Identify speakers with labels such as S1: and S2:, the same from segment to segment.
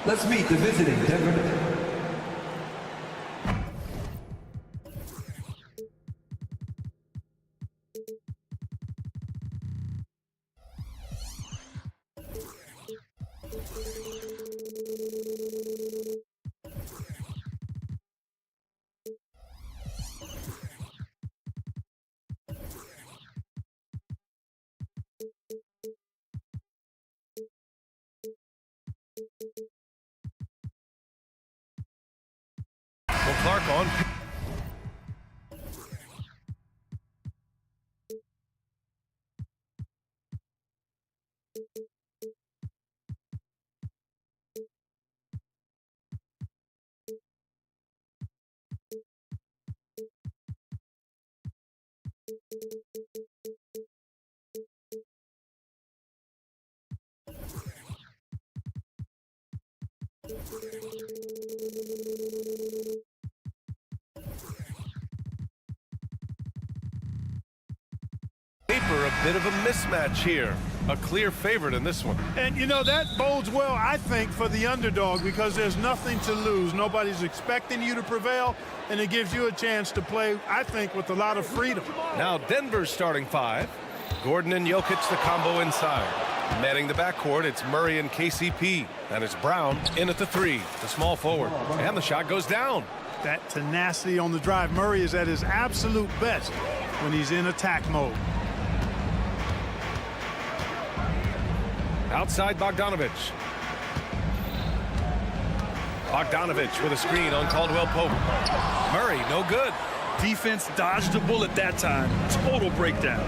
S1: Let's meet the visiting Denver.
S2: Clark on. A bit of a mismatch here. A clear favorite in this one.
S3: And, you know, that bodes well, I think, for the underdog because there's nothing to lose. Nobody's expecting you to prevail, and it gives you a chance to play, I think, with a lot of freedom.
S2: Now Denver's starting five. Gordon and Jokic, the combo inside. Manning the backcourt, it's Murray and KCP. And it's Brown in at the three, the small forward. And the shot goes down.
S3: That tenacity on the drive. Murray is at his absolute best when he's in attack mode.
S2: Outside Bogdanovich. Bogdanovich with a screen on Caldwell Pope. Murray, no good.
S4: Defense dodged the bullet that time. Total breakdown.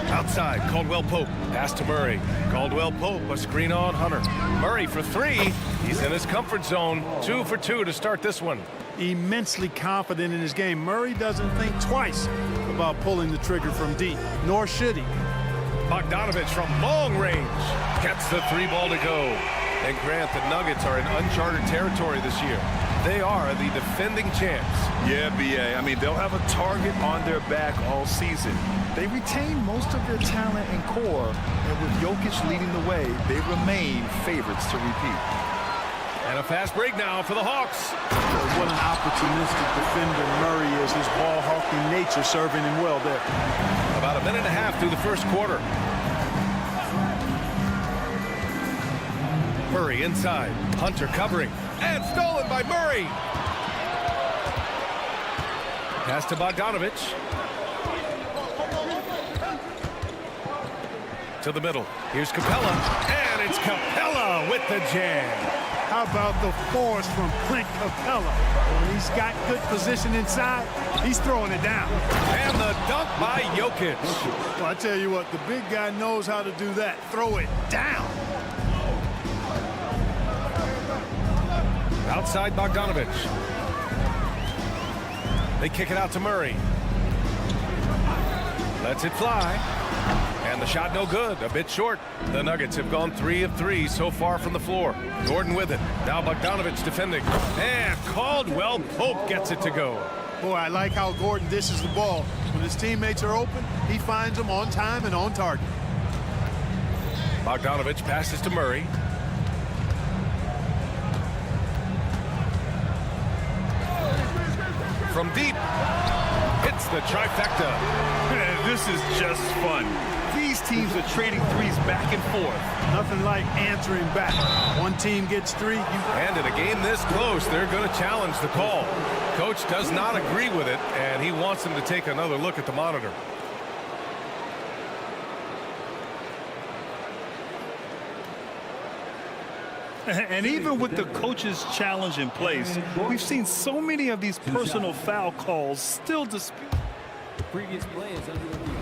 S2: Outside, Caldwell Pope. Pass to Murray. Caldwell Pope, a screen on Hunter. Murray for three. He's in his comfort zone. 2 for 2 to start this one.
S3: Immensely confident in his game. Murray doesn't think twice about pulling the trigger from deep, nor should he.
S2: Bogdanovich from long range gets the three ball to go. And Grant, the Nuggets are in uncharted territory this year. They are the defending champs.
S5: Yeah, B.A. I mean, they'll have a target on their back all season. They retain most of their talent and core, and with Jokic leading the way, they remain favorites to repeat.
S2: And a fast break now for the Hawks.
S3: What an opportunistic defender Murray is. His ball-hawking nature serving him well there.
S2: About a minute and a half through the first quarter. Murray inside. Hunter covering. And stolen by Murray. Pass to Bogdanovich. To the middle. Here's Capella. And it's Capella with the jam.
S3: How about the force from Clint Capella? When he's got good position inside, he's throwing it down.
S2: And the dunk by Jokic.
S3: Well, I tell you what, the big guy knows how to do that. Throw it down.
S2: Outside Bogdanovich. They kick it out to Murray. Lets it fly. And the shot no good, a bit short. The Nuggets have gone 3 of 3 so far from the floor. Gordon with it. Now Bogdanovich defending. And Caldwell Pope gets it to go.
S3: Boy, I like how Gordon dishes the ball. When his teammates are open, he finds them on time and on target.
S2: Bogdanovich passes to Murray. From deep. Hits the trifecta.
S4: This is just fun. These teams are trading threes back and forth.
S3: Nothing like answering back. One team gets 3.
S2: And in a game this close, they're going to challenge the call. Coach does not agree with it, and he wants them to take another look at the monitor.
S4: And even with the coach's challenge in place, we've seen so many of these personal foul calls still disputed.
S1: The previous play is under review.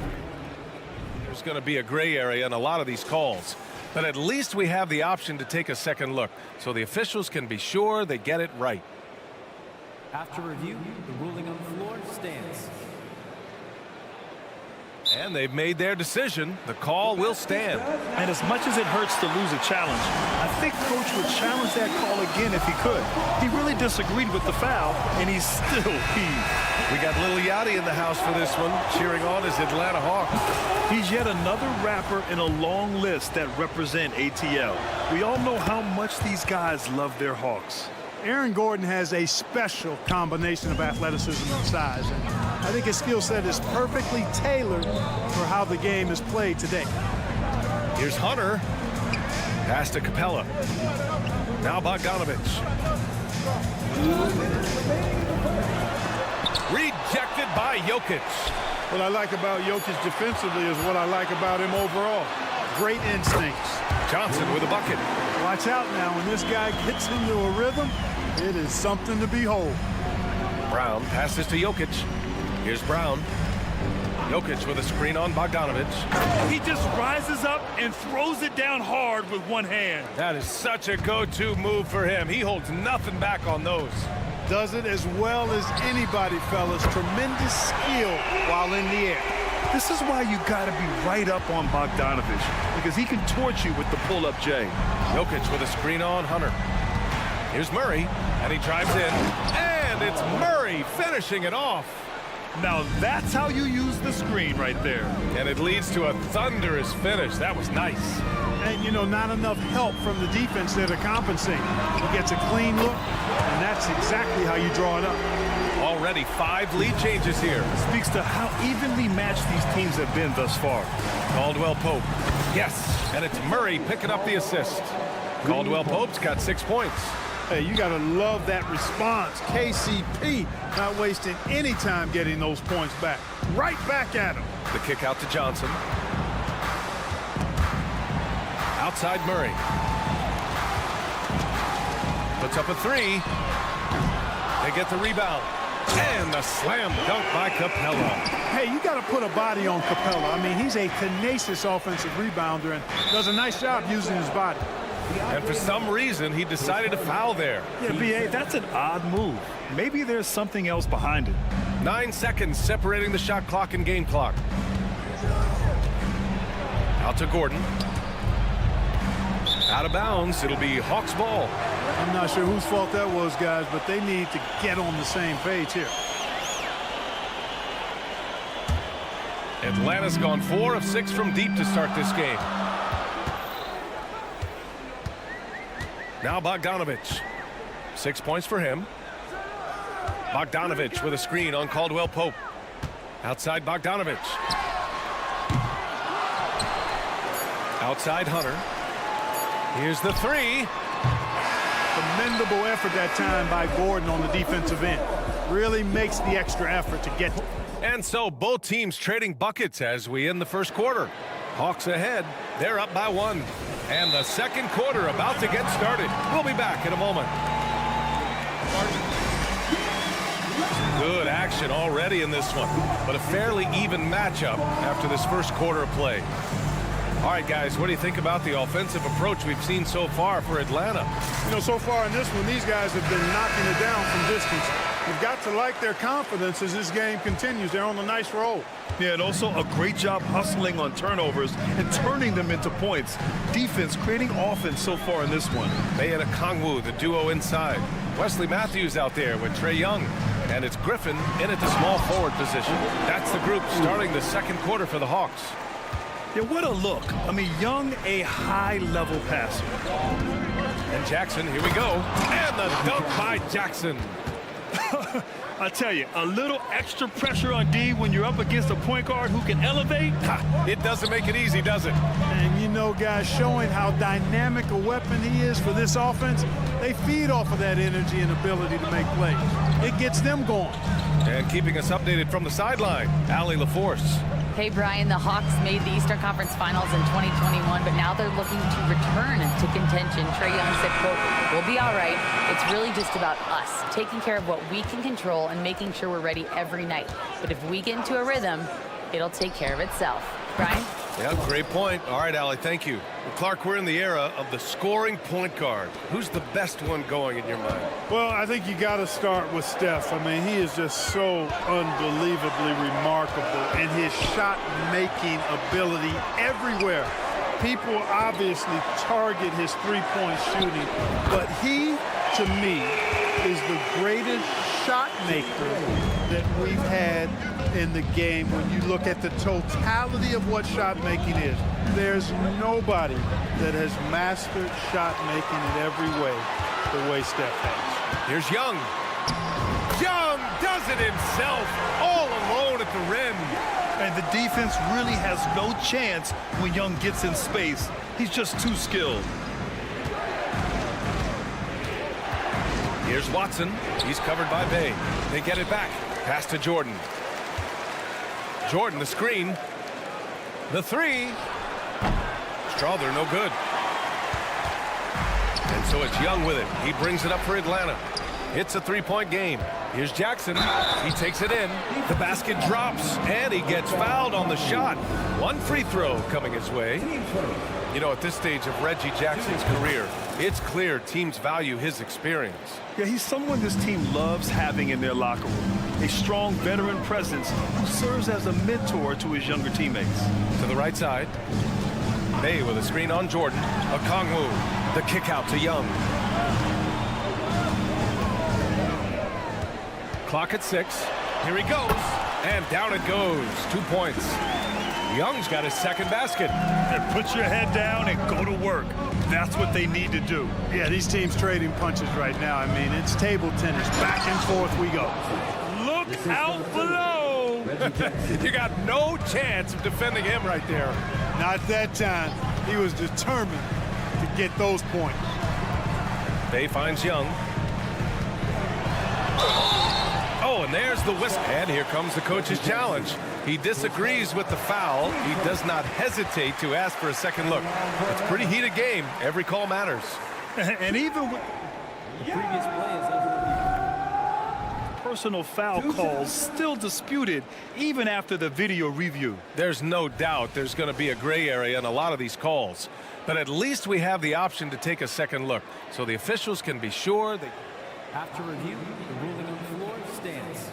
S2: There's going to be a gray area in a lot of these calls, but at least we have the option to take a second look so the officials can be sure they get it right.
S1: After review, the ruling on the floor stands.
S2: And they've made their decision. The call will stand.
S4: And as much as it hurts to lose a challenge, I think Coach would challenge that call again if he could. He really disagreed with the foul, and he's still heaved.
S2: We got Lil Yachty in the house for this one, cheering on his Atlanta Hawks.
S4: He's yet another rapper in a long list that represent ATL. We all know how much these guys love their Hawks.
S3: Aaron Gordon has a special combination of athleticism and size, and I think his skill set is perfectly tailored for how the game is played today.
S2: Here's Hunter. Pass to Capella. Now Bogdanovich. Rejected by Jokic.
S3: What I like about Jokic defensively is what I like about him overall. Great instincts.
S2: Johnson with a bucket.
S3: Watch out now. When this guy gets into a rhythm, it is something to behold.
S2: Brown passes to Jokic. Here's Brown. Jokic with a screen on Bogdanovich.
S4: He just rises up and throws it down hard with one hand.
S2: That is such a go-to move for him. He holds nothing back on those.
S3: Does it as well as anybody, fellas. Tremendous skill while in the air.
S4: This is why you got to be right up on Bogdanovich, because he can torch you with the pull-up J.
S2: Jokic with a screen on Hunter. Here's Murray, and he drives in, and it's Murray finishing it off.
S4: Now that's how you use the screen right there.
S2: And it leads to a thunderous finish. That was nice.
S3: And, you know, not enough help from the defense there to compensate. He gets a clean look, and that's exactly how you draw it up.
S2: Already 5 lead changes here.
S4: Speaks to how evenly matched these teams have been thus far.
S2: Caldwell Pope. Yes, and it's Murray picking up the assist. Caldwell Pope's got 6 points.
S3: Hey, you got to love that response. KCP not wasting any time getting those points back. Right back at him.
S2: The kick out to Johnson. Outside Murray. Puts up a 3. They get the rebound. And the slam dunk by Capella.
S3: Hey, you got to put a body on Capella. I mean, he's a tenacious offensive rebounder and does a nice job using his body.
S2: And for some reason, he decided to foul there.
S4: Yeah, B.A., that's an odd move. Maybe there's something else behind it.
S2: 9 seconds separating the shot clock and game clock. Out to Gordon. Out of bounds. It'll be Hawks ball.
S3: I'm not sure whose fault that was, guys, but they need to get on the same page here.
S2: Atlanta's gone 4 of 6 from deep to start this game. Now Bogdanovich. 6 points for him. Bogdanovich with a screen on Caldwell Pope. Outside Bogdanovich. Outside Hunter. Here's the 3.
S3: Commendable effort that time by Gordon on the defensive end. Really makes the extra effort to get to.
S2: And so both teams trading buckets as we end the first quarter. Hawks ahead. They're up by 1. And the second quarter about to get started. We'll be back in a moment. Good action already in this one, but a fairly even matchup after this first quarter of play. All right, guys, what do you think about the offensive approach we've seen so far for Atlanta?
S3: You know, so far in this one, these guys have been knocking it down from distance. You've got to like their confidence as this game continues. They're on a nice roll.
S4: Yeah, and also a great job hustling on turnovers and turning them into points. Defense creating offense so far in this one.
S2: May and Okongwu, the duo inside. Wesley Matthews out there with Trae Young. And it's Griffin in at the small forward position. That's the group starting the second quarter for the Hawks.
S4: Yeah, what a look. I mean, Young, a high-level passer.
S2: And Jackson, here we go. And the dunk by Jackson.
S4: I tell you, a little extra pressure on D when you're up against a point guard who can elevate.
S2: It doesn't make it easy, does it?
S3: And you know, guys, showing how dynamic a weapon he is for this offense, they feed off of that energy and ability to make plays. It gets them going.
S2: And keeping us updated from the sideline, Allie LaForce.
S6: Hey, Brian, the Hawks made the Eastern Conference Finals in 2021, but now they're looking to return to contention. Trae Young said, quote, "We'll be all right. It's really just about us, taking care of what we can control and making sure we're ready every night. But if we get into a rhythm, it'll take care of itself." Brian?
S2: Yeah, great point. All right, Allie, thank you. Well, Clark, we're in the era of the scoring point guard. Who's the best one going in your mind?
S3: Well, I think you got to start with Steph. I mean, he is just so unbelievably remarkable in his shot-making ability everywhere. People obviously target his three-point shooting, but he, to me, is the greatest shot maker that we've had in the game. When you look at the totality of what shot making is, there's nobody that has mastered shot making in every way the way Steph has.
S2: Here's Young. Young does it himself, all alone at the rim.
S4: And the defense really has no chance when Young gets in space. He's just too skilled.
S2: Here's Watson. He's covered by Bay. They get it back. Pass to Jordan. Jordan, the screen. The three. Strawther, no good. And so it's Young with it. He brings it up for Atlanta. It's a three-point game. Here's Jackson. He takes it in. The basket drops, and he gets fouled on the shot. One free throw coming his way. You know, at this stage of Reggie Jackson's career, it's clear teams value his experience.
S4: Yeah, he's someone this team loves having in their locker room. A strong veteran presence who serves as a mentor to his younger teammates.
S2: To the right side. Bay with a screen on Jordan. Okongwu. The kick out to Young. Clock at 6. Here he goes. And down it goes. 2 points. Young's got his second basket.
S4: And put your head down and go to work. That's what they need to do.
S3: Yeah, these teams trading punches right now. I mean, it's table tennis. Back and forth we go.
S2: Look out below. You got no chance of defending him right there.
S3: Not that time. He was determined to get those points.
S2: Bay finds Young. Oh, and there's the whistle. And here comes the coach's challenge. He disagrees with the foul. He does not hesitate to ask for a second look. It's a pretty heated game. Every call matters.
S4: And even with
S1: The previous play is under review.
S4: personal foul calls still disputed even after the video review.
S2: There's no doubt there's going to be a gray area in a lot of these calls. But at least we have the option to take a second look. So the officials can be sure that
S1: After review, the ruling on the floor stands.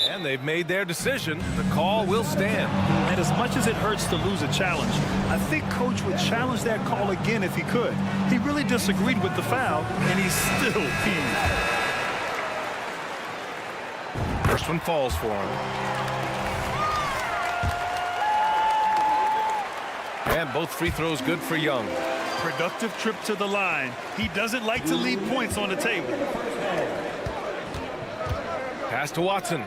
S2: and they've made their decision. The call will stand.
S4: And as much as it hurts to lose a challenge, I think Coach would challenge that call again if he could. He really disagreed with the foul, and he's still peeved.
S2: First one falls for him. And both free throws good for Young.
S4: Productive trip to the line. He doesn't like to leave points on the table.
S2: Pass to Watson.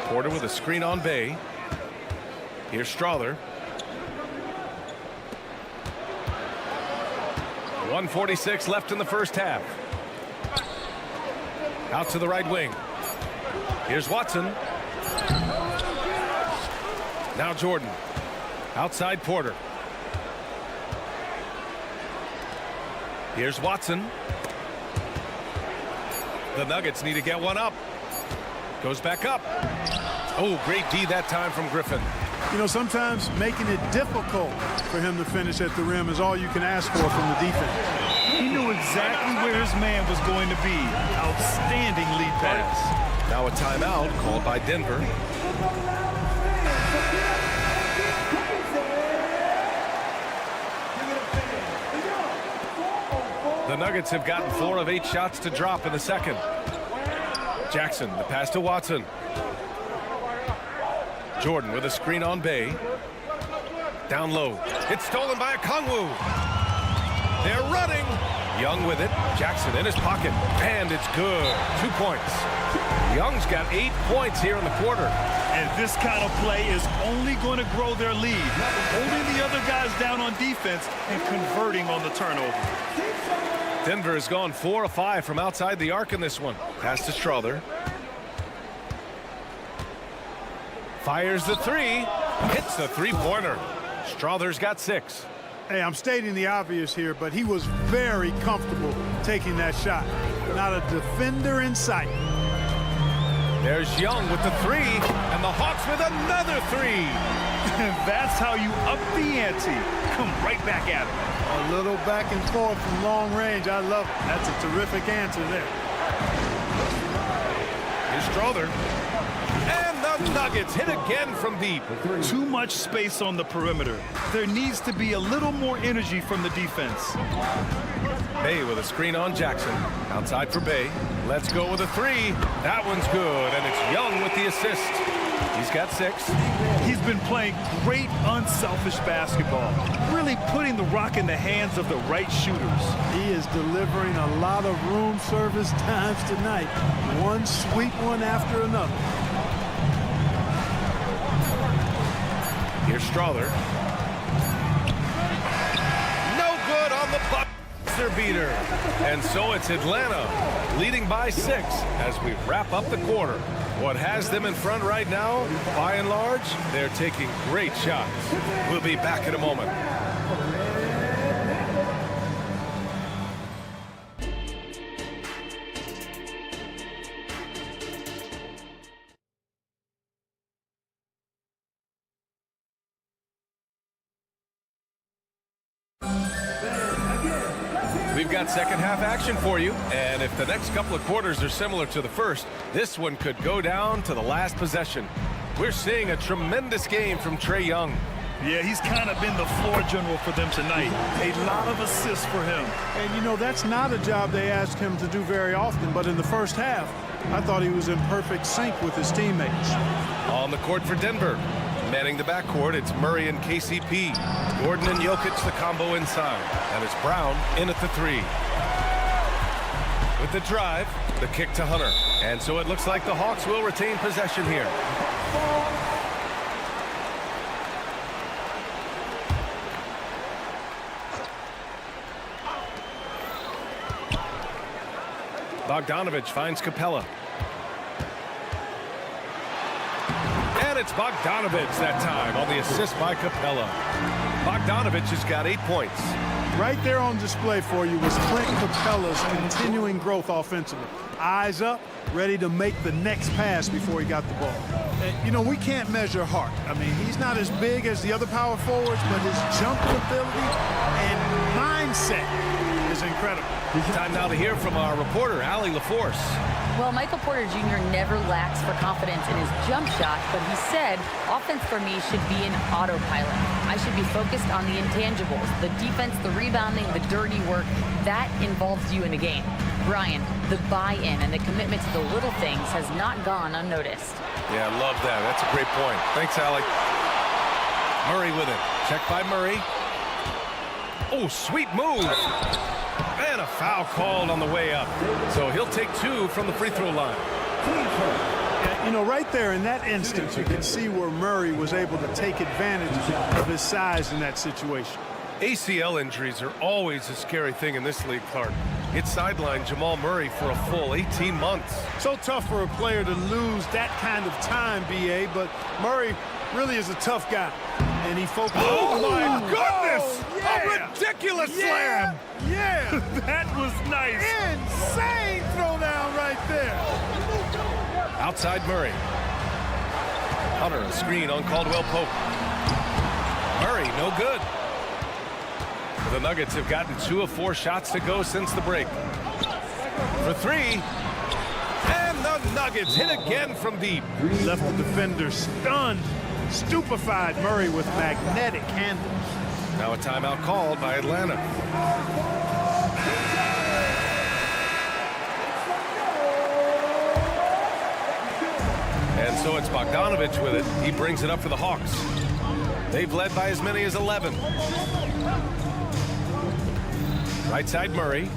S2: Porter with a screen on Bay. Here's Strawther. 1:46 left in the first half. Out to the right wing. Here's Watson. Now Jordan. Outside Porter. Here's Watson. The Nuggets need to get one up. Goes back up. Oh, great D that time from Griffin.
S3: You know, sometimes making it difficult for him to finish at the rim is all you can ask for from the defense.
S4: He knew exactly where his man was going to be. Outstanding lead pass.
S2: Now a timeout called by Denver. The Nuggets have gotten 4 of 8 shots to drop in the second. Jackson, the pass to Watson. Jordan with a screen on Bay. Down low. It's stolen by Okongwu. They're running. Young with it. Jackson in his pocket. And it's good. 2 points. Young's got 8 points here in the quarter.
S4: And this kind of play is only going to grow their lead. Holding the other guys down on defense and converting on the turnover.
S2: Denver has gone 4 of 5 from outside the arc in this one. Pass to Strawther. Fires the three. Hits the three-pointer. Strawther's got 6.
S3: Hey, I'm stating the obvious here, but he was very comfortable taking that shot. Not a defender in sight.
S2: There's Young with the three, and the Hawks with another three.
S4: And that's how you up the ante. Come right back at it.
S3: A little back and forth from long range. I love it. That's a terrific answer there.
S2: Here's Strother. And the Nuggets hit again from deep.
S4: Too much space on the perimeter. There needs to be a little more energy from the defense.
S2: Bay with a screen on Jackson. Outside for Bay. Let's go with a three. That one's good, and it's Young with the assist. He's got 6.
S4: He's been playing great unselfish basketball, really putting the rock in the hands of the right shooters.
S3: He is delivering a lot of room service times tonight. One sweet one after another.
S2: Here's Strother. No good on the buzzer beater. And so it's Atlanta leading by 6 as we wrap up the quarter. What has them in front right now, by and large, they're taking great shots. We'll be back in a moment. We've got second half action for you, and if the next couple of quarters are similar to the first, this one could go down to the last possession. We're seeing a tremendous game from Trae Young.
S4: Yeah, he's kind of been the floor general for them tonight. A lot of assists for him.
S3: And you know, that's not a job they ask him to do very often, but in the first half, I thought he was in perfect sync with his teammates.
S2: On the court for Denver. Manning the backcourt, it's Murray and KCP. Gordon and Jokic, the combo inside. And it's Brown in at the 3. With the drive, the kick to Hunter. And so it looks like the Hawks will retain possession here. Bogdanovich finds Capella. And it's Bogdanovich that time on the assist by Capella. Bogdanovich has got 8 points.
S3: Right there on display for you was Clint Capella's continuing growth offensively. Eyes up, ready to make the next pass before he got the ball. And, you know, we can't measure heart. I mean, he's not as big as the other power forwards, but his jumping ability and mindset is incredible.
S2: Time now to hear from our reporter, Allie LaForce.
S6: Well, Michael Porter Jr. never lacks for confidence in his jump shot, but he said, offense for me should be an autopilot. I should be focused on the intangibles, the defense, the rebounding, the dirty work. That involves you in the game. Brian, the buy-in and the commitment to the little things has not gone unnoticed.
S2: Yeah, I love that. That's a great point. Thanks, Allie. Murray with it. Check by Murray. Oh, sweet move. And a foul called on the way up. So he'll take 2 from the free throw line.
S3: You know, right there in that instance, you can see where Murray was able to take advantage of his size in that situation.
S2: ACL injuries are always a scary thing in this league, Clark. It sidelined Jamal Murray for a full 18 months.
S3: So tough for a player to lose that kind of time, B.A., but Murray really is a tough guy. And he focused.
S2: Oh, my goodness!
S3: Oh, yeah.
S2: A ridiculous slam!
S3: Yeah!
S4: That was nice.
S3: Insane throwdown right there.
S2: Outside Murray. Hunter, a screen on Caldwell Pope. Murray, no good. The Nuggets have gotten 2 of 4 shots to go since the break. For 3. And the Nuggets hit again from deep.
S3: Left the defender stunned, stupefied. Murray with magnetic handles.
S2: Now a timeout called by Atlanta. And so it's Bogdanovich with it. He brings it up for the Hawks. They've led by as many as 11. Right side Murray.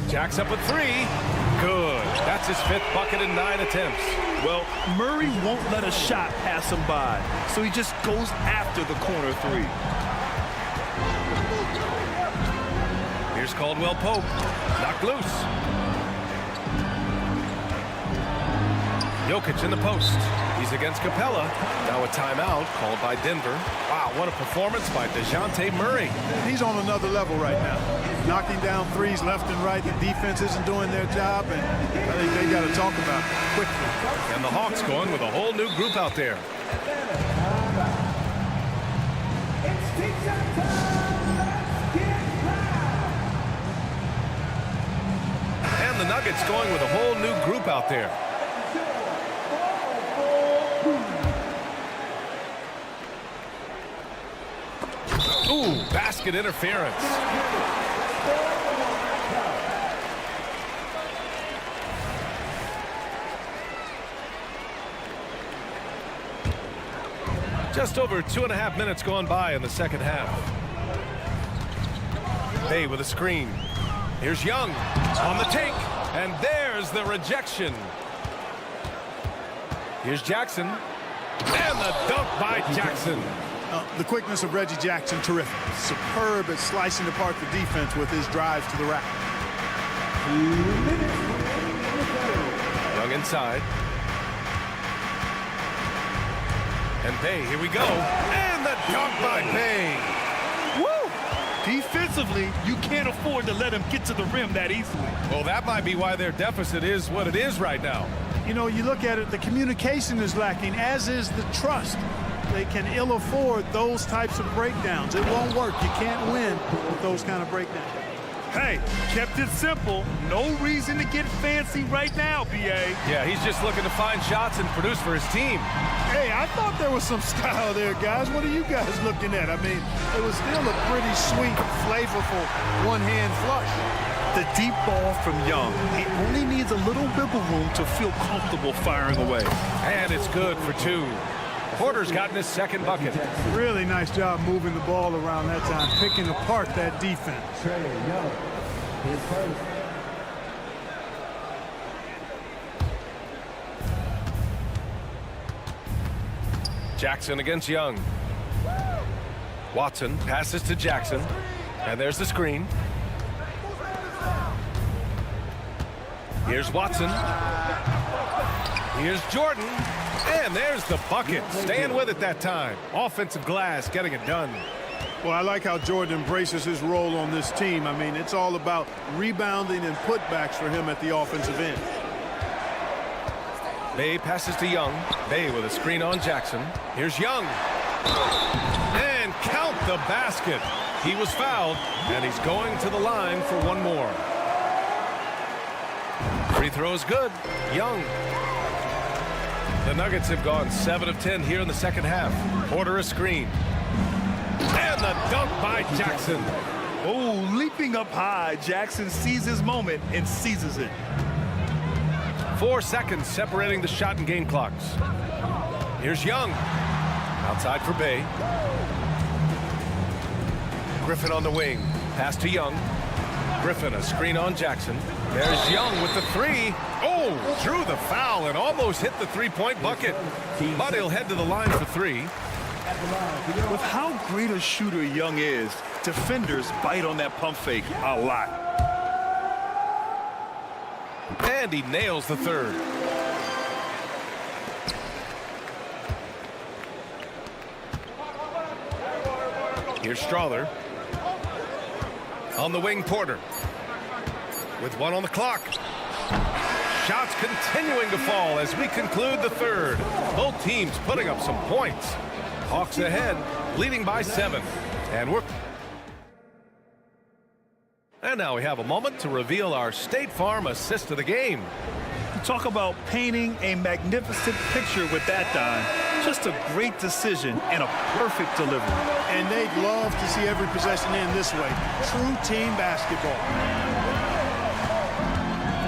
S2: Jacks up with 3. Good. That's his 5th bucket in 9 attempts.
S4: Well, Murray won't let a shot pass him by, so he just goes after the corner 3.
S2: Here's Caldwell Pope. Knocked loose. Jokic in the post. He's against Capella. Now a timeout called by Denver. Wow, what a performance by DeJounte Murray.
S3: He's on another level right now. Knocking down threes left and right. The defense isn't doing their job, and I think they got to talk talk about quickly.
S2: And the Hawks going with a whole new group out there. And the Nuggets going with a whole new group out there. Ooh, basket interference. Just over 2.5 minutes gone by in the second half. Bay with a screen. Here's Young on the take, and there's the rejection. Here's Jackson, and the dunk by Jackson.
S3: The quickness of Reggie Jackson, terrific. Superb at slicing apart the defense with his drives to the rack.
S2: Young inside. And Bay, here we go. And the dunk by Bay.
S4: Woo! Defensively, you can't afford to let him get to the rim that easily.
S2: Well, that might be why their deficit is what it is right now.
S3: You know, you look at it, the communication is lacking, as is the trust. They can ill afford those types of breakdowns. It won't work. You can't win with those kind of breakdowns.
S4: Hey, kept it simple. No reason to get fancy right now, B.A.
S2: Yeah, he's just looking to find shots and produce for his team.
S3: Hey, I thought there was some style there, guys. What are you guys looking at? I mean, it was still a pretty sweet, flavorful one-hand flush.
S5: The deep ball from Young. He only needs a little wiggle room to feel comfortable firing away.
S2: And it's good for two. Porter's gotten his second bucket.
S3: Really nice job moving the ball around that time, picking apart that defense.
S2: Jackson against Young. Watson passes to Jackson, and there's the screen. Here's Watson. Here's Jordan. And there's the bucket. Staying with it that time. Offensive glass getting it done.
S3: Well, I like how Jordan embraces his role on this team. I mean, it's all about rebounding and putbacks for him at the offensive end.
S2: Bay passes to Young. Bay with a screen on Jackson. Here's Young. And count the basket. He was fouled, and he's going to the line for one more. Free throw is good. Young. The Nuggets have gone 7 of 10 here in the second half. Porter a screen. And the dunk by Jackson.
S5: Oh, leaping up high, Jackson sees his moment and seizes it.
S2: 4 seconds separating the shot and game clocks. Here's Young. Outside for Bay. Griffin on the wing. Pass to Young. Griffin, a screen on Jackson. There's Young with the three. Oh, drew the foul and almost hit the three-point bucket. But he'll head to the line for three.
S5: With how great a shooter Young is, defenders bite on that pump fake a lot.
S2: And he nails the third. Here's Strawther. On the wing, Porter. With 1 on the clock. Shots continuing to fall as we conclude the third. Both teams putting up some points. Hawks ahead, leading by 7. And now we have a moment to reveal our State Farm assist of the game.
S4: Talk about painting a magnificent picture with that dime. Just a great decision and a perfect delivery.
S3: And they'd love to see every possession end this way. True team basketball.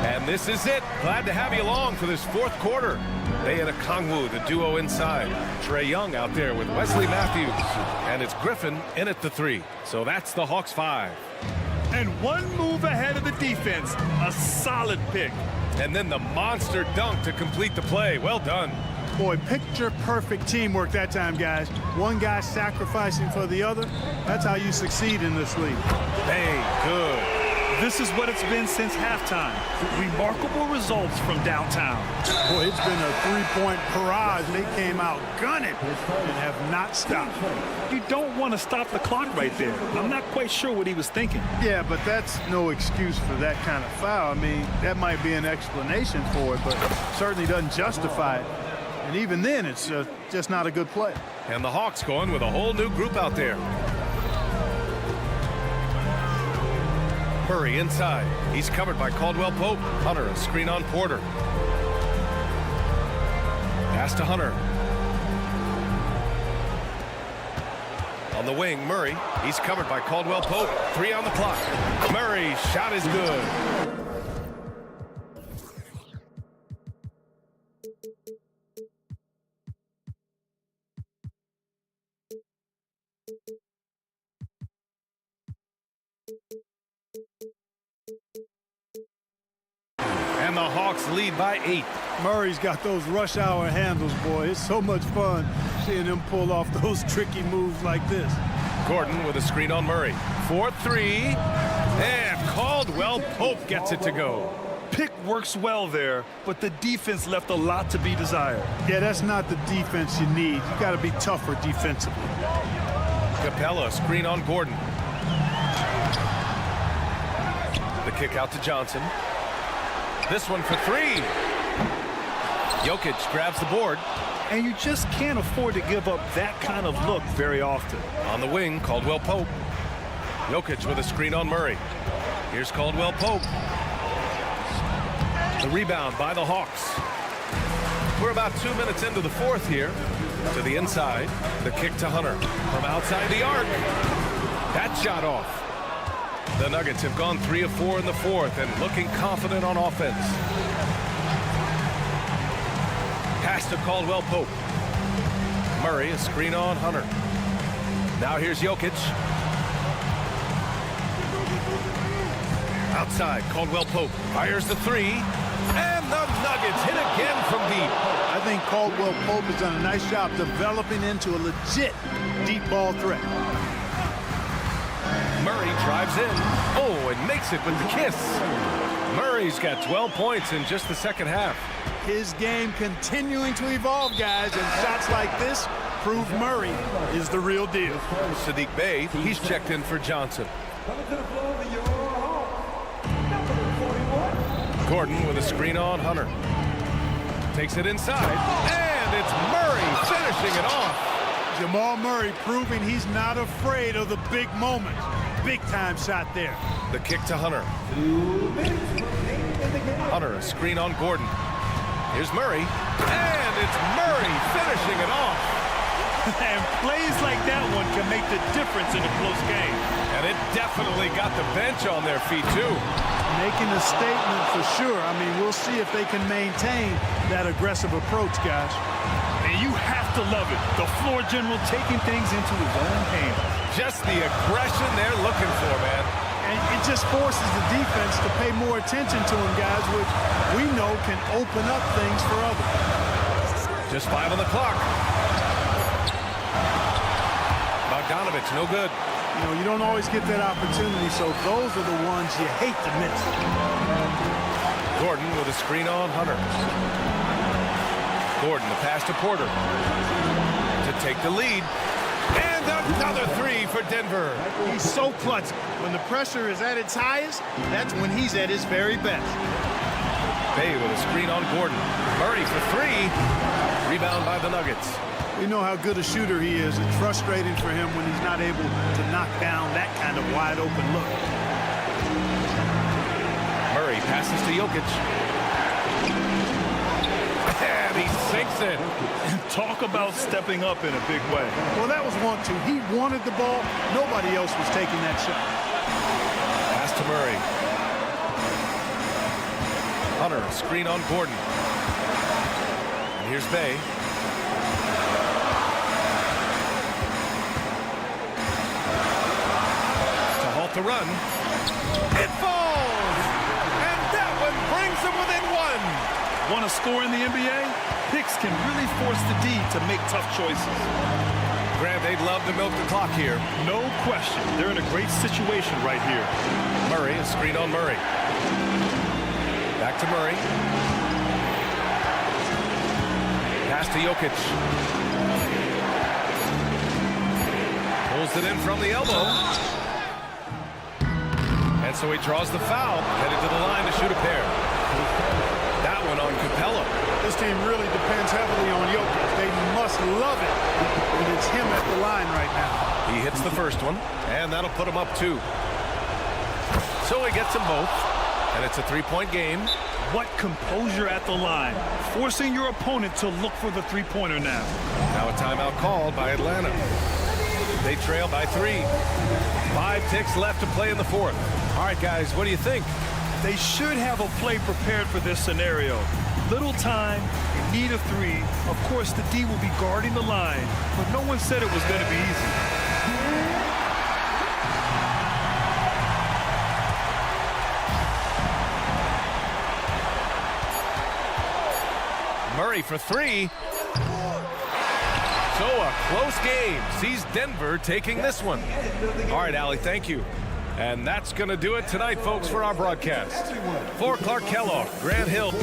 S2: And this is it. Glad to have you along for this fourth quarter. Bay and Okongwu, the duo inside. Trae Young out there with Wesley Matthews. And it's Griffin in at the 3. So that's the Hawks 5.
S4: And one move ahead of the defense. A solid pick.
S2: And then the monster dunk to complete the play. Well done.
S3: Boy, picture-perfect teamwork that time, guys. One guy sacrificing for the other. That's how you succeed in this league.
S2: Bay, good.
S4: This is what it's been since halftime. Remarkable results from downtown.
S3: Boy, it's been a three-point barrage. They came out gunning and have not stopped.
S4: You don't want to stop the clock right there. I'm not quite sure what he was thinking.
S3: Yeah, but that's no excuse for that kind of foul. I mean, that might be an explanation for it, but certainly doesn't justify it. And even then, it's just not a good play.
S2: And the Hawks going with a whole new group out there. Murray inside. He's covered by Caldwell Pope. Hunter, a screen on Porter. Pass to Hunter. On the wing, Murray. He's covered by Caldwell Pope. 3 on the clock. Murray's shot is good. And the Hawks lead by 8.
S3: Murray's got those rush hour handles, boy. It's so much fun seeing him pull off those tricky moves like this.
S2: Gordon with a screen on Murray. 4-3. And Caldwell Pope gets it to go.
S4: Pick works well there, but the defense left a lot to be desired.
S3: Yeah, that's not the defense you need. You got to be tougher defensively.
S2: Capella, screen on Gordon. The kick out to Johnson. This one for 3. Jokic grabs the board.
S4: And you just can't afford to give up that kind of look very often.
S2: On the wing, Caldwell Pope. Jokic with a screen on Murray. Here's Caldwell Pope. The rebound by the Hawks. We're about 2 minutes into the fourth here. To the inside. The kick to Hunter. From outside the arc. That shot off. The Nuggets have gone 3 of 4 in the fourth and looking confident on offense. Pass to Caldwell Pope. Murray, a screen on Hunter. Now here's Jokic. Outside, Caldwell Pope fires the 3. And the Nuggets hit again from deep.
S3: I think Caldwell Pope has done a nice job developing into a legit deep ball threat.
S2: Murray drives in. Oh, and makes it with the kiss. Murray's got 12 points in just the second half.
S3: His game continuing to evolve, guys, and shots like this prove Murray is the real deal.
S2: Sadiq Bey, he's checked in for Johnson. Gordon with a screen on Hunter. Takes it inside, and it's Murray finishing it off.
S3: Jamal Murray proving he's not afraid of the big moment. Big time shot there.
S2: The kick to Hunter. Hunter, a screen on Gordon. Here's Murray, and it's Murray finishing it off.
S4: And plays like that one can make the difference in a close game.
S2: And it definitely got the bench on their feet, too.
S3: Making a statement for sure. I mean, we'll see if they can maintain that aggressive approach, guys.
S4: And you have to love it. The floor general taking things into his own hands.
S2: Just the aggression they're looking for, man.
S3: And it just forces the defense to pay more attention to him, guys, which we know can open up things for others.
S2: Just 5 on the clock. Bogdanovich, no good.
S3: You know, you don't always get that opportunity, so those are the ones you hate to miss.
S2: Gordon with a screen on Hunter. Gordon, the pass to Porter. To take the lead. And another 3 for Denver.
S3: He's so clutch. When the pressure is at its highest, that's when he's at his very best.
S2: Bey with a screen on Gordon. Murray for 3. Rebound by the Nuggets.
S3: We know how good a shooter he is. It's frustrating for him when he's not able to knock down that kind of wide open look.
S2: Murray passes to Jokic. And he sinks it.
S4: Talk about stepping up in a big way.
S3: Well, that was 1-2. He wanted the ball. Nobody else was taking that shot.
S2: Pass to Murray. Hunter, screen on Gordon. And here's Bey. To halt the run. It falls! And that one brings them within 1.
S4: Want to score in the NBA? Picks can really force the D to make tough choices.
S2: Grant, they'd love to milk the clock here.
S4: No question. They're in a great situation right here.
S2: Murray, a screen on Murray. Back to Murray. Pass to Jokic. Pulls it in from the elbow. And so he draws the foul, headed to the line to shoot a pair. That one on Capella.
S3: This team really depends heavily on Jokic. They must love it when it's him at the line right now.
S2: He hits the first one, and that'll put him up 2. So he gets them both, and it's a 3-point game.
S4: What composure at the line, forcing your opponent to look for the three-pointer now.
S2: Now a timeout called by Atlanta. They trail by 3. 5 ticks left to play in the 4th. All right, guys, what do you think?
S4: They should have a play prepared for this scenario. Little time, in need of 3. Of course, the D will be guarding the line, but no one said it was going to be easy.
S2: Murray for 3. So a close game sees Denver taking this one. All right, Allie, thank you. And that's going to do it tonight, folks, for our broadcast. For Clark Kellogg, Grant Hill.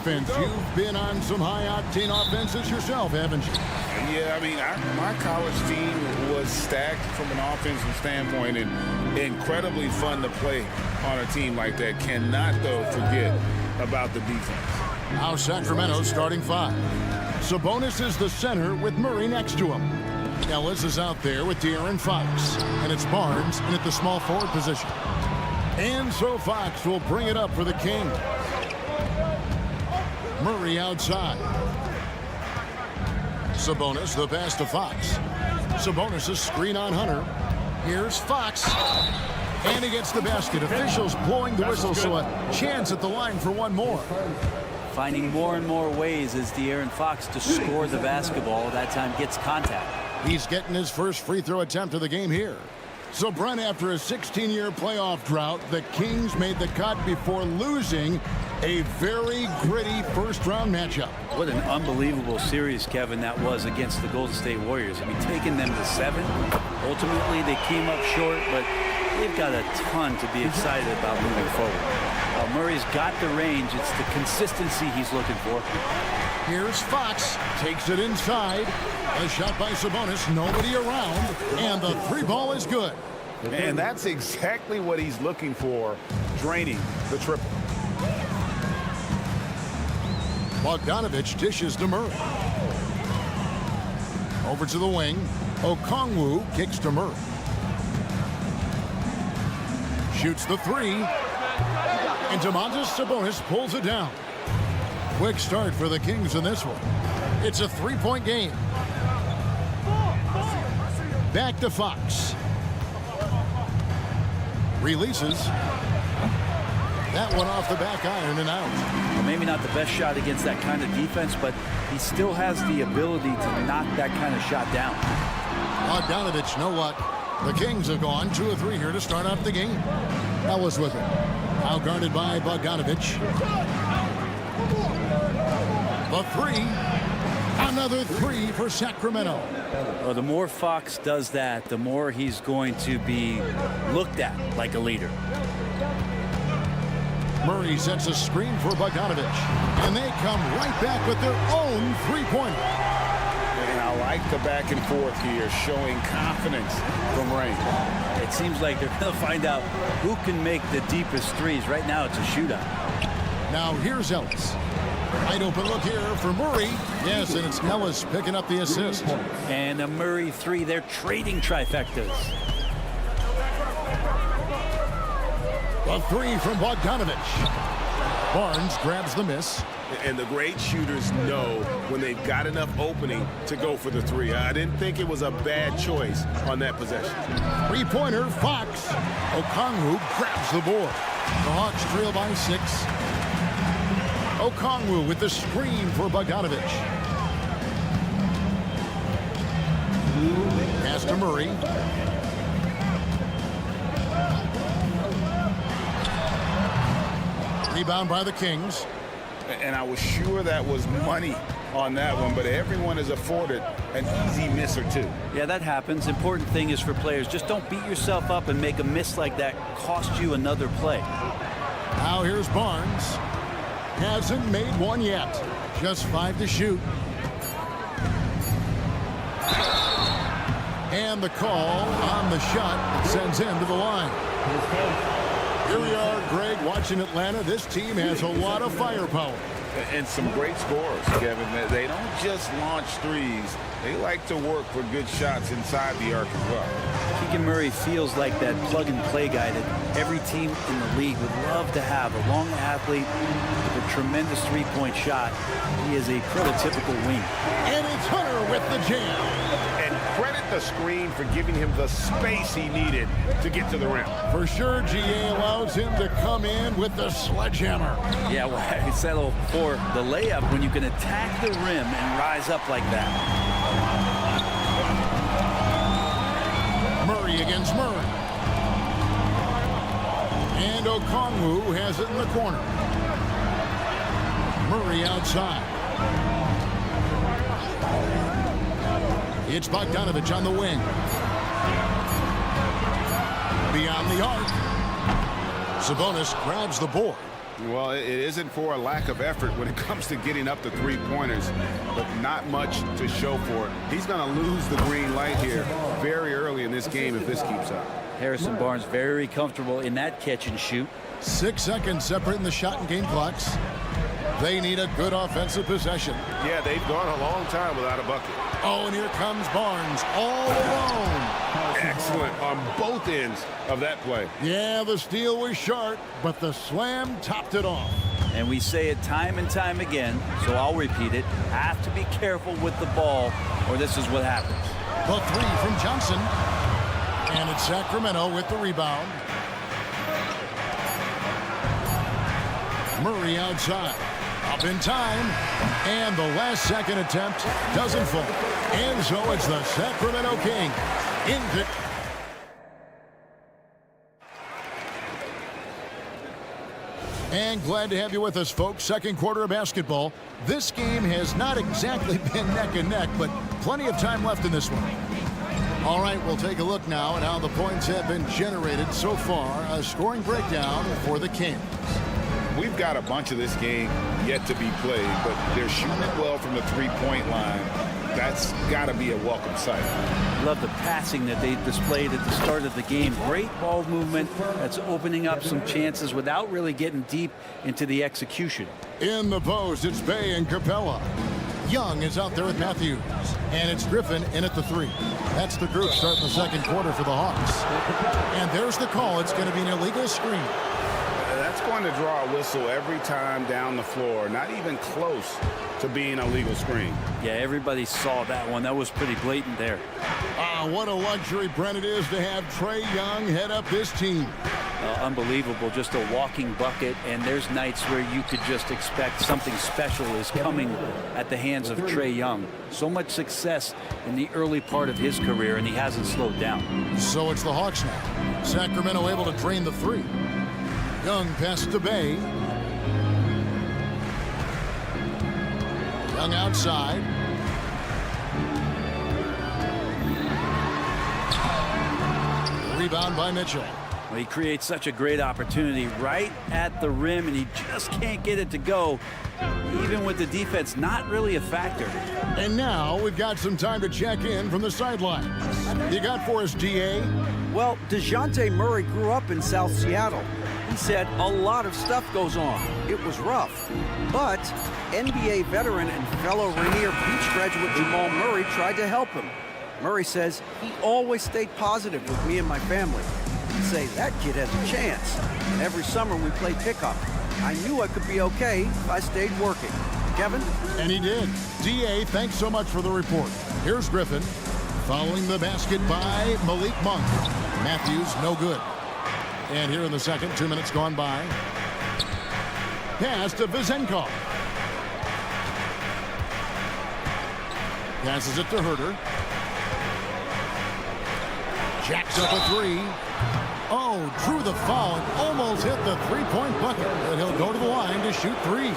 S7: offense. You've been on some high-octane offenses yourself, haven't you?
S8: Yeah, I mean, my college team was stacked from an offensive standpoint and incredibly fun to play on a team like that. Cannot, though, forget about the defense.
S7: Now Sacramento's starting five. Sabonis is the center with Murray next to him. Ellis is out there with De'Aaron Fox. And it's Barnes in at the small forward position. And so Fox will bring it up for the Kings. Murray outside. Sabonis, the pass to Fox. Sabonis' screen on Hunter. Here's Fox. And he gets the basket. Officials blowing the whistle, so a chance at the line for one more.
S1: Finding more and more ways as De'Aaron Fox to score the basketball. That time gets contact.
S7: He's getting his first free throw attempt of the game here. So, Brent, after a 16-year playoff drought, the Kings made the cut before losing a very gritty first-round matchup.
S1: What an unbelievable series, Kevin, that was against the Golden State Warriors. I mean, taking them to 7. Ultimately, they came up short, but they've got a ton to be excited about moving forward. Murray's got the range. It's the consistency he's looking for.
S7: Here's Fox. Takes it inside. A shot by Sabonis. Nobody around. And the three ball is good.
S8: And that's exactly what he's looking for, draining the triple.
S7: Bogdanovich dishes to Murray. Over to the wing. Okongwu kicks to Murray. Shoots the three. And Domantas Sabonis pulls it down. Quick start for the Kings in this one. It's a three-point game. Back to Fox. Releases. That one off the back iron and out.
S1: Well, maybe not the best shot against that kind of defense, but he still has the ability to knock that kind of shot down.
S7: Bogdanovich, no luck. The Kings have gone 2 of 3 here to start off the game. Ellis with it. Now guarded by Bogdanovich. The three. Another three for Sacramento.
S1: Well, the more Fox does that, the more he's going to be looked at like a leader.
S7: Murray sets a screen for Bogdanovich. And they come right back with their own three-pointer.
S8: And I like the back and forth here, showing confidence from Rain.
S1: It seems like they're going to find out who can make the deepest threes. Right now, it's a shootout.
S7: Now here's Ellis. Wide open look here for Murray. Yes, and it's Ellis picking up the assist.
S1: And a Murray three. They're trading trifectas.
S7: A three from Bogdanovich. Barnes grabs the miss.
S8: And the great shooters know when they've got enough opening to go for the three. I didn't think it was a bad choice on that possession.
S7: Three-pointer, Fox. Okongwu grabs the board. The Hawks trail by 6. Okongwu with the screen for Bogdanovich. Pass to Murray. Rebound by the Kings.
S8: And I was sure that was money on that one, but everyone is afforded an easy miss or two.
S1: Yeah, that happens. Important thing is for players, just don't beat yourself up and make a miss like that cost you another play.
S7: Now here's Barnes. Hasn't made one yet. Just 5 to shoot. And the call on the shot sends him to the line. Here we are, Greg, watching Atlanta. This team has a lot of firepower.
S8: And some great scores, Kevin. They don't just launch threes. They like to work for good shots inside the arc as well.
S1: Keegan Murray feels like that plug-and-play guy that every team in the league would love to have. A long athlete with a tremendous three-point shot. He is a prototypical wing.
S7: And it's Hunter with the jam.
S8: And credit the screen for giving him the space he needed to get to the rim.
S7: For sure, GA allows him to come in with the sledgehammer.
S1: Yeah, well, I settle for the layup when you can attack the rim and rise up like that.
S7: Murray against Murray. And Okongwu has it in the corner. Murray outside. It's Bogdanovich on the wing. Beyond the arc. Sabonis grabs the board.
S8: Well, it isn't for a lack of effort when it comes to getting up the three-pointers, but not much to show for it. He's going to lose the green light here very early in this game if this keeps up.
S1: Harrison Barnes very comfortable in that catch and shoot.
S7: 6 seconds separating the shot and game clocks. They need a good offensive possession.
S8: Yeah, they've gone a long time without a bucket.
S7: Oh, and here comes Barnes all alone.
S8: Excellent on both ends of that play.
S7: Yeah, the steal was sharp, but the slam topped it off.
S1: And we say it time and time again, so I'll repeat it. Have to be careful with the ball, or this is what happens.
S7: The three from Johnson. And it's Sacramento with the rebound. Murray outside. Up in time. And the last second attempt doesn't fall. And so it's the Sacramento Kings. Into And glad to have you with us, folks. Second quarter of basketball. This game has not exactly been neck and neck, but plenty of time left in this one. All right, we'll take a look now at how the points have been generated so far. A scoring breakdown for the Kings.
S8: We've got a bunch of this game yet to be played, but they're shooting it well from the three-point line. That's got to be a welcome sight.
S1: Love the passing that they displayed at the start of the game. Great ball movement that's opening up some chances without really getting deep into the execution.
S7: In the post, it's Bay and Capella. Young is out there with Matthews. And it's Griffin in at the three. That's the group starting the second quarter for the Hawks. And there's the call. It's going to be an illegal screen.
S8: That's going to draw a whistle every time down the floor. Not even close to being a legal screen.
S1: Yeah, everybody saw that one. That was pretty blatant there.
S7: What a luxury, Brent, it is to have Trae Young head up this team.
S1: Unbelievable, just a walking bucket, and there's nights where you could just expect something special is coming at the hands of Trae Young. So much success in the early part of his career, and he hasn't slowed down.
S7: So it's the Hawks now. Sacramento able to drain the three. Young pass to Bay. Young outside. Rebound by Mitchell.
S1: Well, he creates such a great opportunity right at the rim, and he just can't get it to go, even with the defense not really a factor.
S7: And now we've got some time to check in from the sidelines. You got for us, DA?
S9: Well, DeJounte Murray grew up in South Seattle. He said a lot of stuff goes on. It was rough. But NBA veteran and fellow Rainier Beach graduate Jamal Murray tried to help him. Murray says he always stayed positive with me and my family. He'd say, that kid has a chance. And every summer we played pickup. I knew I could be okay if I stayed working. Kevin?
S7: And he did. DA, thanks so much for the report. Here's Griffin. Following the basket by Malik Monk. Matthews, no good. And here in the second, 2 minutes gone by. Pass to Vizenkov. Passes it to Herter. Jacks up a three. Oh, drew the foul and almost hit the three-point bucket. And he'll go to the line to shoot three.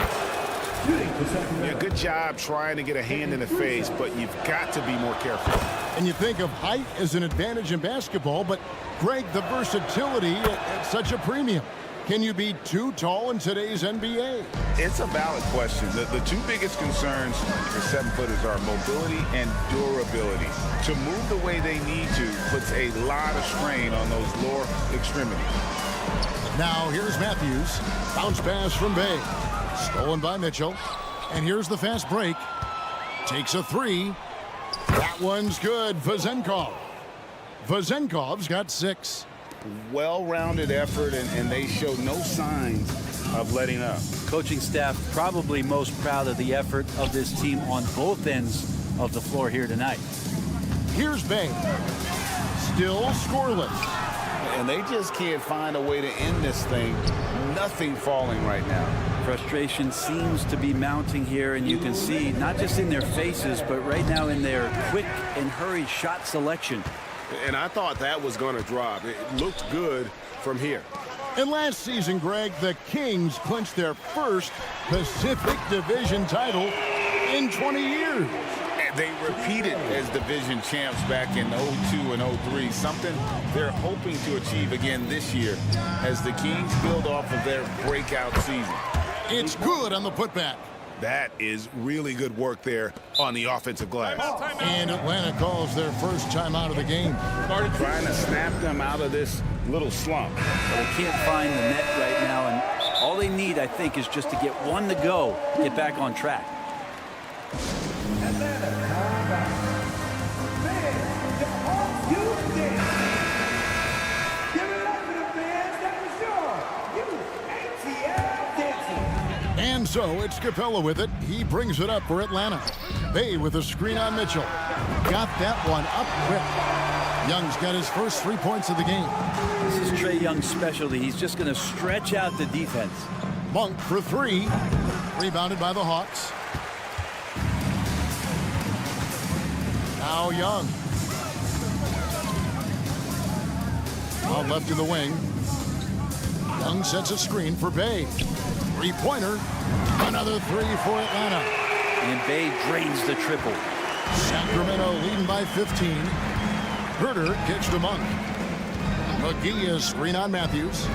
S8: Yeah, good job trying to get a hand in the face, but you've got to be more careful.
S7: And you think of height as an advantage in basketball, but Greg, the versatility at such a premium. Can you be too tall in today's NBA?
S8: It's a valid question. The two biggest concerns for 7-footers are mobility and durability. To move the way they need to puts a lot of strain on those lower extremities.
S7: Now here's Matthews. Bounce pass from Bay. Stolen by Mitchell. And here's the fast break. Takes a three. That one's good. Vizenkov. Vizenkov's got 6.
S8: Well-rounded effort, and they show no signs of letting up.
S1: Coaching staff probably most proud of the effort of this team on both ends of the floor here tonight.
S7: Here's Bay. Still scoreless.
S8: And they just can't find a way to end this thing. Nothing falling right now.
S1: Frustration seems to be mounting here, and you can see not just in their faces, but right now in their quick and hurried shot selection.
S8: And I thought that was going to drop. It looked good from here.
S7: And last season, Greg, the Kings clinched their first Pacific Division title in 20 years.
S8: They repeated as division champs back in 02 and 03, something they're hoping to achieve again this year as the Kings build off of their breakout season.
S7: It's good on the putback.
S2: That is really good work there on the offensive glass.
S7: And Atlanta calls their first timeout of the game.
S8: Trying to snap them out of this little slump.
S1: They can't find the net right now, and all they need, I think, is just to get one to go, get back on track.
S7: And so it's Capella with it. He brings it up for Atlanta. Bay with a screen on Mitchell. Got that one up quick. Young's got his first 3 points of the game.
S1: This is Trae Young's specialty. He's just going to stretch out the defense.
S7: Monk for 3. Rebounded by the Hawks. Now Young. Out left to the wing. Young sets a screen for Bay. Three-pointer. Another 3 for Atlanta.
S1: And Bay drains the triple.
S7: Sacramento leading by 15. Herter kicks to Monk. McGee is screen on Matthews.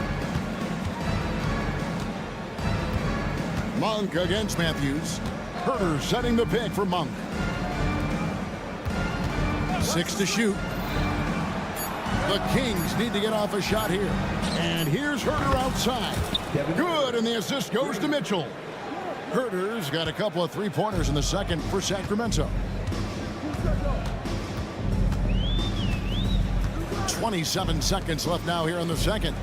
S7: Monk against Matthews. Herter setting the pick for Monk. 6 to shoot. The Kings need to get off a shot here. And here's Herter outside. Good, and the assist goes to Mitchell. Herter's got a couple of three-pointers in the second for Sacramento. 27 seconds left now here in the second.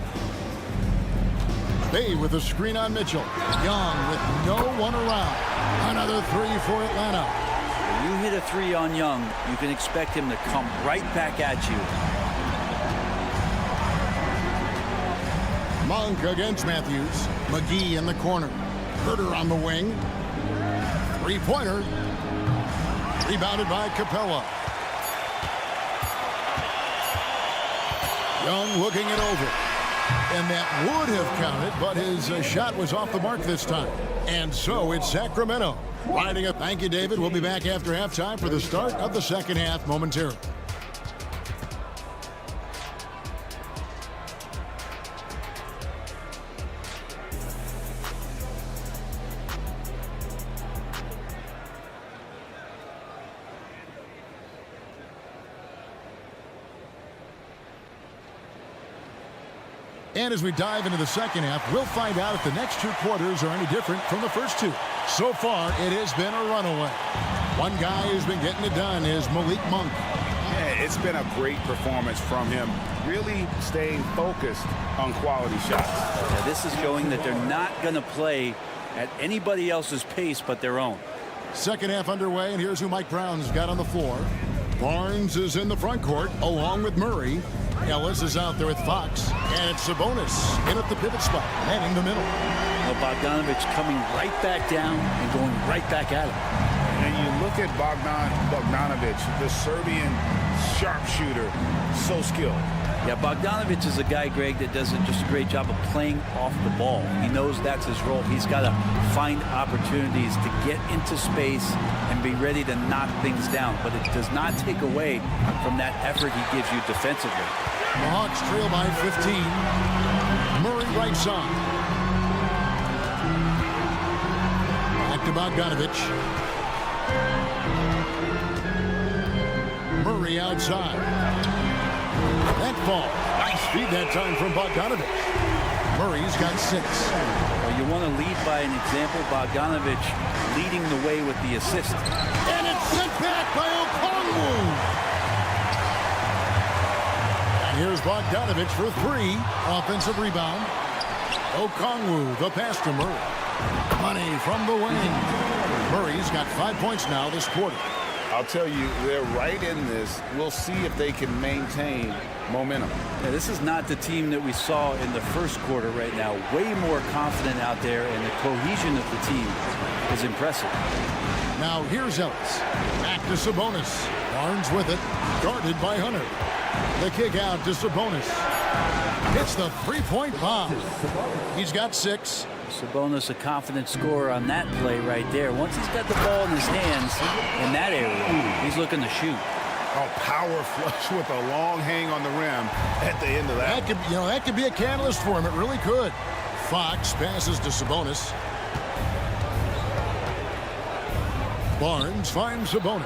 S7: Bay with a screen on Mitchell. Young with no one around. Another 3 for Atlanta.
S1: When you hit a 3 on Young, you can expect him to come right back at you.
S7: Monk against Matthews. McGee in the corner. Herter on the wing. Three-pointer. Rebounded by Capella. Young looking it over. And that would have counted, but his shot was off the mark this time. And so it's Sacramento lining up. Thank you, David. We'll be back after halftime for the start of the second half momentarily. And as we dive into the second half, we'll find out if the next 2 quarters are any different from the first 2. So far, it has been a runaway. One guy who's been getting it done is Malik Monk.
S8: Yeah, it's been a great performance from him, really staying focused on quality shots.
S1: Now, this is showing that they're not going to play at anybody else's pace but their own.
S7: Second half underway, and here's who Mike Brown's got on the floor. Barnes is in the front court along with Murray. Ellis is out there with Fox, and it's Sabonis in at the pivot spot, manning the middle.
S1: Well, Bogdanovich coming right back down and going right back at him.
S8: And you look at Bogdanovich, the Serbian sharpshooter, so skilled.
S1: Yeah, Bogdanovich is a guy, Greg, that does just a great job of playing off the ball. He knows that's his role. He's got to find opportunities to get into space and be ready to knock things down. But it does not take away from that effort he gives you defensively.
S7: The Hawks trail by 15. Murray right side. Back to Bogdanovich. Murray outside. That ball. Nice feed that time from Bogdanovich. Murray's got 6.
S1: Well, you want to lead by an example. Bogdanovich leading the way with the assist.
S7: And it's sent back by Okongwu. And here's Bogdanovich for 3. Offensive rebound. Okongwu, the pass to Murray. Money from the wing. Murray's got 5 points now this quarter.
S8: I'll tell you, they're right in this. We'll see if they can maintain momentum.
S1: Yeah, this is not the team that we saw in the first quarter right now. Way more confident out there, and the cohesion of the team is impressive.
S7: Now here's Ellis. Back to Sabonis. Barnes with it. Guarded by Hunter. The kick out to Sabonis. Hits the three-point bomb. He's got 6.
S1: Sabonis, a confident scorer on that play right there. Once he's got the ball in his hands in that area, he's looking to shoot.
S8: Oh, power flush with a long hang on the rim at the end of that.
S7: That could be a catalyst for him. It really could. Fox passes to Sabonis. Barnes finds Sabonis.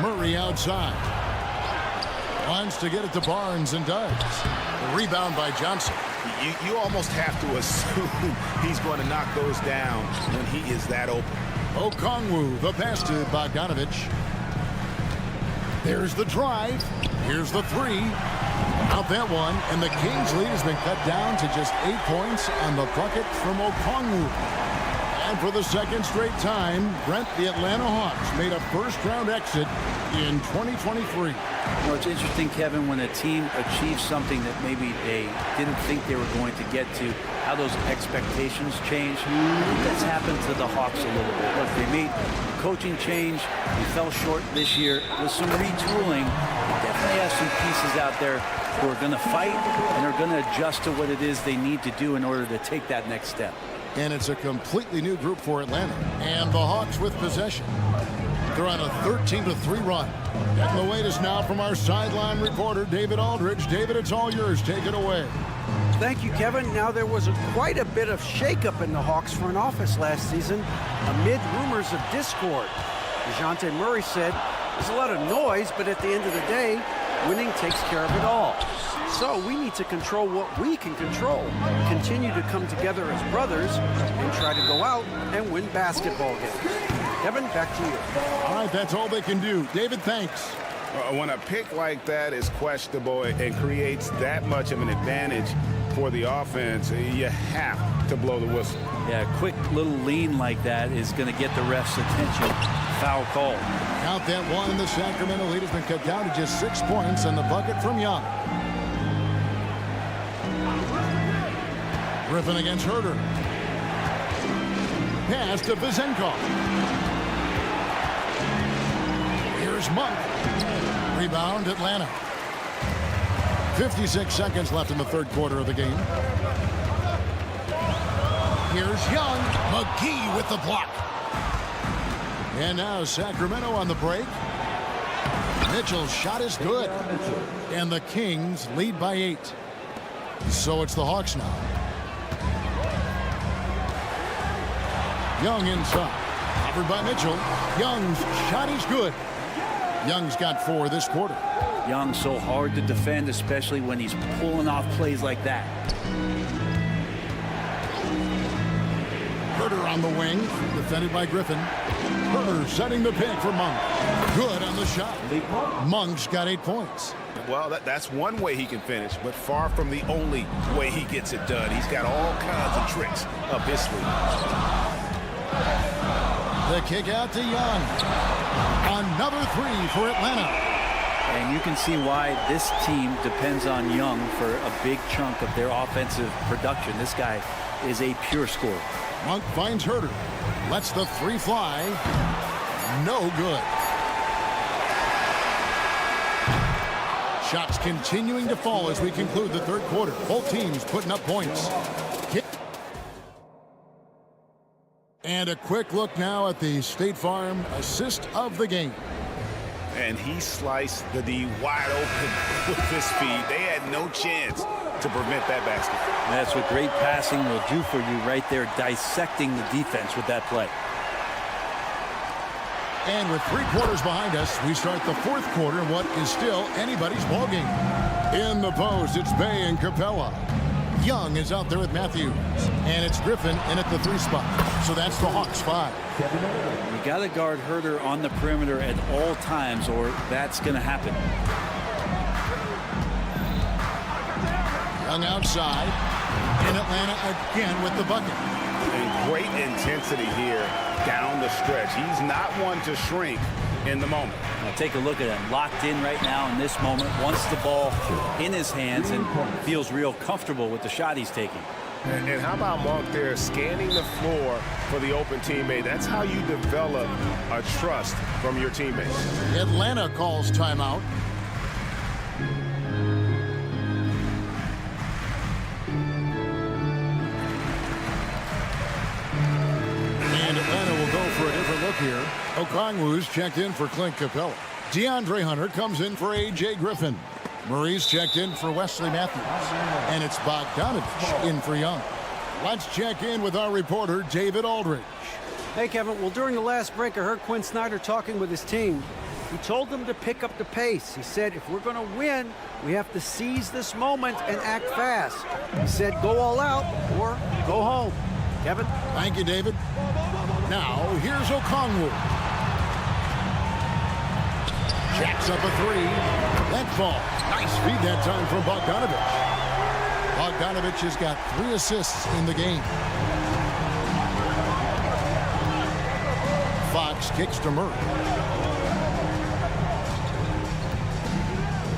S7: Murray outside. Wants to get it to Barnes and does. A rebound by Johnson.
S8: You almost have to assume he's going to knock those down when he is that open.
S7: Okongwu, the pass to Bogdanovich. There's the drive. Here's the three. Out that one, and the Kings' lead has been cut down to just 8 points on the bucket from Okongwu. And for the second straight time, Brent, the Atlanta Hawks made a first-round exit in 2023.
S1: It's interesting, Kevin, when a team achieves something that maybe they didn't think they were going to get to, how those expectations change. I think that's happened to the Hawks a little bit. Look, they made a coaching change. They fell short this year. With some retooling, they definitely have some pieces out there who are going to fight and are going to adjust to what it is they need to do in order to take that next step.
S7: And it's a completely new group for Atlanta. And the Hawks with possession. They're on a 13-3 run. Getting the latest now from our sideline reporter, David Aldridge. David, it's all yours. Take it away.
S9: Thank you, Kevin. Now, there was quite a bit of shakeup in the Hawks front office last season amid rumors of discord. DeJounte Murray said, there's a lot of noise, but at the end of the day, winning takes care of it all. So we need to control what we can control, continue to come together as brothers, and try to go out and win basketball games. Kevin, back to you.
S7: All right, that's all they can do. David, thanks.
S8: When a pick like that is questionable and creates that much of an advantage for the offense, you have to blow the whistle.
S1: Yeah, a quick little lean like that is going to get the ref's attention. Foul call.
S7: Count that one, and the Sacramento lead has been cut down to just 6 points on the bucket from Young. Griffin against Herter. Pass to Vizenkov. Here's Monk. Rebound, Atlanta. 56 seconds left in the third quarter of the game. Here's Young. McGee with the block. And now Sacramento on the break. Mitchell's shot is good. And the Kings lead by 8. So it's the Hawks now. Young inside. Covered by Mitchell. Young's shot is good. Young's got 4 this quarter.
S1: Young so hard to defend, especially when he's pulling off plays like that.
S7: Herter on the wing, defended by Griffin. Herter setting the pick for Monk. Good on the shot. Monk's got 8 points.
S8: Well, that's one way he can finish, but far from the only way he gets it done. He's got all kinds of tricks up his sleeve.
S7: The kick out to Young. Another 3 for Atlanta.
S1: And you can see why this team depends on Young for a big chunk of their offensive production. This guy is a pure scorer.
S7: Monk finds Herter. Lets the 3 fly. No good. Shots continuing to fall as we conclude the third quarter. Both teams putting up points. And a quick look now at the State Farm assist of the game.
S8: And he sliced the D wide open with his feet. They had no chance to prevent that basket.
S1: That's what great passing will do for you right there, dissecting the defense with that play.
S7: And with 3 quarters behind us, we start the fourth quarter in what is still anybody's ballgame. In the post, it's Bay and Capella. Young is out there with Matthews. And it's Griffin in at the 3 spot. So that's the Hawks 5.
S1: You got to guard Herter on the perimeter at all times, or that's going to happen.
S7: Young outside. In Atlanta again with the bucket.
S8: And great intensity here down the stretch. He's not one to shrink in the moment.
S1: Now take a look at him, locked in right now in this moment, wants the ball in his hands and feels real comfortable with the shot he's taking.
S2: And how about Monk there scanning the floor for the open teammate? That's how you develop a trust from your teammates.
S7: Atlanta calls timeout. here. Okongwu's checked in for Clint Capella. DeAndre Hunter comes in for A.J. Griffin. Murray's checked in for Wesley Matthews. And it's Bogdanovich in for Young. Let's check in with our reporter, David Aldridge.
S9: Hey, Kevin. Well, during the last break, I heard Quinn Snyder talking with his team. He told them to pick up the pace. He said, if we're going to win, we have to seize this moment and act fast. He said, go all out or go home. Kevin?
S7: Thank you, David. Now, here's Okongwu. Jacks up a three. That falls. Nice feed that time from Bogdanovich. Bogdanovich has got 3 assists in the game. Fox kicks to Murray.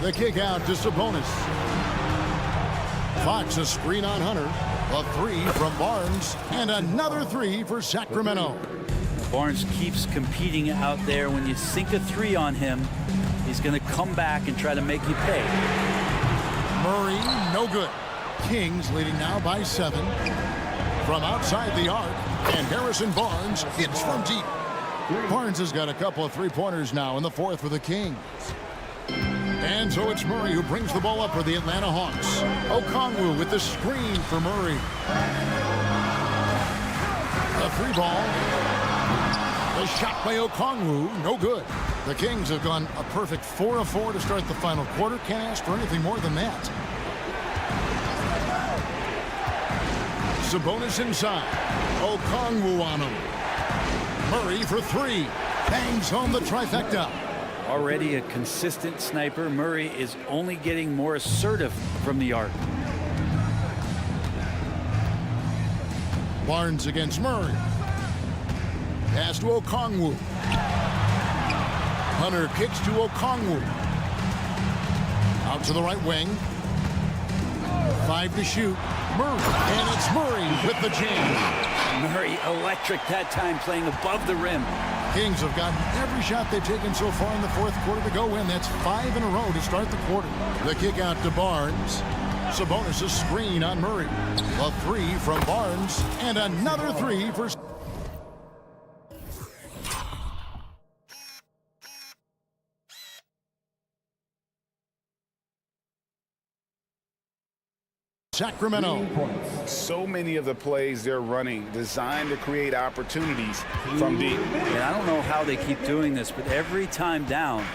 S7: The kick out to Sabonis. Fox a screen on Hunter. A 3 from Barnes. And another 3 for Sacramento.
S1: Barnes keeps competing out there. When you sink a 3 on him, he's going to come back and try to make you pay.
S7: Murray, no good. Kings leading now by 7. From outside the arc. And Harrison Barnes hits from deep. Barnes has got a couple of 3-pointers now in the 4th for the Kings. And so it's Murray who brings the ball up for the Atlanta Hawks. Okongwu with the screen for Murray. The 3 ball. The shot by Okongwu, no good. The Kings have gone a perfect 4 of 4 to start the final quarter. Can't ask for anything more than that. Sabonis inside. Okongwu on him. Murray for 3. Bangs home the trifecta.
S1: Already a consistent sniper, Murray is only getting more assertive from the arc.
S7: Barnes against Murray. Pass to Okongwu. Hunter kicks to Okongwu. Out to the right wing. 5 to shoot. Murray. And it's Murray with the jam.
S1: Murray electric that time, playing above the rim.
S7: Kings have gotten every shot they've taken so far in the 4th quarter to go in. That's 5 in a row to start the quarter. The kick out to Barnes. Sabonis a screen on Murray. A 3 from Barnes. And another 3 for Sacramento.
S8: So many of the plays they're running designed to create opportunities from deep.
S1: And I don't know how they keep doing this, but every time down,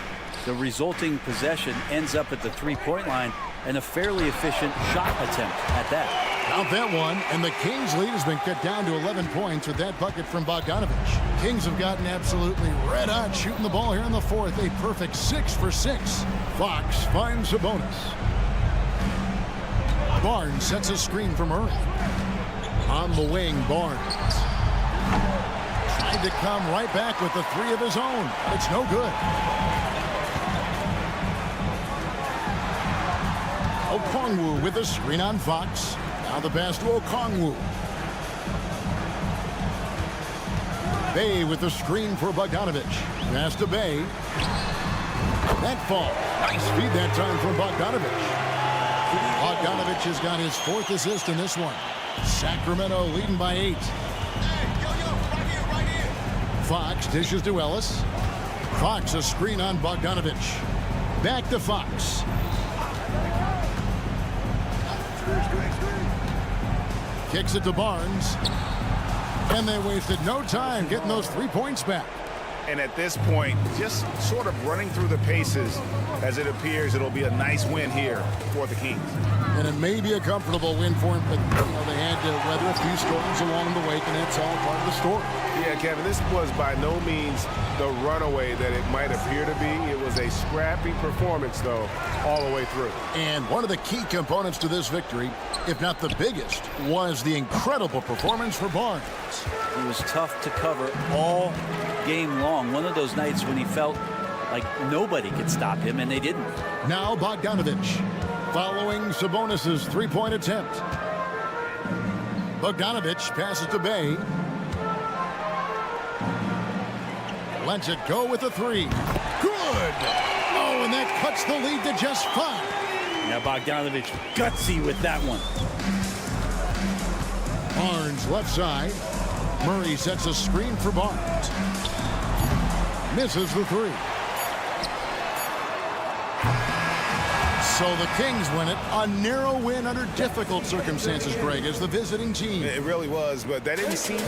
S1: the resulting possession ends up at the 3-point line, and a fairly efficient shot attempt at that.
S7: Count that one, and the Kings lead has been cut down to 11 points with that bucket from Bogdanovich. Kings have gotten absolutely red hot shooting the ball here in the 4th. A perfect 6 for 6. Fox finds Sabonis. Barnes sets a screen for Murray. On the wing, Barnes. Tried to come right back with the 3 of his own. It's no good. Okongwu with a screen on Fox. Now the pass to Okongwu. Bay with the screen for Bogdanovich. Pass to Bay. That fall. Nice feed that time from Bogdanovich. Bogdanovich has got his 4th assist in this one. Sacramento leading by 8. Fox dishes to Ellis. Fox a screen on Bogdanovich. Back to Fox. Kicks it to Barnes. And they wasted no time getting those 3 points back.
S8: And at this point, just sort of running through the paces as it appears it'll be a nice win here for the Kings.
S7: And it may be a comfortable win for him, but they had to weather a few storms along the way, and that's all part of the story.
S8: Yeah, Kevin, this was by no means the runaway that it might appear to be. It was a scrappy performance, though, all the way through.
S7: And one of the key components to this victory, if not the biggest, was the incredible performance for Barnes.
S1: He was tough to cover all game long. One of those nights when he felt like nobody could stop him, and they didn't.
S7: Now Bogdanovich following Sabonis' 3-point attempt. Bogdanovich passes to Bay. Lets it go with a 3. Good! Oh, and that cuts the lead to just 5.
S1: Now Bogdanovich gutsy with that one.
S7: Barnes left side. Murray sets a screen for Barnes. misses the three. So the Kings win it. A narrow win under difficult circumstances, Greg, as the visiting team.
S8: It really was, but that didn't seem...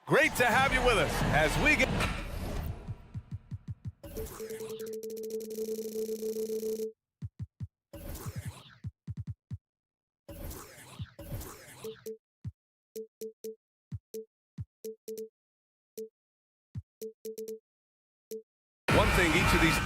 S2: Great to have you with us as we get... One thing each of these...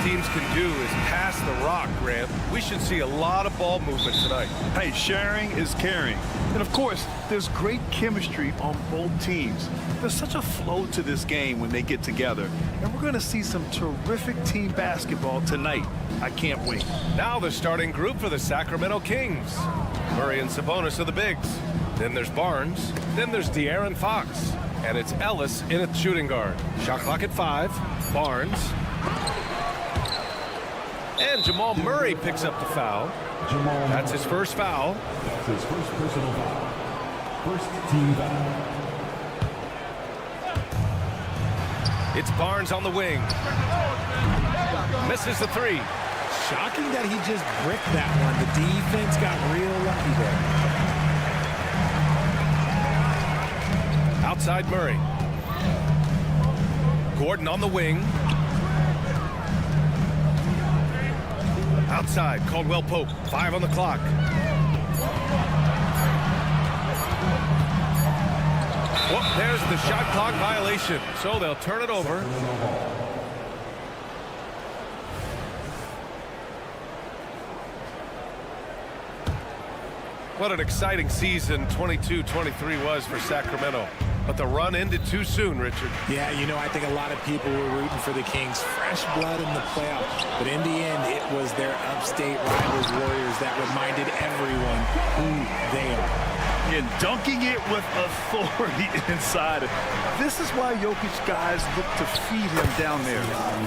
S2: teams can do is pass the rock, Grant. We should see a lot of ball movement tonight.
S4: Hey, sharing is caring. And of course, there's great chemistry on both teams. There's such a flow to this game when they get together. And we're going to see some terrific team basketball tonight. I can't wait.
S2: Now the starting group for the Sacramento Kings. Murray and Sabonis are the bigs. Then there's Barnes. Then there's De'Aaron Fox. And it's Ellis in at shooting guard. Shot clock at 5. Barnes. And Jamal Murray picks up the foul. That's his first foul.
S10: That's his first personal foul. First team foul.
S2: It's Barnes on the wing. Misses the 3.
S11: Shocking that he just bricked that one. The defense got real lucky there.
S2: Outside Murray. Gordon on the wing. Outside, Caldwell Pope. 5 on the clock. Well, there's the shot clock violation. So they'll turn it over. What an exciting season 22-23 was for Sacramento. But the run ended too soon, Richard.
S11: Yeah, you know, I think a lot of people were rooting for the Kings. Fresh blood in the playoffs. But in the end, it was their upstate rivals Warriors that reminded everyone who they are.
S4: And dunking it with authority inside. This is why Jokic guys look to feed him down there.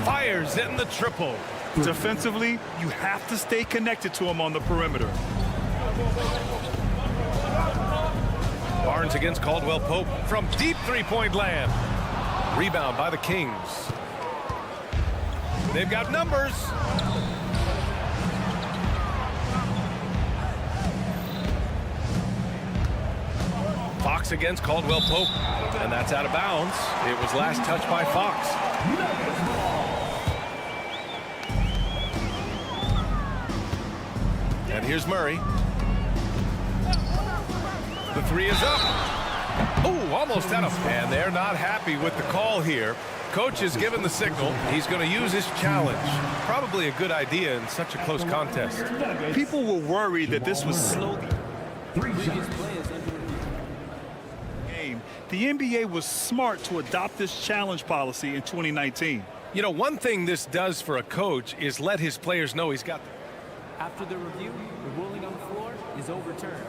S2: Fires in the triple.
S4: Defensively, you have to stay connected to him on the perimeter.
S2: Barnes against Caldwell Pope from deep three-point land. Rebound by the Kings. They've got numbers. Fox against Caldwell Pope. And that's out of bounds. It was last touched by Fox. And here's Murray. The three is up. Oh, almost had him. And they're not happy with the call here. Coach is given the signal. He's going to use his challenge. Probably a good idea in such a close contest.
S4: People were worried that this was slow. The NBA was smart to adopt this challenge policy in 2019.
S2: You know, one thing this does for a coach is let his players know he's got.
S12: After the review, the ruling on the floor is overturned.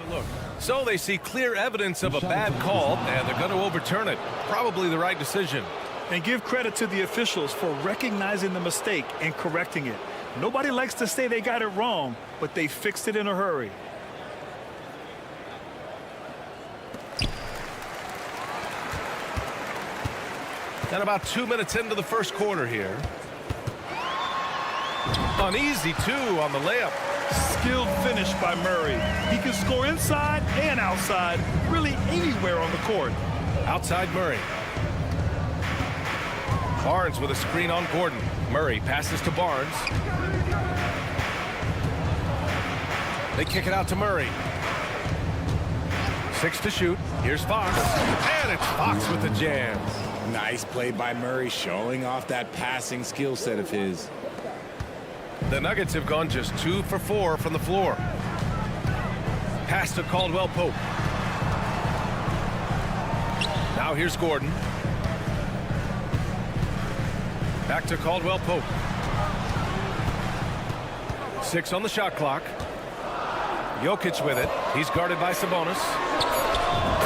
S2: Look, so they see clear evidence of a bad call, and they're going to overturn it. Probably the right decision.
S4: And give credit to the officials for recognizing the mistake and correcting it. Nobody likes to say they got it wrong, but they fixed it in a hurry.
S2: And about 2 minutes into the first quarter here. Uneasy, too, on the layup.
S4: Skilled finish by Murray. He can score inside and outside, really anywhere on the court.
S2: Outside Murray. Barnes with a screen on Gordon. Murray passes to Barnes. They kick it out to Murray. 6 to shoot. Here's Fox. And it's Fox with the jam.
S11: Nice play by Murray, showing off that passing skill set of his.
S2: The Nuggets have gone just 2 for 4 from the floor. Pass to Caldwell Pope. Now here's Gordon. Back to Caldwell Pope. 6 on the shot clock. Jokic with it. He's guarded by Sabonis.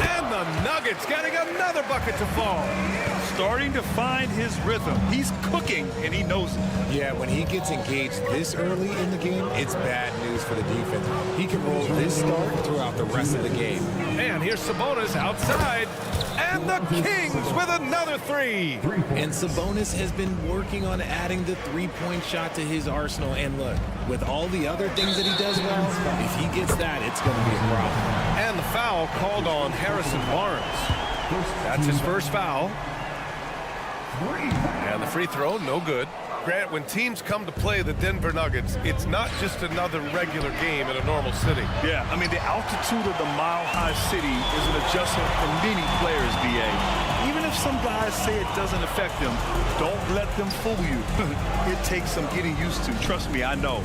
S2: And the Nuggets getting another bucket to fall.
S4: Starting to find his rhythm. He's cooking, and he knows it.
S11: Yeah, when he gets engaged this early in the game, it's bad news for the defense. He can roll this start throughout the rest of the game.
S2: And here's Sabonis outside. And the Kings with another 3.
S11: And Sabonis has been working on adding the three-point shot to his arsenal. And look, with all the other things that he does well, if he gets that, it's going to be a problem.
S2: And the foul called on Harrison Barnes. That's his first foul. And the free throw, no good. Grant, when teams come to play the Denver Nuggets, it's not just another regular game in a normal city.
S4: Yeah, I mean, the altitude of the mile-high city is an adjustment for many players, B.A. Even if some guys say it doesn't affect them, don't let them fool you. It takes some getting used to. Trust me, I know.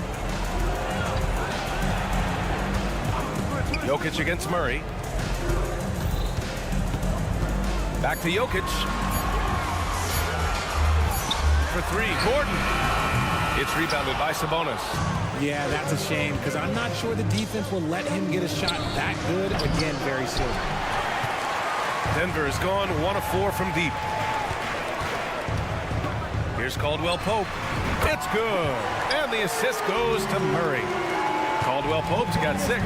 S2: Jokic against Murray. Back to Jokic. For 3, Gordon. It's rebounded by Sabonis.
S11: Yeah, that's a shame because I'm not sure the defense will let him get a shot that good again very soon.
S2: Denver has gone 1 of 4 from deep. Here's Caldwell Pope. It's good. And the assist goes to Murray. Caldwell Pope's got 6.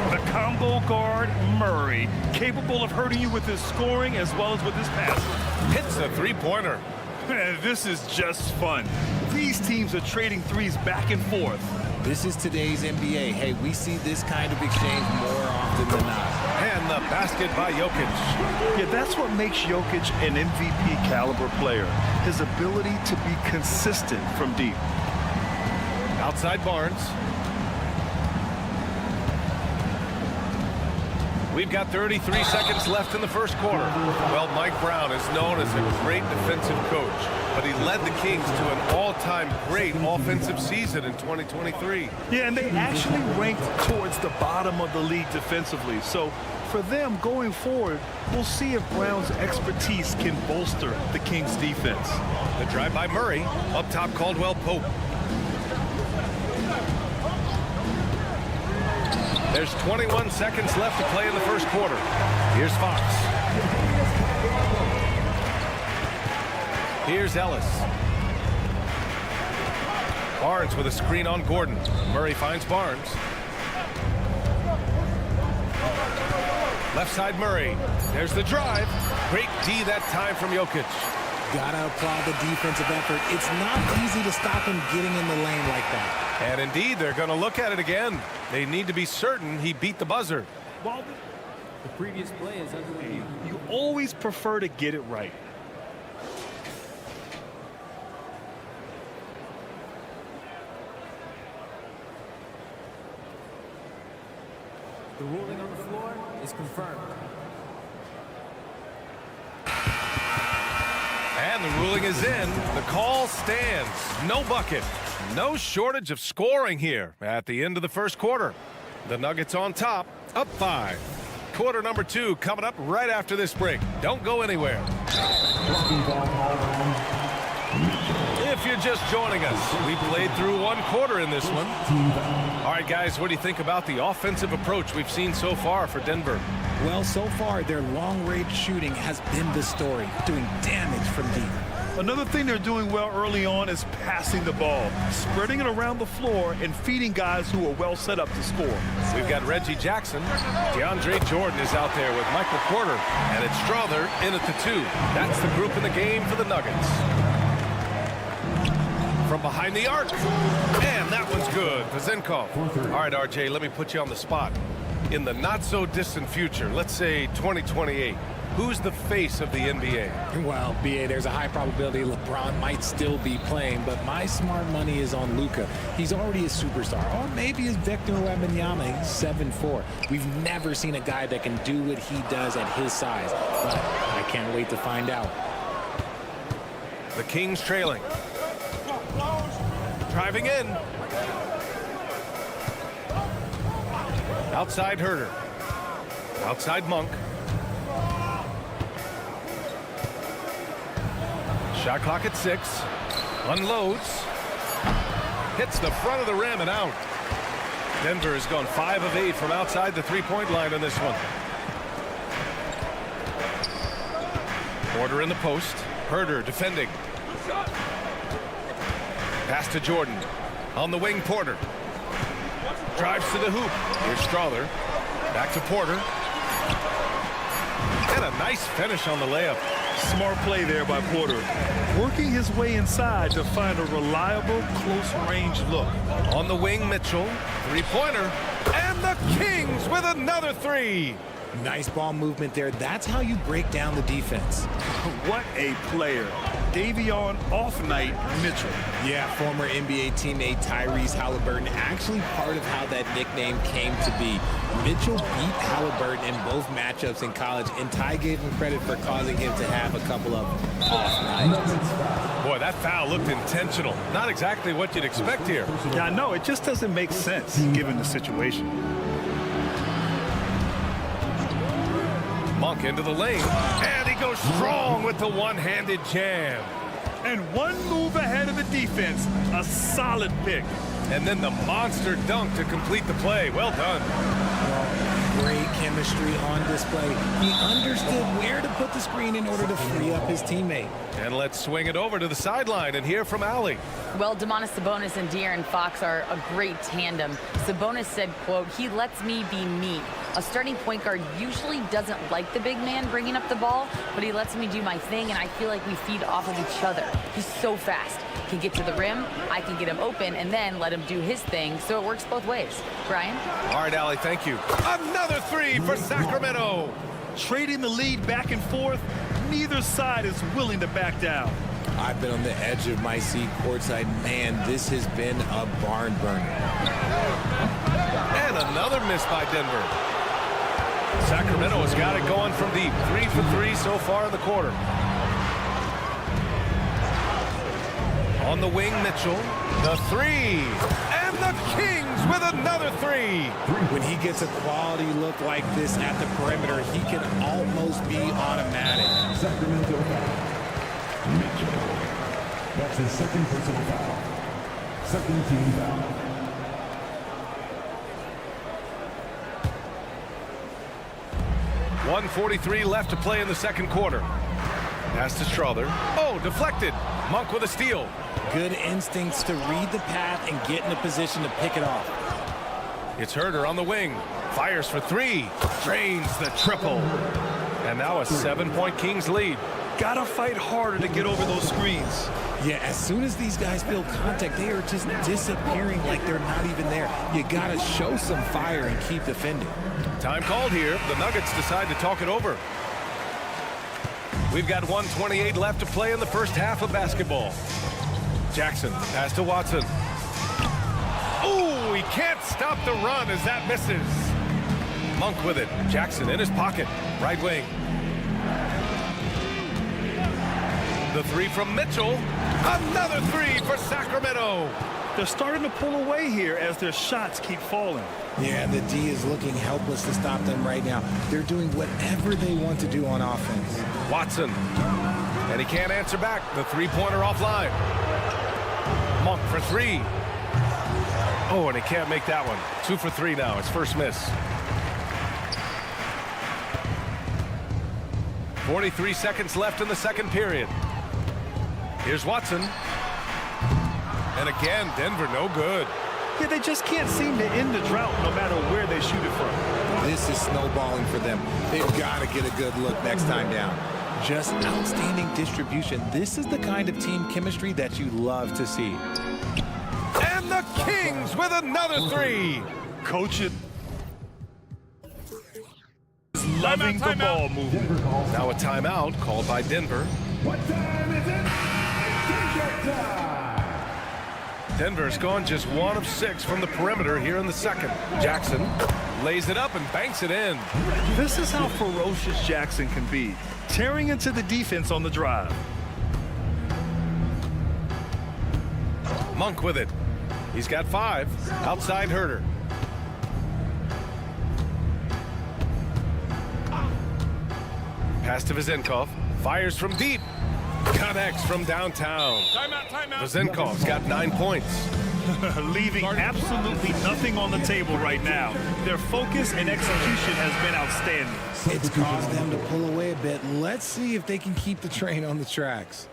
S4: The combo guard, Murray, capable of hurting you with his scoring as well as with his passing.
S2: Hits a three-pointer.
S4: Man, this is just fun. These teams are trading threes back and forth.
S11: This is today's NBA. Hey, we see this kind of exchange more often than not.
S2: And the basket by Jokic.
S4: Yeah, that's what makes Jokic an MVP caliber player. His ability to be consistent from deep.
S2: Outside Barnes. We've got 33 seconds left in the first quarter. Well, Mike Brown is known as a great defensive coach, but he led the Kings to an all-time great offensive season in 2023.
S4: Yeah, and they actually ranked towards the bottom of the league defensively. So for them going forward, we'll see if Brown's expertise can bolster the Kings defense.
S2: The drive by Murray. Up top, Caldwell Pope. There's 21 seconds left to play in the first quarter. Here's Fox. Here's Ellis. Barnes with a screen on Gordon. Murray finds Barnes. Left side Murray. There's the drive. Great D that time from Jokic.
S11: Gotta applaud the defensive effort. It's not easy to stop him getting in the lane like that.
S2: And indeed, they're going to look at it again. They need to be certain he beat the buzzer.
S12: The previous play is under review.
S4: You always prefer to get it right.
S12: The ruling on the floor is confirmed.
S2: And the ruling is in. The call stands. No bucket. No shortage of scoring here at the end of the first quarter. The Nuggets on top, up 5. Quarter number 2 coming up right after this break. Don't go anywhere. If you're just joining us, we played through 1 quarter in this one. All right, guys, what do you think about the offensive approach we've seen so far for Denver?
S11: Well, so far, their long-range shooting has been the story, doing damage from deep.
S4: Another thing they're doing well early on is passing the ball, spreading it around the floor and feeding guys who are well set up to score.
S2: We've got Reggie Jackson. DeAndre Jordan is out there with Michael Porter. And it's Strother in at the 2. That's the group in the game for the Nuggets. From behind the arc. And that one's good. Pazenkov. All right, RJ, let me put you on the spot. In the not-so-distant future, let's say 2028, who's the face of the NBA?
S11: Well, BA, there's a high probability LeBron might still be playing, but my smart money is on Luka. He's already a superstar. Or maybe it's Victor Wembanyama. He's 7'4". We've never seen a guy that can do what he does at his size, but I can't wait to find out.
S2: The Kings trailing. Driving in. Outside Herter. Outside Monk. Shot clock at 6. Unloads. Hits the front of the rim and out. Denver has gone 5 of 8 from outside the three-point line on this one. Porter in the post. Herter defending. Pass to Jordan. On the wing, Porter. Drives to the hoop. Here's Strother. Back to Porter. And a nice finish on the layup.
S4: Smart play there by Porter. Working his way inside to find a reliable, close-range look.
S2: On the wing, Mitchell. Three-pointer. And the Kings with another 3.
S11: Nice ball movement there. That's how you break down the defense.
S4: What a player. Davion off-night Mitchell.
S11: Yeah, former NBA teammate Tyrese Halliburton, actually part of how that nickname came to be. Mitchell beat Halliburton in both matchups in college, and Ty gave him credit for causing him to have a couple of off nights.
S2: Boy, that foul looked intentional. Not exactly what you'd expect here.
S4: Yeah, I know. It just doesn't make sense given the situation.
S2: Monk into the lane, and he goes strong with the one-handed jam.
S4: And one move ahead of the defense. A solid pick.
S2: And then the monster dunk to complete the play. Well done.
S11: Great chemistry on display. He understood where to put the screen in order to free up his teammate.
S2: And let's swing it over to the sideline and hear from Allie.
S6: Well, Domantas Sabonis and De'Aaron Fox are a great tandem. Sabonis said, quote, "He lets me be me. A starting point guard usually doesn't like the big man bringing up the ball, but he lets me do my thing, and I feel like we feed off of each other. He's so fast. Can get to the rim, I can get him open, and then let him do his thing, so it works both ways." Brian?
S2: All right, Allie, thank you. Another 3 for Sacramento.
S4: Trading the lead back and forth, neither side is willing to back down.
S11: I've been on the edge of my seat courtside. Man, this has been a barn burner.
S2: And another miss by Denver. Sacramento has got it going from deep. 3 for 3 so far in the quarter. On the wing, Mitchell. The 3. And the Kings with another 3.
S11: When he gets a quality look like this at the perimeter, he can almost be automatic.
S10: Sacramento foul. Mitchell. That's his second personal foul. Second team foul.
S2: .143 left to play in the second quarter. Pass to Strother. Oh, deflected. Monk with a steal.
S11: Good instincts to read the path and get in a position to pick it off.
S2: It's Herter on the wing. Fires for 3. Drains the triple. And now a 7-point Kings lead.
S4: Gotta fight harder to get over those screens.
S11: Yeah, as soon as these guys feel contact, they are just disappearing like they're not even there. You gotta show some fire and keep defending.
S2: Time called here. The Nuggets decide to talk it over. We've got 1:28 left to play in the first half of basketball. Jackson, pass to Watson. Oh, he can't stop the run as that misses. Monk with it. Jackson in his pocket. Right wing. The three from Mitchell. Another three for Sacramento.
S4: They're starting to pull away here as their shots keep falling.
S11: Yeah, the D is looking helpless to stop them right now. They're doing whatever they want to do on offense.
S2: Watson. And he can't answer back. The three-pointer offline. Monk for three. Oh, and he can't make that one. 2 for 3 now. His first miss. 43 seconds left in the second period. Here's Watson. And again, Denver no good.
S4: Yeah, they just can't seem to end the drought no matter where they shoot it from.
S11: This is snowballing for them. They've got to get a good look next time down. Just outstanding distribution. This is the kind of team chemistry that you love to see.
S2: And the Kings with another three.
S4: Coach it. Loving the ball movement.
S2: Now a timeout called by Denver.
S10: What time is it? T-shirt time.
S2: Denver's gone just 1 of 6 from the perimeter here in the second. Jackson lays it up and banks it in.
S4: This is how ferocious Jackson can be, tearing into the defense on the drive.
S2: Monk with it. He's got 5. Outside Herter. Pass to Vezenkov. Fires from deep. Connects from downtown.
S4: Timeout.
S2: Vezenkov's got 9 points.
S4: Leaving absolutely nothing on the table right now. Their focus and execution has been outstanding.
S11: It's caused them to pull away a bit. Let's see if they can keep the train on the tracks.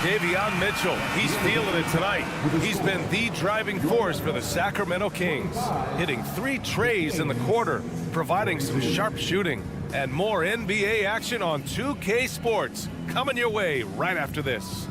S2: Davion Mitchell, he's feeling it tonight. He's been the driving force for the Sacramento Kings, hitting 3 trays in the quarter, providing some sharp shooting, and more NBA action on 2K Sports coming your way right after this.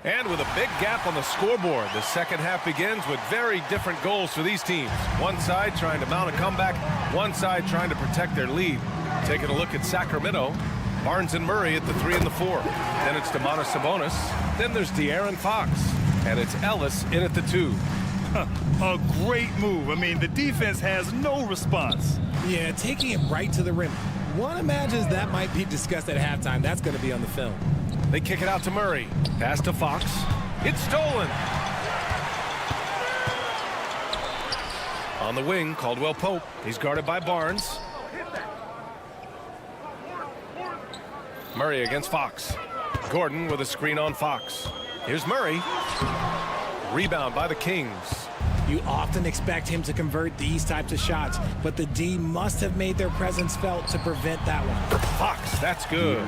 S2: And with a big gap on the scoreboard, the second half begins with very different goals for these teams. One side trying to mount a comeback, one side trying to protect their lead. Taking a look at Sacramento, Barnes and Murray at the 3 and the 4. Then it's Domantas Sabonis. Then there's De'Aaron Fox. And it's Ellis in at the 2.
S4: A great move. I mean, the defense has no response.
S11: Yeah, taking it right to the rim. One imagines that might be discussed at halftime. That's going to be on the film.
S2: They kick it out to Murray. Pass to Fox. It's stolen. On the wing, Caldwell Pope. He's guarded by Barnes. Murray against Fox. Gordon with a screen on Fox. Here's Murray. Rebound by the Kings.
S11: You often expect him to convert these types of shots, but the D must have made their presence felt to prevent that one.
S2: Fox, that's good.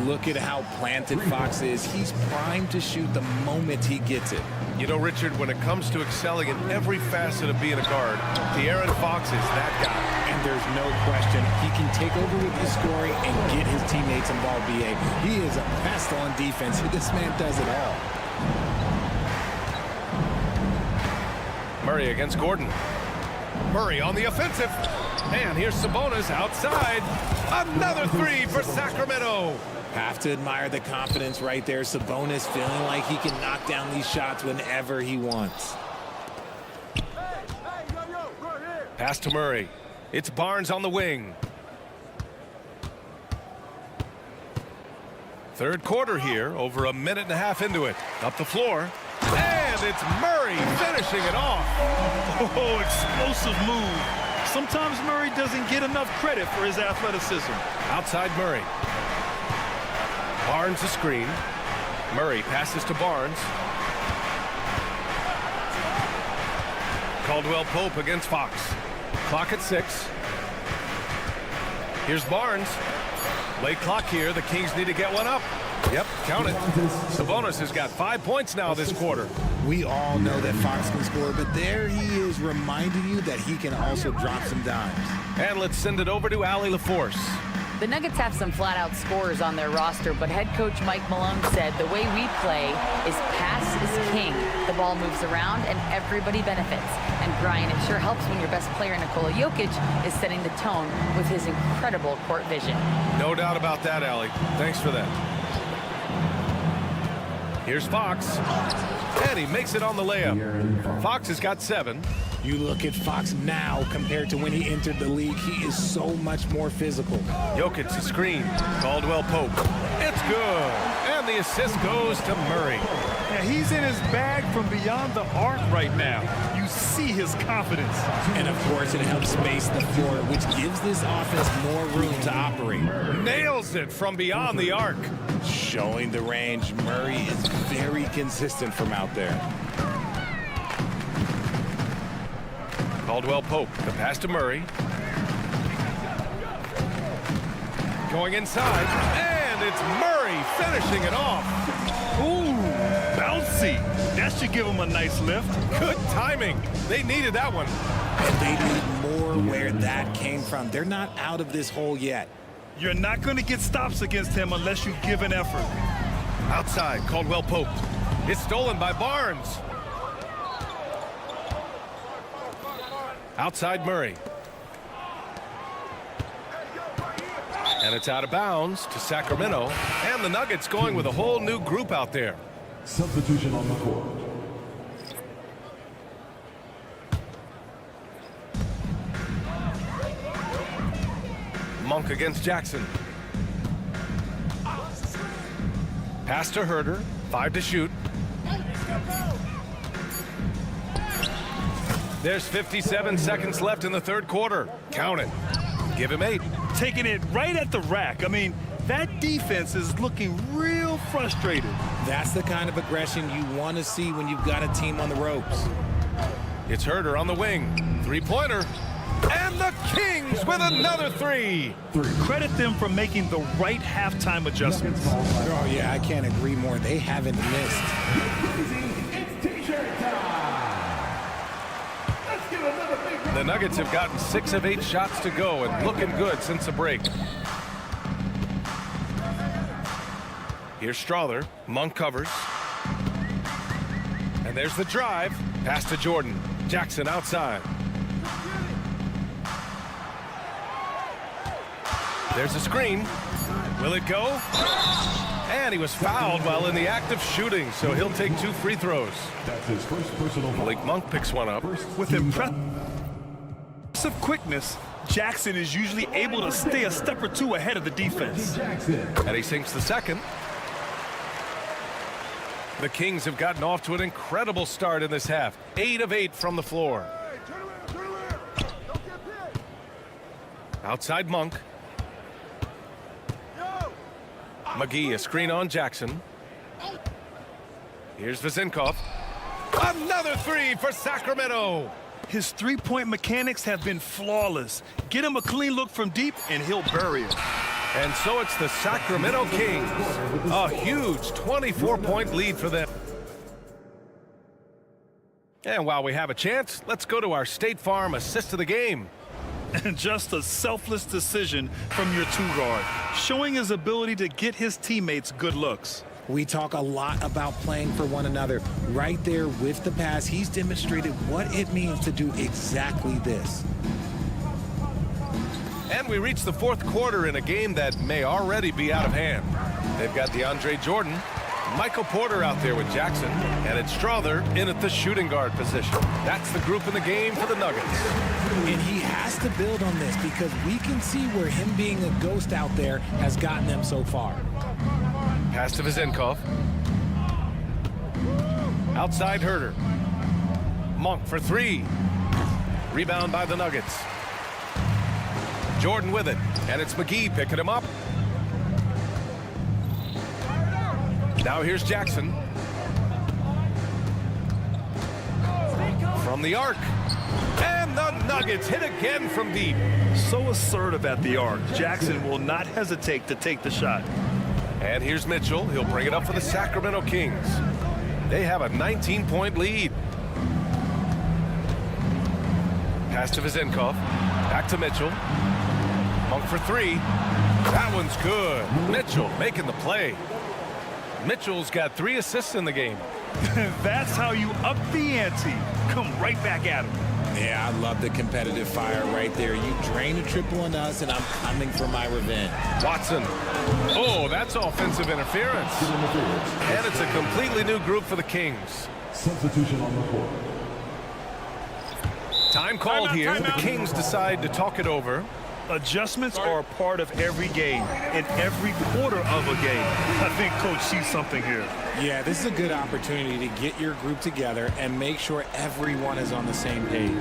S11: Look at how planted Fox is. He's primed to shoot the moment he gets it.
S2: You know, Richard, when it comes to excelling in every facet of being a guard, De'Aaron Fox is that guy.
S11: And there's no question he can take over with his scoring and get his teammates involved, B.A. He is a pest on defense. This man does it all.
S2: Murray against Gordon. Murray on the offensive. And here's Sabonis outside. Another 3 for Sacramento.
S11: Have to admire the confidence right there. Sabonis feeling like he can knock down these shots whenever he wants.
S2: Pass to Murray. It's Barnes on the wing. Third quarter here, over a minute and a half into it. Up the floor. And it's Murray finishing it off.
S4: Oh, explosive move. Sometimes Murray doesn't get enough credit for his athleticism.
S2: Outside Murray. Barnes a screen. Murray passes to Barnes. Caldwell Pope against Fox. Clock at 6. Here's Barnes. Late clock here. The Kings need to get one up. Yep, count it. Sabonis has got 5 points now this quarter.
S11: We all know that Fox can score, but there he is reminding you that he can also drop some dimes.
S2: And let's send it over to Allie LaForce.
S6: The Nuggets have some flat-out scorers on their roster, but head coach Mike Malone said the way we play is pass is king. The ball moves around and everybody benefits. And Brian, it sure helps when your best player, Nikola Jokic, is setting the tone with his incredible court vision.
S2: No doubt about that, Allie. Thanks for that. Here's Fox. And he makes it on the layup. Fox has got 7.
S11: You look at Fox now compared to when he entered the league, he is so much more physical.
S2: Jokic a screen. Caldwell Pope. It's good. And the assist goes to Murray.
S4: Yeah, he's in his bag from beyond the arc right now. You see his confidence.
S11: And of course, it helps space the floor, which gives this offense more room to operate.
S2: Nails it from beyond the arc.
S11: Showing the range, Murray is very consistent from out there.
S2: Caldwell Pope, the pass to Murray. Going inside, and it's Murray finishing it off.
S4: Ooh, bouncy. That should give him a nice lift.
S2: Good timing. They needed that one.
S11: And they need more where that came from. They're not out of this hole yet.
S4: You're not going to get stops against him unless you give an effort.
S2: Outside, Caldwell Pope. It's stolen by Barnes. Outside Murray. And it's out of bounds to Sacramento. And the Nuggets going with a whole new group out there.
S10: Substitution on the court.
S2: Monk against Jackson. Pass to Herter. 5 to shoot. There's 57 seconds left in the third quarter. Count it. Give him 8.
S4: Taking it right at the rack. I mean, that defense is looking real frustrated.
S11: That's the kind of aggression you want to see when you've got a team on the ropes.
S2: It's Herter on the wing. 3-pointer. And the Kings with another 3.
S4: Credit them for making the right halftime adjustments.
S11: Oh, yeah, I can't agree more. They haven't missed.
S2: The Nuggets have gotten 6 of 8 shots to go and looking good since the break. Here's Strother. Monk covers. And there's the drive. Pass to Jordan. Jackson outside. There's a screen. Will it go? And he was fouled while in the act of shooting, so he'll take 2 free throws.
S10: That's his first personal foul.
S2: Malik Monk picks one up.
S4: With impressive quickness, Jackson is usually able to stay a step or 2 ahead of the defense.
S2: And he sinks the second. The Kings have gotten off to an incredible start in this half. 8 of 8 from the floor. Outside Monk. McGee, a screen on Jackson. Here's Vezenkov. Another 3 for Sacramento.
S4: His three-point mechanics have been flawless. Get him a clean look from deep, and he'll bury it.
S2: And so it's the Sacramento Kings. A huge 24-point lead for them. And while we have a chance, let's go to our State Farm assist of the game.
S4: And just a selfless decision from your 2-guard, showing his ability to get his teammates good looks.
S11: We talk a lot about playing for one another. Right there with the pass, he's demonstrated what it means to do exactly this.
S2: And we reach the fourth quarter in a game that may already be out of hand. They've got DeAndre Jordan, Michael Porter out there with Jackson, and it's Strother in at the shooting guard position. That's the group in the game for the Nuggets.
S11: And he has to build on this because we can see where him being a ghost out there has gotten them so far.
S2: Pass to Vezenkov. Outside Herter. Monk for 3. Rebound by the Nuggets. Jordan with it, and it's McGee picking him up. Now here's Jackson. From the arc. And the Nuggets hit again from deep.
S4: So assertive at the arc. Jackson will not hesitate to take the shot.
S2: And here's Mitchell. He'll bring it up for the Sacramento Kings. They have a 19-point lead. Pass to Vizenkov. Back to Mitchell. Monk for three. That one's good. Mitchell making the play. Mitchell's got 3 assists in the game.
S4: That's how you up the ante. Come right back at him.
S11: Yeah, I love the competitive fire right there. You drain a triple on us, and I'm coming for my revenge.
S2: Watson. Oh, that's offensive interference. And it's a completely new group for the Kings.
S10: Substitution on the court.
S2: Time called here. The Kings decide to talk it over.
S4: Adjustments are a part of every game, in every quarter of a game. I think Coach sees something here.
S11: Yeah, this is a good opportunity to get your group together and make sure everyone is on the same page.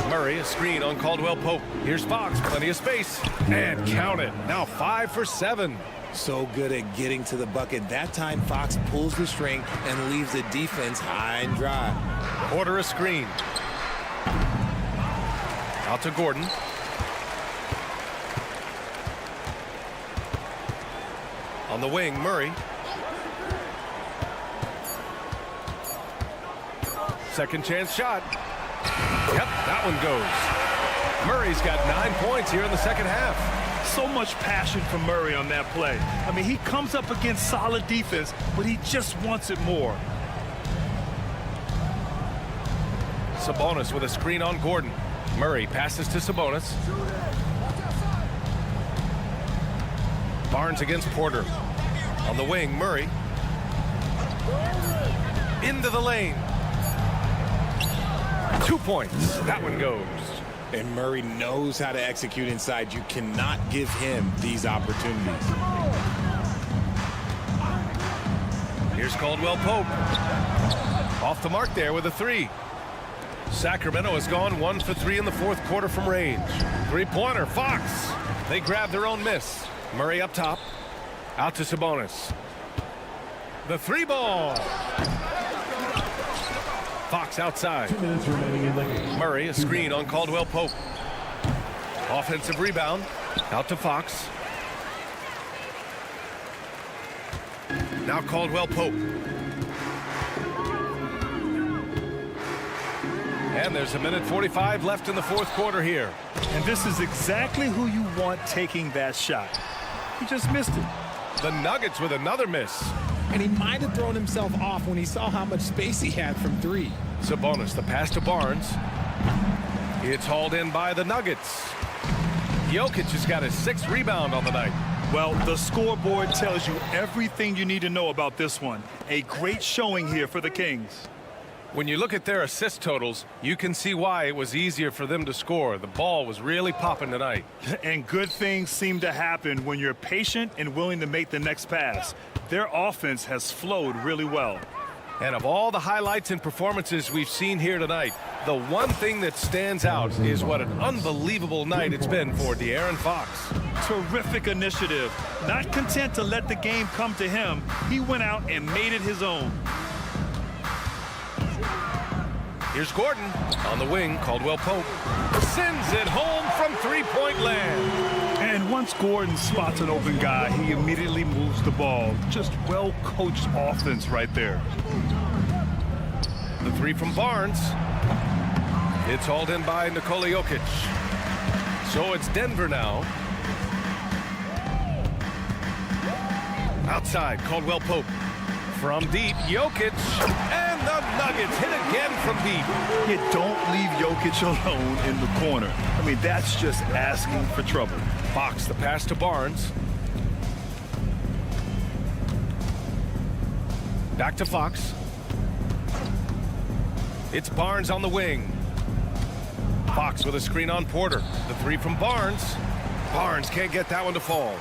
S2: Murray, a screen on Caldwell Pope. Here's Fox, plenty of space. And count it. Now 5 for 7.
S11: So good at getting to the bucket. That time, Fox pulls the string and leaves the defense high and dry.
S2: Order a screen. Out to Gordon. On the wing, Murray. Second chance shot. Yep, that one goes. Murray's got 9 points here in the second half.
S4: So much passion from Murray on that play. I mean, he comes up against solid defense, but he just wants it more.
S2: Sabonis with a screen on Gordon. Murray passes to Sabonis. Barnes against Porter. On the wing, Murray. Into the lane. 2 points. That one goes.
S11: And Murray knows how to execute inside. You cannot give him these opportunities.
S2: Here's Caldwell Pope. Off the mark there with a 3. Sacramento has gone 1 for 3 in the fourth quarter from range. 3-pointer, Fox. They grab their own miss. Murray up top. Out to Sabonis. The 3-ball. Fox outside.
S10: 2 minutes remaining in the game.
S2: Murray, a screen on Caldwell Pope. Offensive rebound. Out to Fox. Now Caldwell Pope. And there's 1:45 left in the fourth quarter here.
S4: And this is exactly who you want taking that shot. He just missed it.
S2: The Nuggets with another miss.
S11: And he might have thrown himself off when he saw how much space he had from 3.
S2: Sabonis, the pass to Barnes. It's hauled in by the Nuggets. Jokic has got his 6th rebound on the night.
S4: Well, the scoreboard tells you everything you need to know about this one. A great showing here for the Kings.
S2: When you look at their assist totals, you can see why it was easier for them to score. The ball was really popping tonight.
S4: And good things seem to happen when you're patient and willing to make the next pass. Their offense has flowed really well.
S2: And of all the highlights and performances we've seen here tonight, the one thing that stands out is what an unbelievable night it's been for De'Aaron Fox.
S4: Terrific initiative. Not content to let the game come to him, he went out and made it his own.
S2: Here's Gordon on the wing. Caldwell Pope sends it home from 3-point land.
S4: And once Gordon spots an open guy, he immediately moves the ball. Just well-coached offense right there.
S2: The 3 from Barnes. It's hauled in by Nikola Jokic. So it's Denver now. Outside, Caldwell Pope. From deep, Jokic. And the Nuggets hit again from deep.
S4: You don't leave Jokic alone in the corner. I mean, that's just asking for trouble.
S2: Fox, the pass to Barnes. Back to Fox. It's Barnes on the wing. Fox with a screen on Porter. The 3 from Barnes. Barnes can't get that one to fall.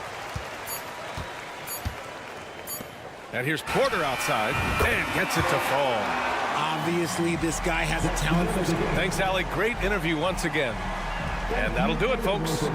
S2: And here's Porter outside and gets it to fall.
S11: Obviously, this guy has a talent for scoring.
S2: Thanks, Alec. Great interview once again. And that'll do it, folks.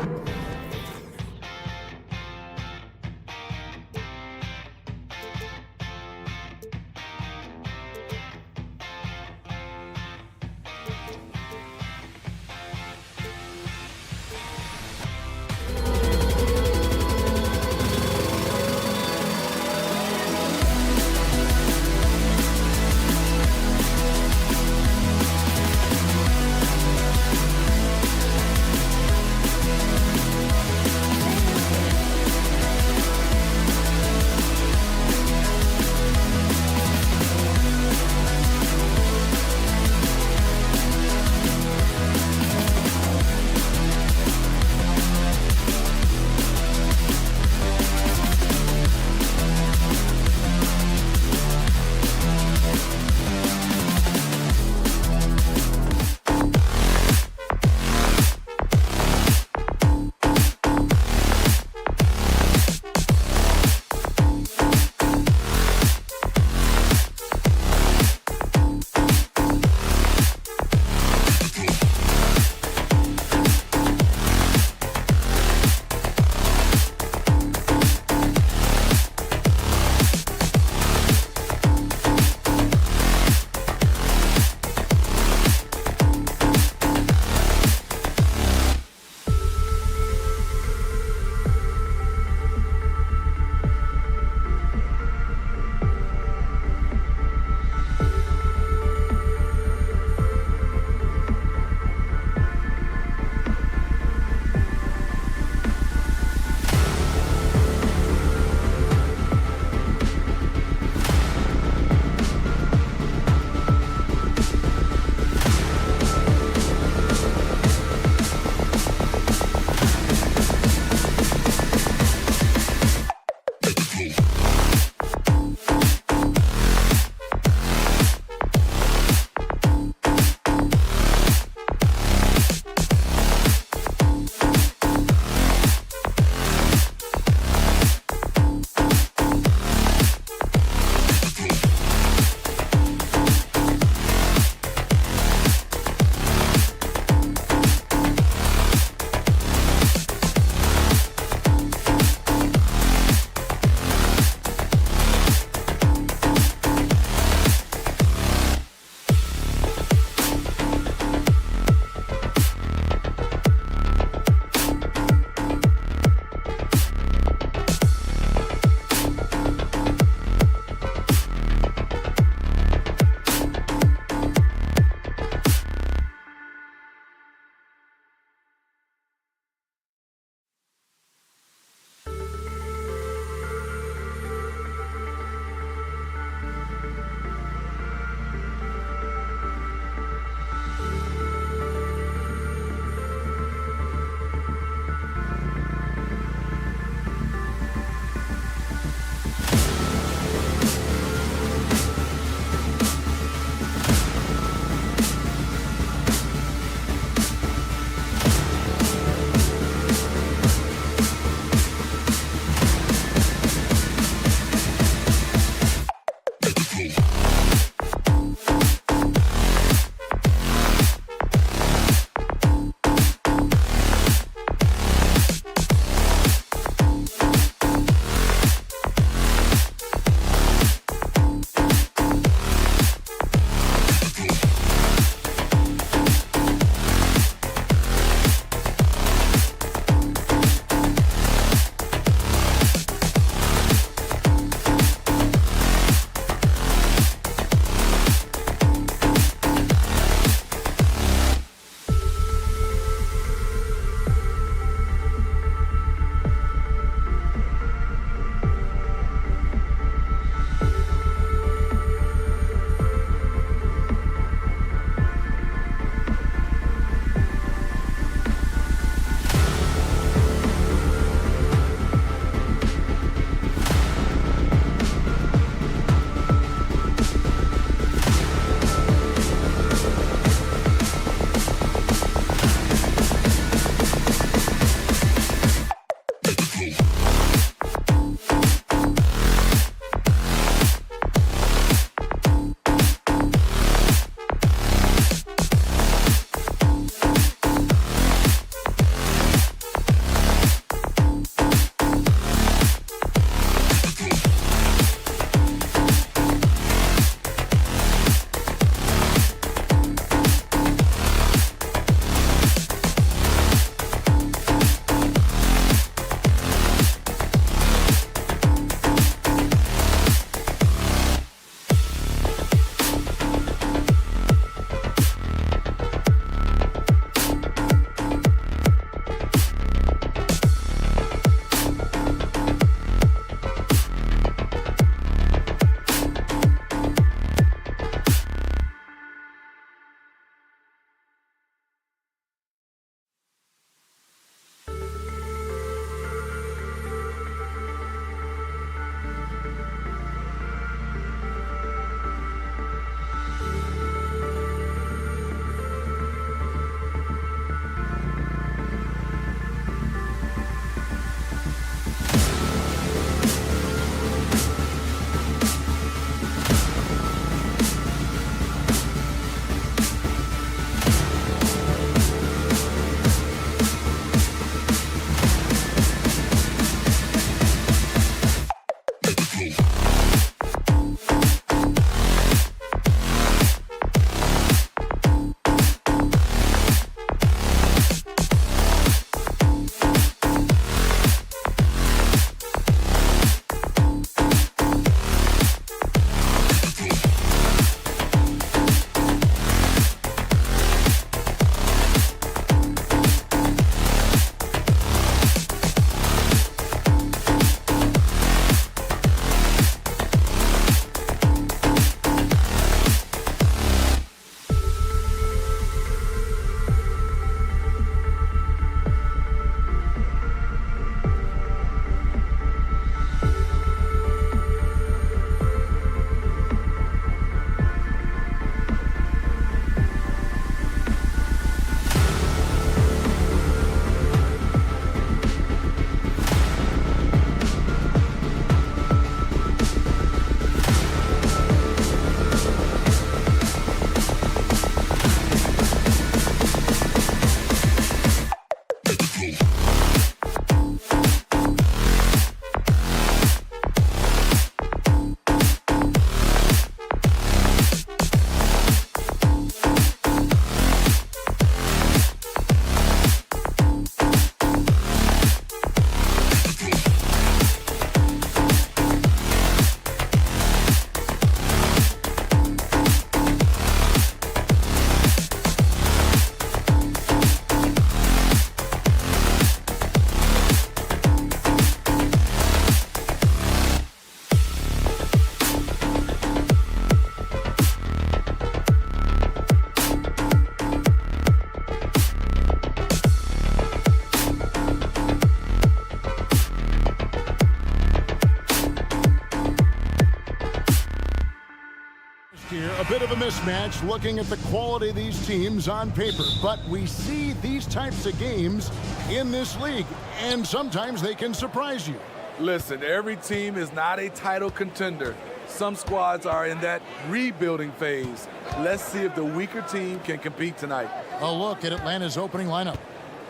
S7: bit of a mismatch looking at the quality of these teams on paper, but we see these types of games in this league, and sometimes they can surprise you.
S13: Listen, every team is not a title contender. Some squads are in that rebuilding phase. Let's see if the weaker team can compete tonight.
S7: A look at Atlanta's opening lineup.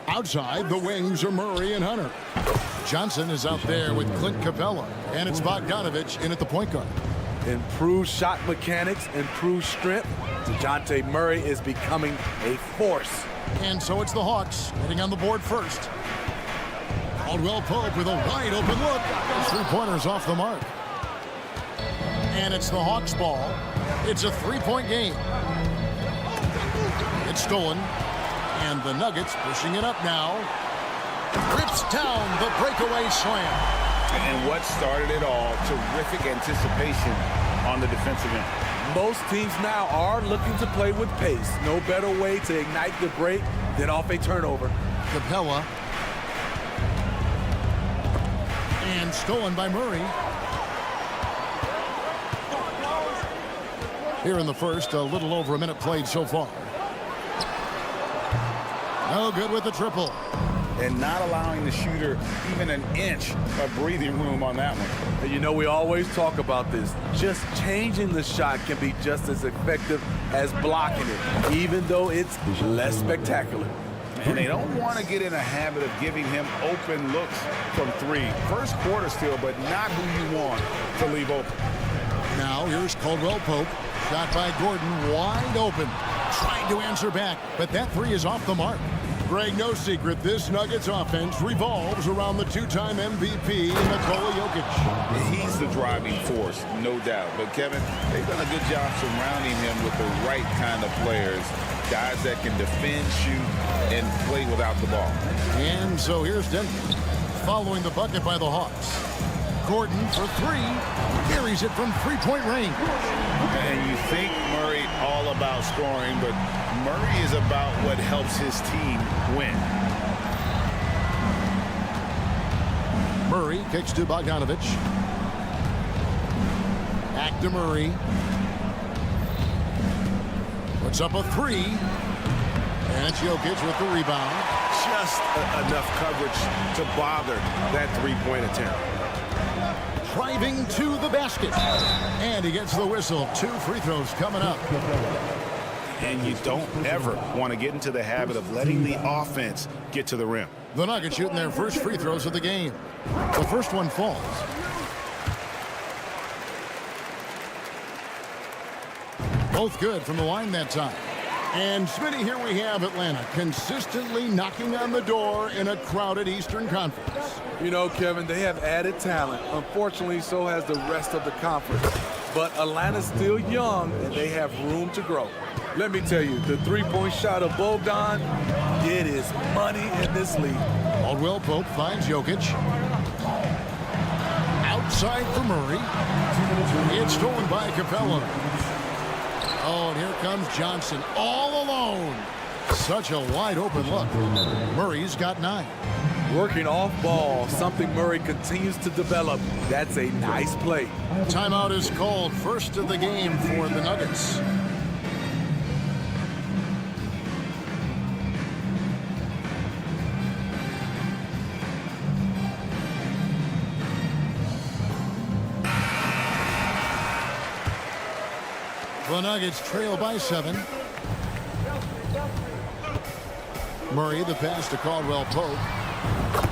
S7: Outside, the wings are Murray and Hunter. Johnson is out there with Clint Capella, and it's Bogdanovich in at the point guard.
S13: Improved shot mechanics, improved strength. DeJounte Murray is becoming a force.
S7: And so it's the Hawks getting on the board first. Caldwell Pope with a wide open look. His three-pointers off the mark. And it's the Hawks ball. It's a three-point game. It's stolen. And the Nuggets pushing it up now. Rips down the breakaway slam.
S8: And what started it all, terrific anticipation on the defensive end.
S13: Most teams now are looking to play with pace. No better way to ignite the break than off a turnover.
S7: Capella. And stolen by Murray. Here in the first, a little over a minute played so far. No good with the triple.
S8: And not allowing the shooter even an inch of breathing room on that one.
S13: And you know, we always talk about this. Just changing the shot can be just as effective as blocking it, even though it's less spectacular.
S8: And they don't want to get in a habit of giving him open looks from three. First quarter still, but not who you want to leave open.
S7: Now here's Caldwell Pope. Shot by Gordon, wide open. Trying to answer back, but that three is off the mark. Greg, no secret, this Nuggets offense revolves around the two-time MVP, Nikola Jokic.
S8: He's the driving force, no doubt. But, Kevin, they've done a good job surrounding him with the right kind of players. Guys that can defend, shoot, and play without the ball.
S7: And so here's Denver, following the bucket by the Hawks. Gordon for three, carries it from three-point range.
S8: And you think Murray all about scoring, but Murray is about what helps his team win.
S7: Murray kicks to Bogdanovich. Back to Murray. Puts up a three. And it's Jokic with the rebound.
S2: Just enough coverage to bother that three-point attempt.
S7: Driving to the basket. And he gets the whistle. 2 free throws coming up.
S8: And you don't ever want to get into the habit of letting the offense get to the rim.
S7: The Nuggets shooting their first free throws of the game. The first one falls. Both good from the line that time. And Smitty, here we have Atlanta consistently knocking on the door in a crowded Eastern Conference.
S13: You know, Kevin, they have added talent. Unfortunately, so has the rest of the conference. But Atlanta's still young, and they have room to grow. Let me tell you, the three-point shot of Bogdan, it is money in this league.
S7: Caldwell Pope finds Jokic. Outside for Murray. It's stolen by Capella. Oh, and here comes Johnson all alone. Such a wide open look. Murray's got 9.
S13: Working off ball, something Murray continues to develop. That's a nice play.
S7: Timeout is called, first of the game for the Nuggets. The Nuggets trail by 7. Murray, the pass to Caldwell Pope.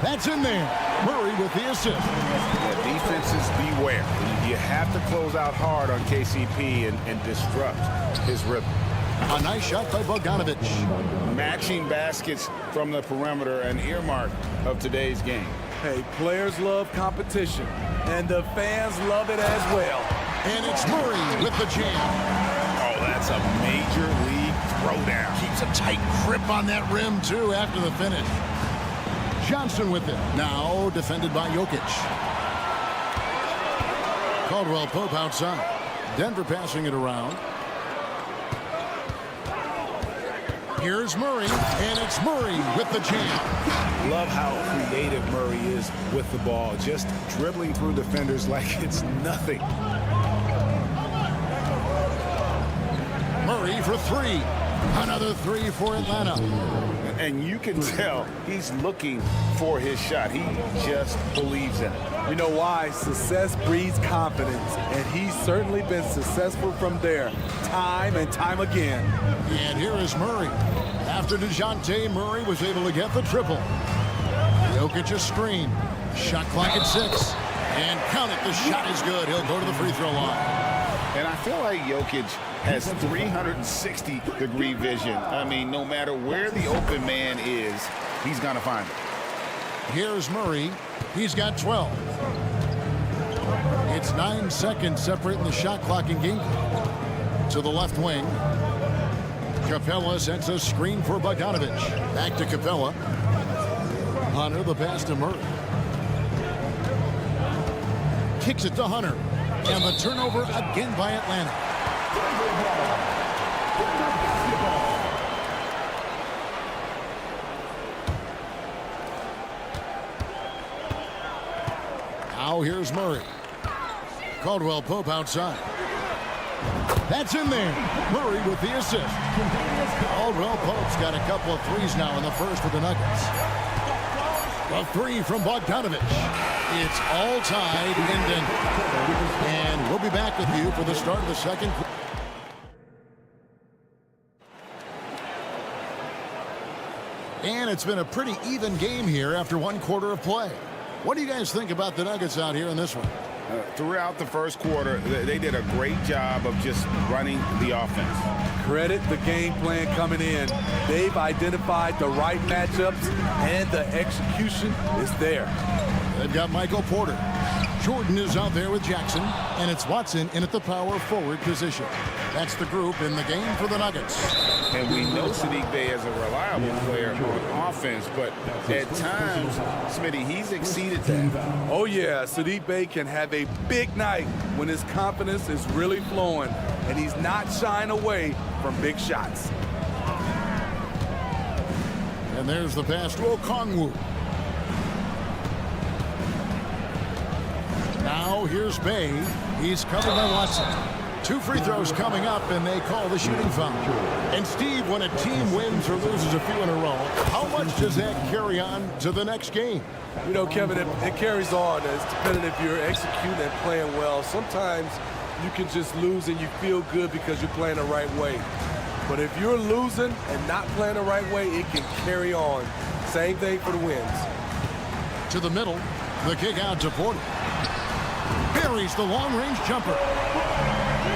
S7: That's in there. Murray with the assist.
S8: Yeah, defenses beware. You have to close out hard on KCP and disrupt his rhythm.
S7: A nice shot by Bogdanovich.
S8: Matching baskets from the perimeter, an earmark of today's game.
S13: Hey, players love competition, and the fans love it as well.
S7: And it's Murray with the jam.
S8: Oh, that's a major league throwdown.
S7: Keeps a tight grip on that rim, too, after the finish. Johnson with it. Now defended by Jokic. Caldwell Pope outside. Denver passing it around. Here's Murray, and it's Murray with the jam.
S8: Love how creative Murray is with the ball, just dribbling through defenders like it's nothing.
S7: Murray for three. Another three for Atlanta.
S8: And you can tell he's looking for his shot. He just believes in it.
S13: You know why? Success breeds confidence, and he's certainly been successful from there, time and time again.
S7: And here is Murray. After DeJounte Murray was able to get the triple. Jokic a screen. Shot clock at 6. And count it, the shot is good. He'll go to the free throw line.
S8: And I feel like Jokic has 360-degree vision. I mean, no matter where the open man is, he's going to find it.
S7: Here's Murray. He's got 12. It's 9 seconds separating the shot clock and game. To the left wing. Capella sends a screen for Bogdanovich. Back to Capella. Hunter the pass to Murray. Kicks it to Hunter. And the turnover again by Atlanta. Now here's Murray. Caldwell Pope outside. That's in there. Murray with the assist. Caldwell Pope's got a couple of threes now in the first for the Nuggets. A three from Bogdanovich. It's all tied in Denver. And we'll be back with you for the start of the second quarter. And it's been a pretty even game here after one quarter of play. What do you guys think about the Nuggets out here in this one?
S8: Throughout the first quarter, they did a great job of just running the offense.
S13: Credit the game plan coming in. They've identified the right matchups, and the execution is there.
S7: They've got Michael Porter. Jordan is out there with Jackson, and it's Watson in at the power forward position. That's the group in the game for the Nuggets.
S8: And we know Sadiq Bey is a reliable player on offense, but at times, Smitty, he's exceeded that.
S13: Oh, yeah, Sadiq Bey can have a big night when his confidence is really flowing, and he's not shying away from big shots.
S7: And there's the pass to Okongwu. Now here's Bey. He's covered by Watson. 2 free throws coming up, and they call the shooting foul. And Steve, when a team wins or loses a few in a row, how much does that carry on to the next game?
S13: You know, Kevin, it carries on. It's depending if you're executing and playing well. Sometimes you can just lose and you feel good because you're playing the right way. But if you're losing and not playing the right way, it can carry on. Same thing for the wins.
S7: To the middle, the kick out to Porter. Buries the long-range jumper.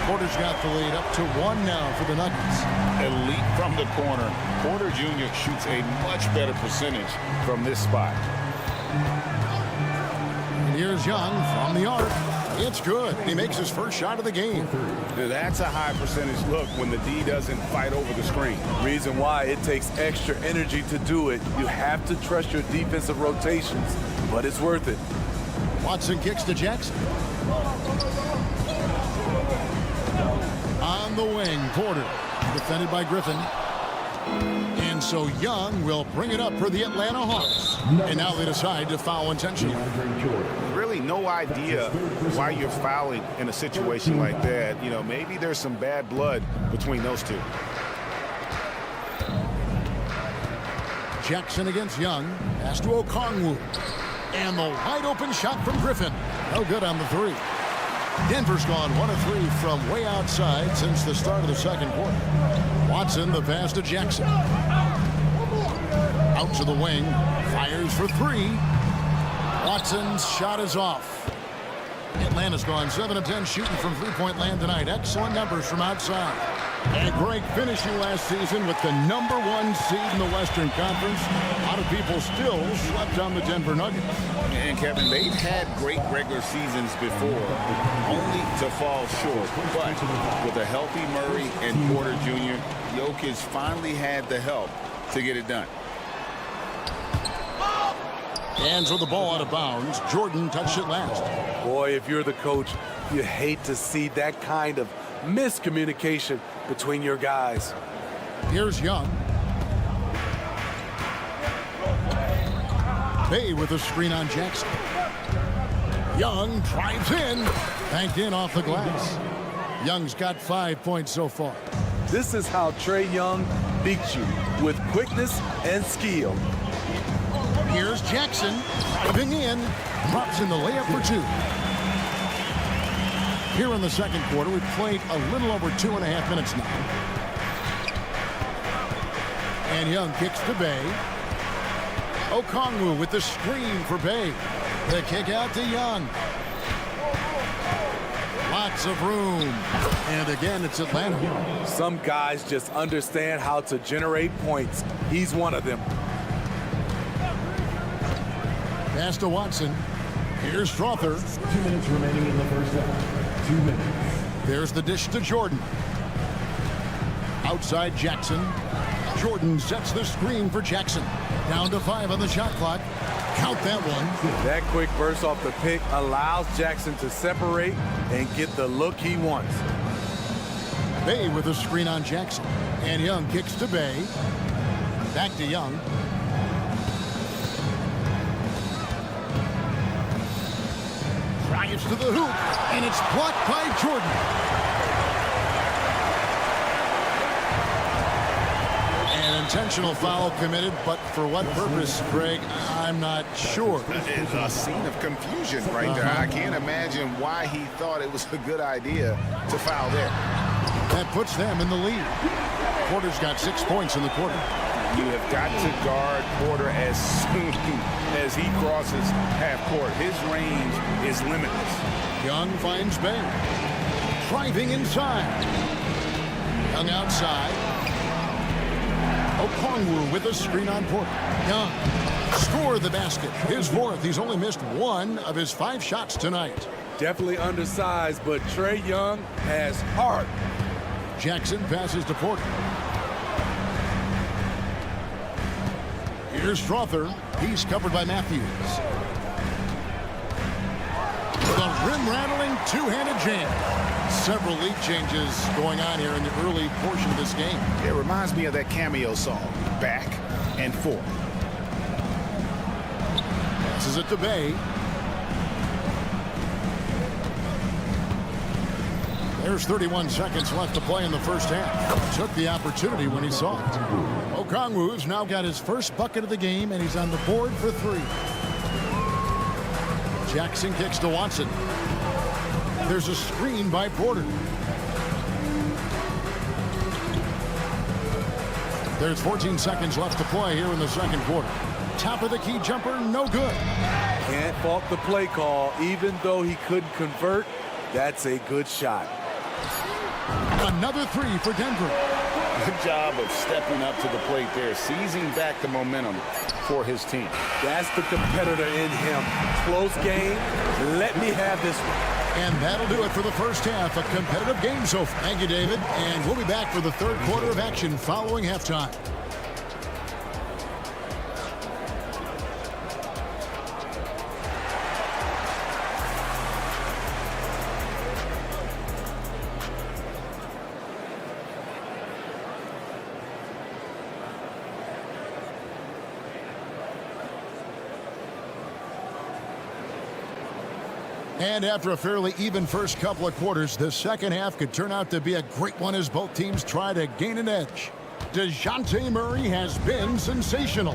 S7: Porter's got the lead up to 1 now for the Nuggets.
S8: Elite from the corner. Porter Jr. shoots a much better percentage from this spot.
S7: And here's Young from the arc. It's good. He makes his first shot of the game.
S8: That's a high percentage look when the D doesn't fight over the screen.
S13: Reason why it takes extra energy to do it. You have to trust your defensive rotations, but it's worth it.
S7: Watson kicks to Jackson. On the wing, Porter, defended by Griffin. And so Young will bring it up for the Atlanta Hawks. And now they decide to foul intentionally.
S8: Really no idea why you're fouling in a situation like that. You know, maybe there's some bad blood between those two.
S7: Jackson against Young. Pass to Okongwu. And the wide open shot from Griffin. No good on the 3. Denver's gone 1 of 3 from way outside since the start of the second quarter. Watson, the pass to Jackson. Out to the wing. Fires for 3. Watson's shot is off. Atlanta's gone 7 of 10 shooting from three-point land tonight. Excellent numbers from outside. And Greg finishing last season with the #1 seed in the Western Conference. A lot of people still slept on the Denver Nuggets.
S8: And Kevin, they've had great regular seasons before, only to fall short. But with a healthy Murray and Porter Jr., Jokic finally had the help to get it done.
S7: Hands with the ball out of bounds. Jordan touched it last.
S13: Boy, if you're the coach, you hate to see that kind of miscommunication between your guys.
S7: Here's Young. Bey with a screen on Jackson. Young drives in. Banked in off the glass. Young's got 5 points so far.
S13: This is how Trae Young beats you, with quickness and skill.
S7: Here's Jackson driving in, drops in the layup for two. Here in the second quarter, we've played a little over 2.5 minutes now. And Young kicks to Bay. Okongwu with the screen for Bay. The kick out to Young. Lots of room. And again, it's Atlanta.
S13: Some guys just understand how to generate points. He's one of them.
S7: Pass to Watson. Here's Strother.
S10: 2 minutes remaining in the first half. 2 minutes.
S7: There's the dish to Jordan. Outside Jackson. Jordan sets the screen for Jackson. Down to 5 on the shot clock. Count that one.
S13: That quick burst off the pick allows Jackson to separate and get the look he wants.
S7: Bay with a screen on Jackson. And Young kicks to Bay. Back to Young. Drives to the hoop. And it's blocked by Jordan. An intentional foul committed, but for what purpose, Greg, I'm not sure.
S8: It's a scene of confusion right there. I can't imagine why he thought it was a good idea to foul there.
S7: That puts them in the lead. Porter's got 6 points in the quarter.
S8: You have got to guard Porter as soon as he crosses half court. His range is limitless.
S7: Young finds Bay. Driving inside. Young outside. Okongwu with a screen on Porter. Young score the basket. His fourth. He's only missed 1 of his 5 shots tonight.
S13: Definitely undersized, but Trae Young has heart.
S7: Jackson passes to Porter. Here's Strother. He's covered by Matthews. The rim-rattling two-handed jam. Several lead changes going on here in the early portion of this game.
S8: It reminds me of that cameo song, Back and Forth.
S7: Passes it to Bay. There's 31 seconds left to play in the first half. Took the opportunity when he saw it. Okongwu's now got his first bucket of the game, and he's on the board for 3. Jackson kicks to Watson. There's a screen by Porter. There's 14 seconds left to play here in the second quarter. Top of the key jumper, no good.
S13: Can't fault the play call. Even though he couldn't convert, that's a good shot.
S7: Another 3 for Denver.
S8: Good job of stepping up to the plate there, seizing back the momentum for his team.
S13: That's the competitor in him. Close game. Let me have this one.
S7: And that'll do it for the first half. A competitive game so far. Thank you, David. And we'll be back for the third quarter of action following halftime. And after a fairly even first couple of quarters, the second half could turn out to be a great one as both teams try to gain an edge. DeJounte Murray has been sensational.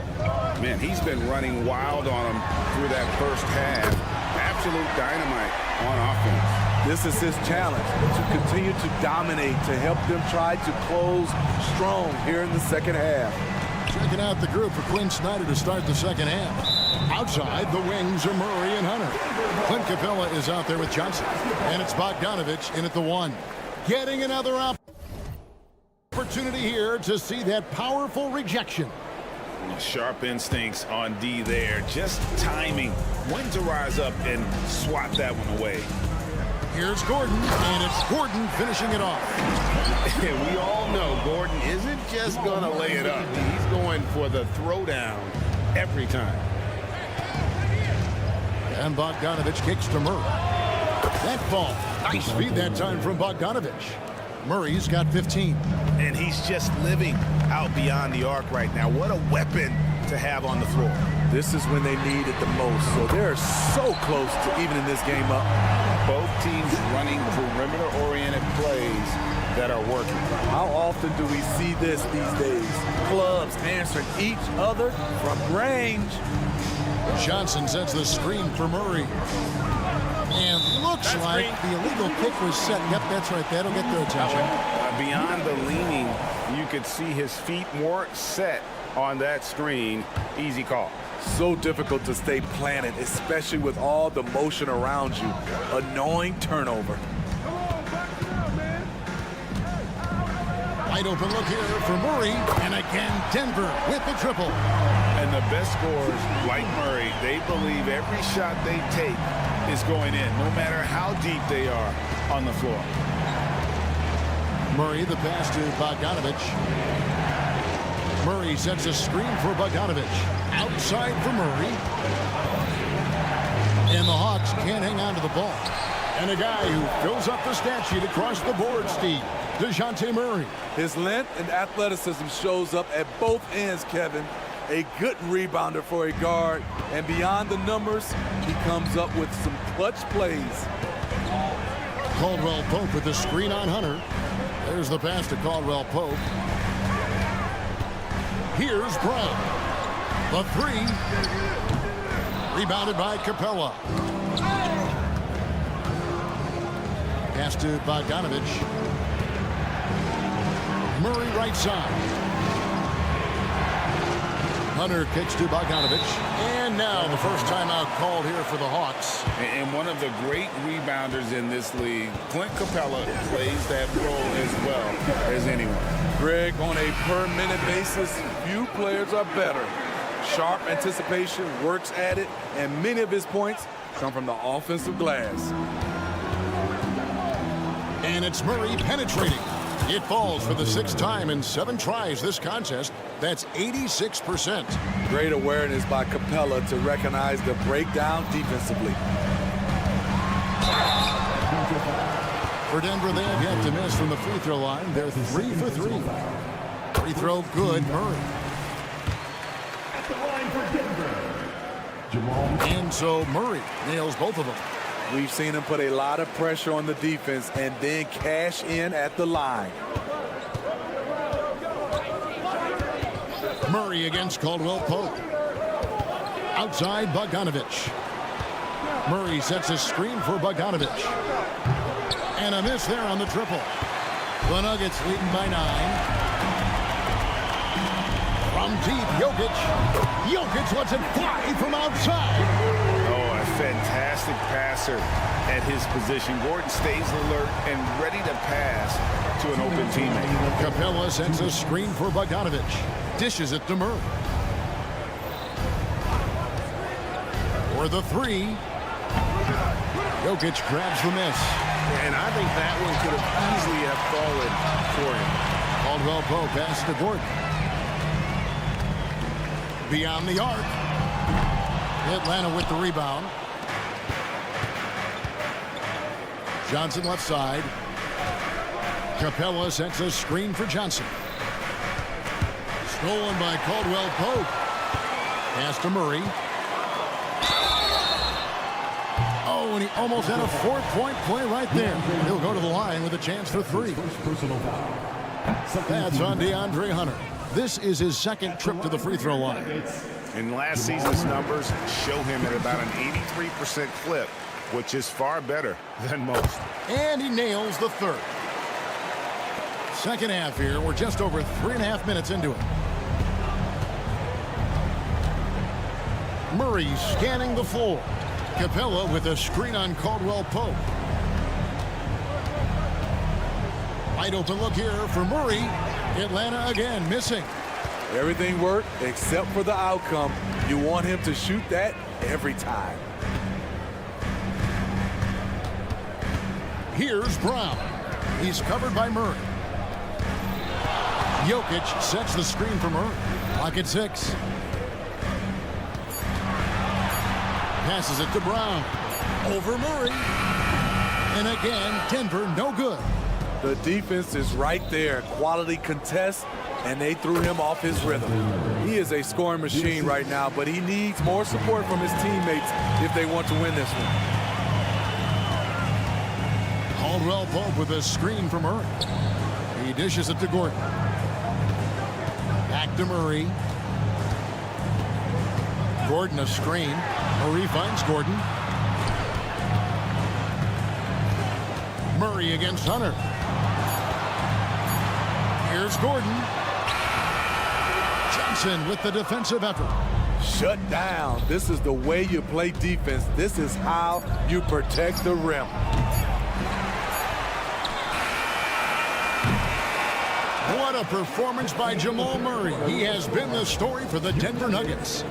S8: Man, he's been running wild on him through that first half. Absolute dynamite on offense.
S13: This is his challenge, to continue to dominate, to help them try to close strong here in the second half.
S7: Checking out the group for Quinn Snyder to start the second half. Outside, the wings are Murray and Hunter. Clint Capella is out there with Johnson. And it's Bogdanovich in at the 1. Getting another opportunity here to see that powerful rejection.
S8: Sharp instincts on D there. Just timing when to rise up and swat that one away.
S7: Here's Gordon, and it's Gordon finishing it off.
S8: And we all know Gordon isn't just going to lay it up. He's going for the throwdown every time.
S7: And Bogdanovich kicks to Murray. That ball. Nice feed that time from Bogdanovich. Murray's got 15.
S8: And he's just living out beyond the arc right now. What a weapon to have on the floor.
S13: This is when they need it the most. So they're so close to evening this game up.
S8: Both teams running perimeter-oriented plays
S2: that are working.
S13: How often do we see this these days? Clubs answering each other from range.
S7: Johnson sets the screen for Murray. And looks like the illegal kick was set. Yep, that's right. That'll get their attention.
S8: Beyond the leaning, you could see his feet weren't set on that screen. Easy call.
S13: So difficult to stay planted, especially with all the motion around you. Annoying turnover.
S7: Wide open look here for Murray. And again, Denver with the triple.
S8: And the best scorers, like Murray, they believe every shot they take is going in, no matter how deep they are on the floor.
S7: Murray, the pass to Bogdanovich. Murray sets a screen for Bogdanovich. Outside for Murray. And the Hawks can't hang on to the ball. And a guy who fills up the stat sheet across the board, Steve. DeJounte Murray.
S13: His length and athleticism shows up at both ends, Kevin. A good rebounder for a guard. And beyond the numbers, he comes up with some clutch plays.
S7: Caldwell Pope with the screen on Hunter. There's the pass to Caldwell Pope. Here's Brown. The three. Rebounded by Capella. Pass to Bogdanovich. Murray right side. Hunter kicks to Bogdanovich. And now the first timeout called here for the Hawks.
S8: And one of the great rebounders in this league, Clint Capella, plays that role as well as anyone.
S13: Greg, on a per-minute basis, few players are better. Sharp anticipation, works at it, and many of his points come from the offensive glass.
S7: And it's Murray penetrating. It falls for the 6th time in 7 tries this contest. That's 86%.
S13: Great awareness by Capella to recognize the breakdown defensively.
S7: For Denver, they have yet to miss from the free throw line. They're 3 for 3. Free throw good, Murray.
S10: At the line for Denver,
S7: And so Murray nails both of them.
S13: We've seen him put a lot of pressure on the defense and then cash in at the line.
S7: Murray against Caldwell Pope. Outside Bogdanovich. Murray sets a screen for Bogdanovich. And a miss there on the triple. The Nuggets leading by 9. From deep, Jokic. Jokic lets it fly from outside.
S8: Oh, a fantastic passer at his position. Gordon stays alert and ready to pass to an open teammate.
S7: Capella sends a screen for Bogdanovich. Dishes it to Murray. For the 3. Jokic grabs the miss.
S8: And I think that one could have easily have fallen for him.
S7: Caldwell Pope pass to Gordon. Beyond the arc. Atlanta with the rebound. Johnson left side. Capella sets a screen for Johnson. Stolen by Caldwell Pope. Pass to Murray. Oh, and he almost had a 4-point play right there. He'll go to the line with a chance for 3. That's on DeAndre Hunter. This is his 2nd trip to the free throw line.
S8: And last season's numbers show him at about an 83% clip, which is far better than most.
S7: And he nails the 3rd. Second half here. We're just over 3.5 minutes into it. Murray scanning the floor. Capella with a screen on Caldwell Pope. Wide open look here for Murray. Atlanta again missing.
S13: Everything worked except for the outcome. You want him to shoot that every time.
S7: Here's Brown. He's covered by Murray. Jokic sets the screen for Murray. Clock at 6. Passes it to Brown. Over Murray. And again, Denver no good.
S13: The defense is right there. Quality contest, and they threw him off his rhythm. He is a scoring machine right now, but he needs more support from his teammates if they want to win this one.
S7: Caldwell Pope with a screen for Murray. dishes it to Gordon. Back to Murray. Gordon a screen. Murray finds Gordon. Murray against Hunter. Here's Gordon. Johnson with the defensive effort.
S13: Shut down. This is the way you play defense. This is how you protect the rim.
S7: What a performance by Jamal Murray. He has been the story for the Denver Nuggets.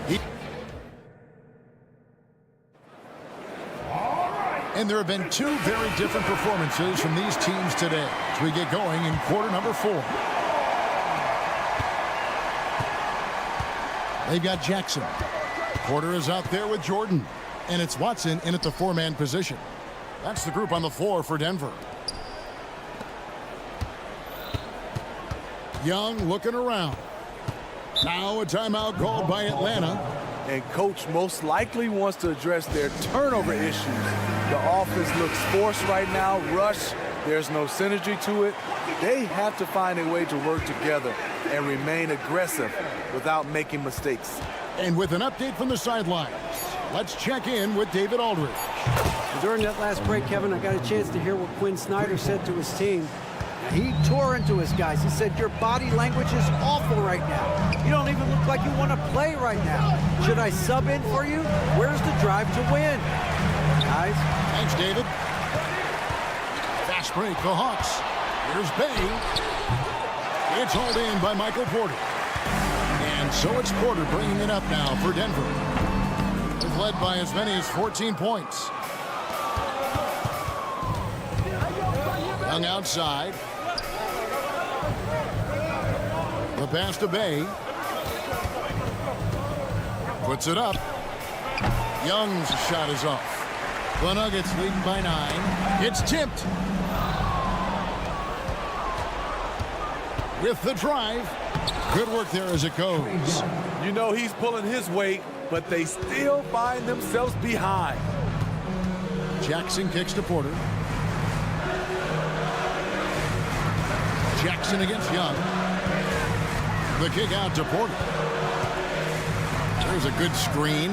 S7: And there have been two very different performances from these teams today as we get going in quarter number 4. They've got Jackson. Porter is out there with Jordan. And it's Watson in at the 4-man position. That's the group on the floor for Denver. Young looking around. Now a timeout called by Atlanta.
S13: And coach most likely wants to address their turnover issues. The offense looks forced right now, rush. There's no synergy to it. They have to find a way to work together and remain aggressive without making mistakes.
S7: And with an update from the sidelines, let's check in with David Aldridge.
S9: During that last break, Kevin, I got a chance to hear what Quinn Snyder said to his team. He tore into his guys. He said, your body language is awful right now. You don't even look like you want to play right now. Should I sub in for you? Where's the drive to win? Guys.
S7: Thanks, David. Fast break, the Hawks. Here's Bay. It's hauled in by Michael Porter. And so it's Porter bringing it up now for Denver. They've led by as many as 14 points. Young outside. The pass to Bay. Puts it up. Young's shot is off. The Nuggets leading by 9. It's tipped. With the drive. Good work there as it goes.
S13: You know he's pulling his weight, but they still find themselves behind.
S7: Jackson kicks to Porter. Jackson against Young. The kick out to Porter. There's a good screen.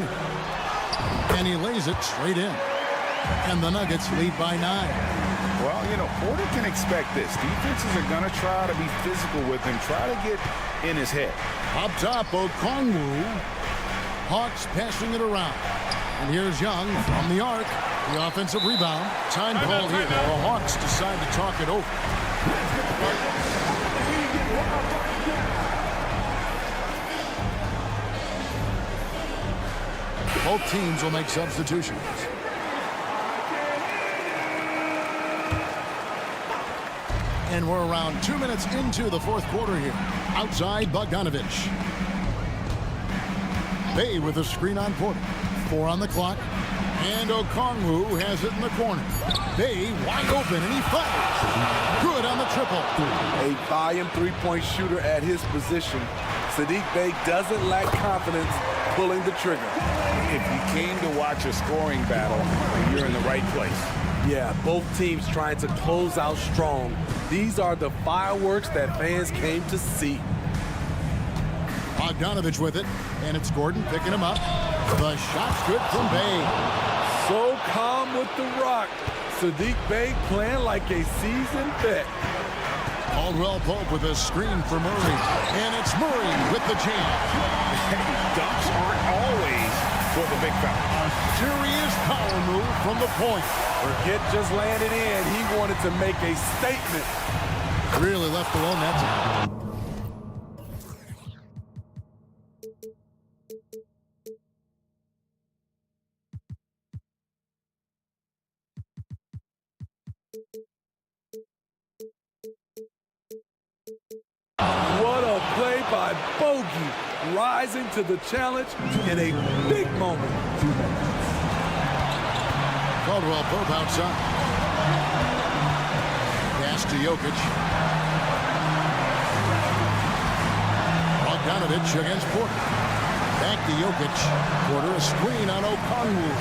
S7: And he lays it straight in. And the Nuggets lead by 9.
S8: Well, you know, Porter can expect this. Defenses are going to try to be physical with him, try to get in his head.
S7: Up top, Okongwu. Hawks passing it around. And here's Young from the arc. The offensive rebound. Time called here. The Hawks decide to talk it over. Both teams will make substitutions. And we're around 2 minutes into the fourth quarter here. Outside, Bogdanovich. Bay with a screen on Porter. 4 on the clock. And Okongwu has it in the corner. Bay wide open, and he fires. Good on the triple.
S13: A volume three-point shooter at his position. Sadiq Bey doesn't lack confidence pulling the trigger.
S8: If you came to watch a scoring battle, you're in the right place.
S13: Yeah, both teams trying to close out strong. These are the fireworks that fans came to see.
S7: Bogdanovich with it, and it's Gordon picking him up. The shot's good from Bay.
S13: So calm with the rock. Sadiq Bey playing like a seasoned vet.
S7: Caldwell Pope with a screen for Murray. And it's Murray with the jam.
S8: Dunks aren't always for the big fella.
S7: A serious power move from the point.
S13: Forget just landing in. He wanted to make a statement.
S7: Really left alone that time.
S13: What a play by Bogey, rising to the challenge in a big moment.
S7: Caldwell Pope outside. Pass to Jokic. Bogdanovich against Porter. Back to Jokic. Porter a screen on Okongwu.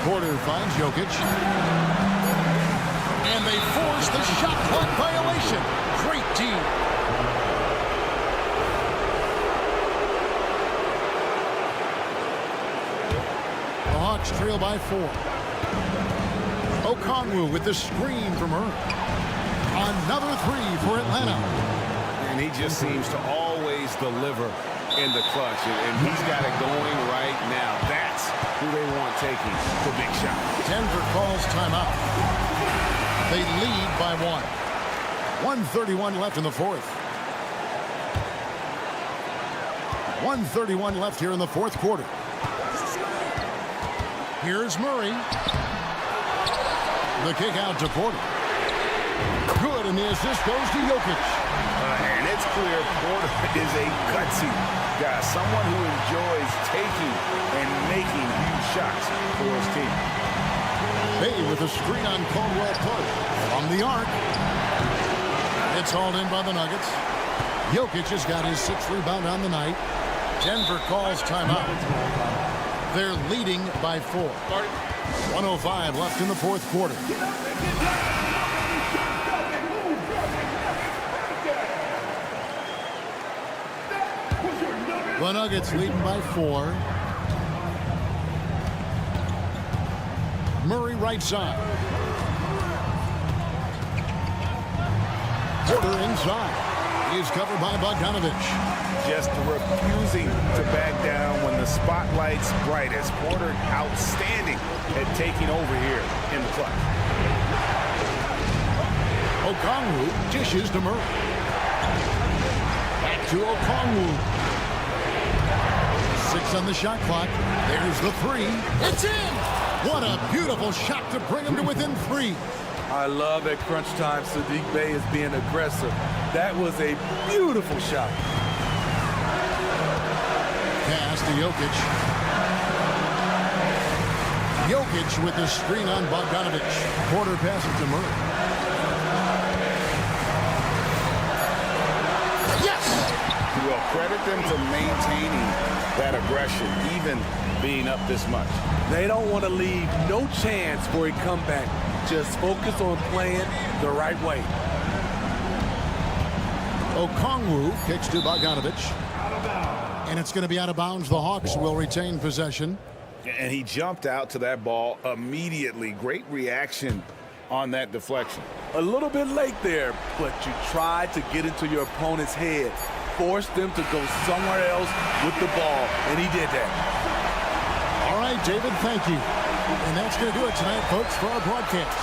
S7: Porter finds Jokic. And they force the shot clock violation. Great team. The Hawks trail by 4. Okongwu with the screen from her. Another 3 for Atlanta.
S2: And he just seems to always deliver in the clutch. And he's got it going right now. That's who they want taking the big shot.
S7: Denver calls timeout. They lead by 1. 1:31 left in the fourth. 1:31 left here in the fourth quarter. Here's Murray. The kick out to Porter. Good, and the assist goes to Jokic.
S8: And it's clear Porter is a gutsy guy, someone who enjoys taking and making huge shots for his team.
S7: Bay with a screen on Caldwell Pope from the arc. It's hauled in by the Nuggets. Jokic has got his 6th rebound on the night. Denver calls timeout. They're leading by 4. 1:05 left in the fourth quarter. The Nuggets leading by 4. Murray right side. Porter inside. He is covered by Bogdanovich.
S8: Just refusing to back down when the spotlight's brightest. Porter outstanding at taking over here in the clutch.
S7: Okongwu dishes to Murray. Back to Okongwu. 6 on the shot clock. There's the 3. It's in! What a beautiful shot to bring him to within 3.
S13: I love at crunch time Saddiq Bey is being aggressive. That was a beautiful shot.
S7: Pass to Jokic. Jokic with the screen on Bogdanovich. Porter passes to Murray. Yes!
S8: Well, credit them for maintaining that aggression, even being up this much.
S13: They don't want to leave no chance for a comeback. Just focus on playing the right way.
S7: Okongwu kicks to Bogdanovich. And it's going to be out of bounds. The Hawks will retain possession.
S8: And he jumped out to that ball immediately. Great reaction on that deflection.
S13: A little bit late there, but you tried to get into your opponent's head. Force them to go somewhere else with the ball, and he did that.
S7: All right, David, thank you. And that's going to do it tonight, folks, for our broadcast.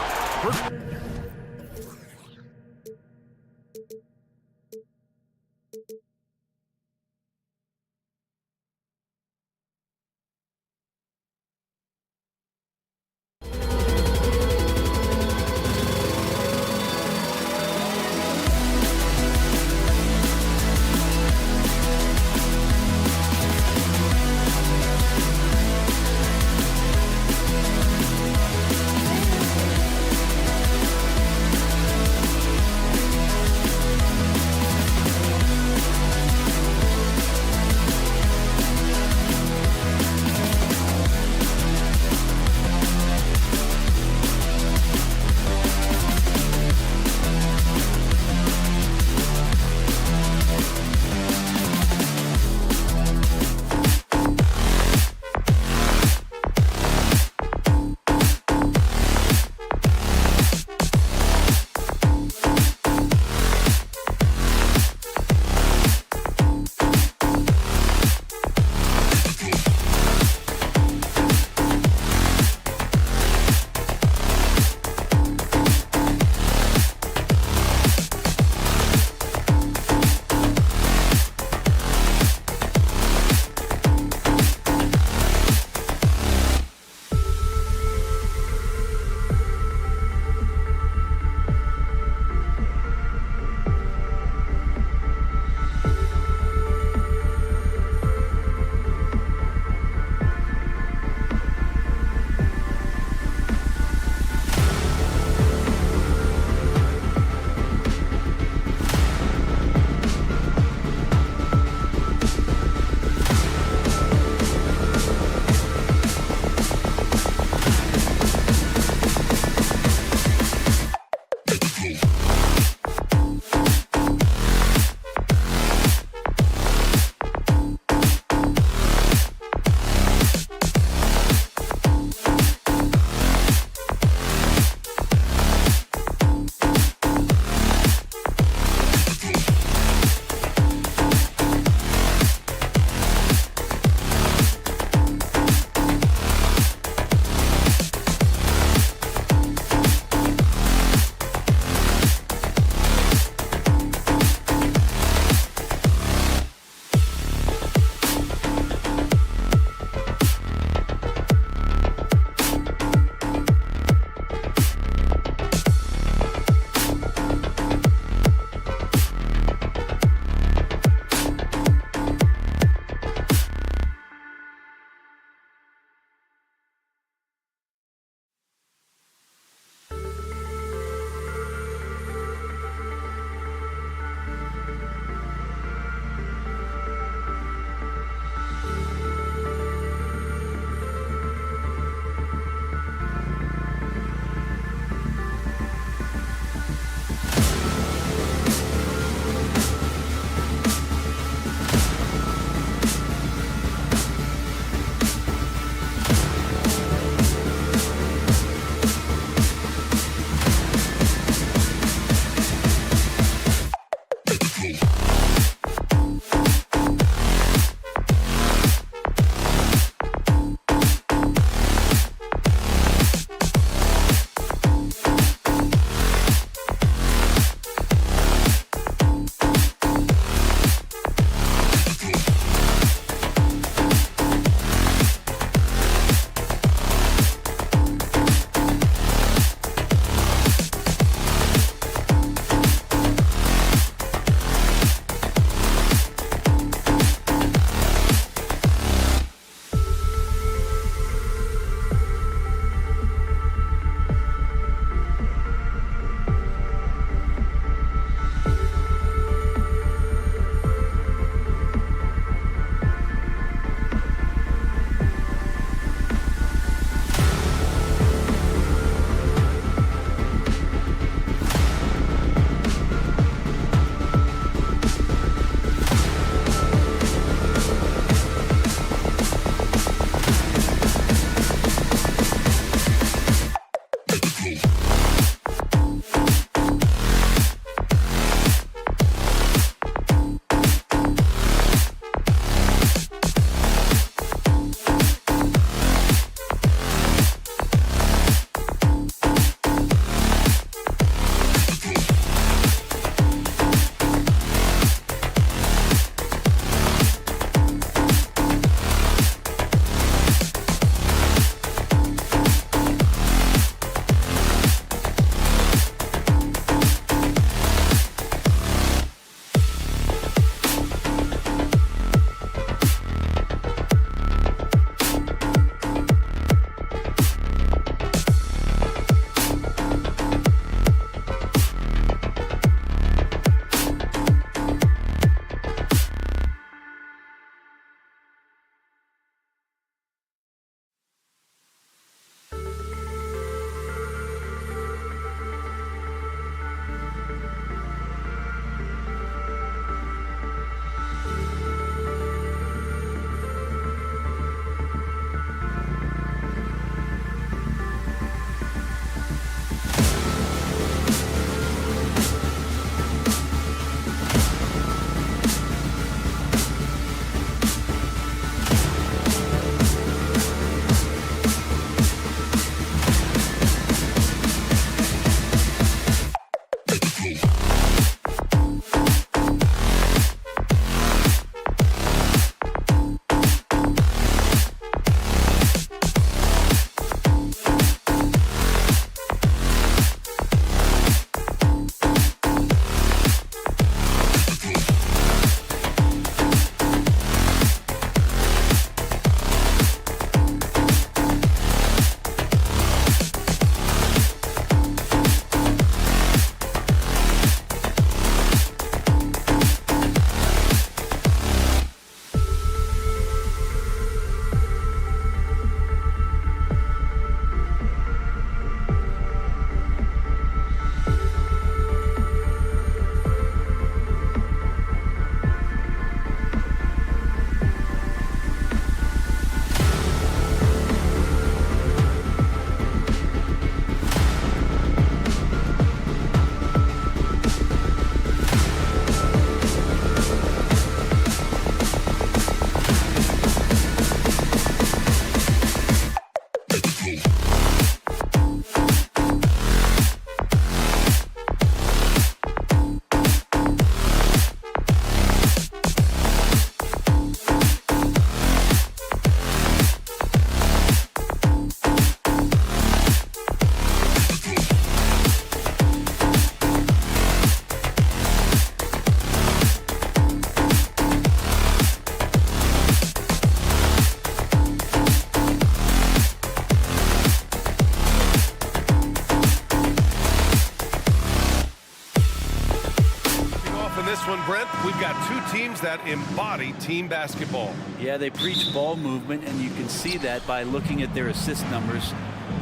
S2: teams that embody team basketball.
S1: Yeah, they preach ball movement, and you can see that by looking at their assist numbers.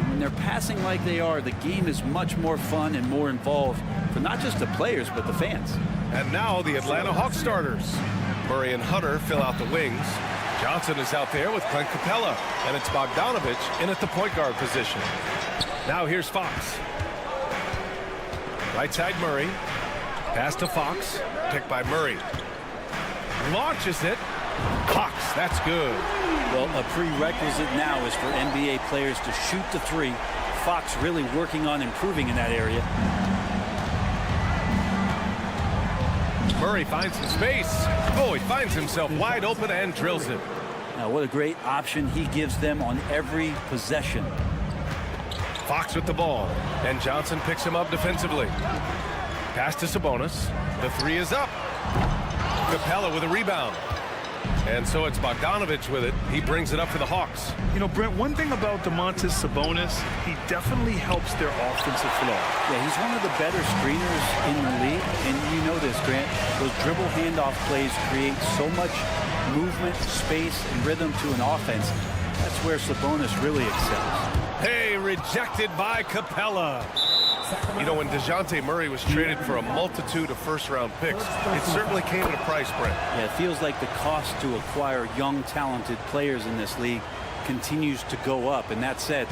S1: When they're passing like they are, the game is much more fun and more involved for not just the players, but the fans.
S2: And now the Atlanta Hawks starters. Murray and Hunter fill out the wings. Johnson is out there with Clint Capella, and it's Bogdanovich in at the point guard position. Now here's Fox. Right side Murray. Pass to Fox. Picked by Murray. Launches it. Fox, that's good.
S1: Well, a prerequisite now is for NBA players to shoot the three. Fox really working on improving in that area.
S2: Murray finds the space. Oh, he finds himself wide open and drills it.
S1: Now, what a great option he gives them on every possession.
S2: Fox with the ball, and Johnson picks him up defensively. Pass to Sabonis. The three is up. Capella with a rebound. And so it's Bogdanovich with it. He brings it up for the Hawks.
S4: You know, Brent, one thing about Domantas Sabonis, he definitely helps their offensive flow.
S1: Yeah, he's one of the better screeners in the league. And you know this, Grant. Those dribble handoff plays create so much movement, space, and rhythm to an offense. That's where Sabonis really excels.
S2: Hey, rejected by Capella. You know, when DeJounte Murray was traded for a multitude of first-round picks, it certainly came at a price, Brent.
S1: Yeah, it feels like the cost to acquire young, talented players in this league continues to go up. And that said,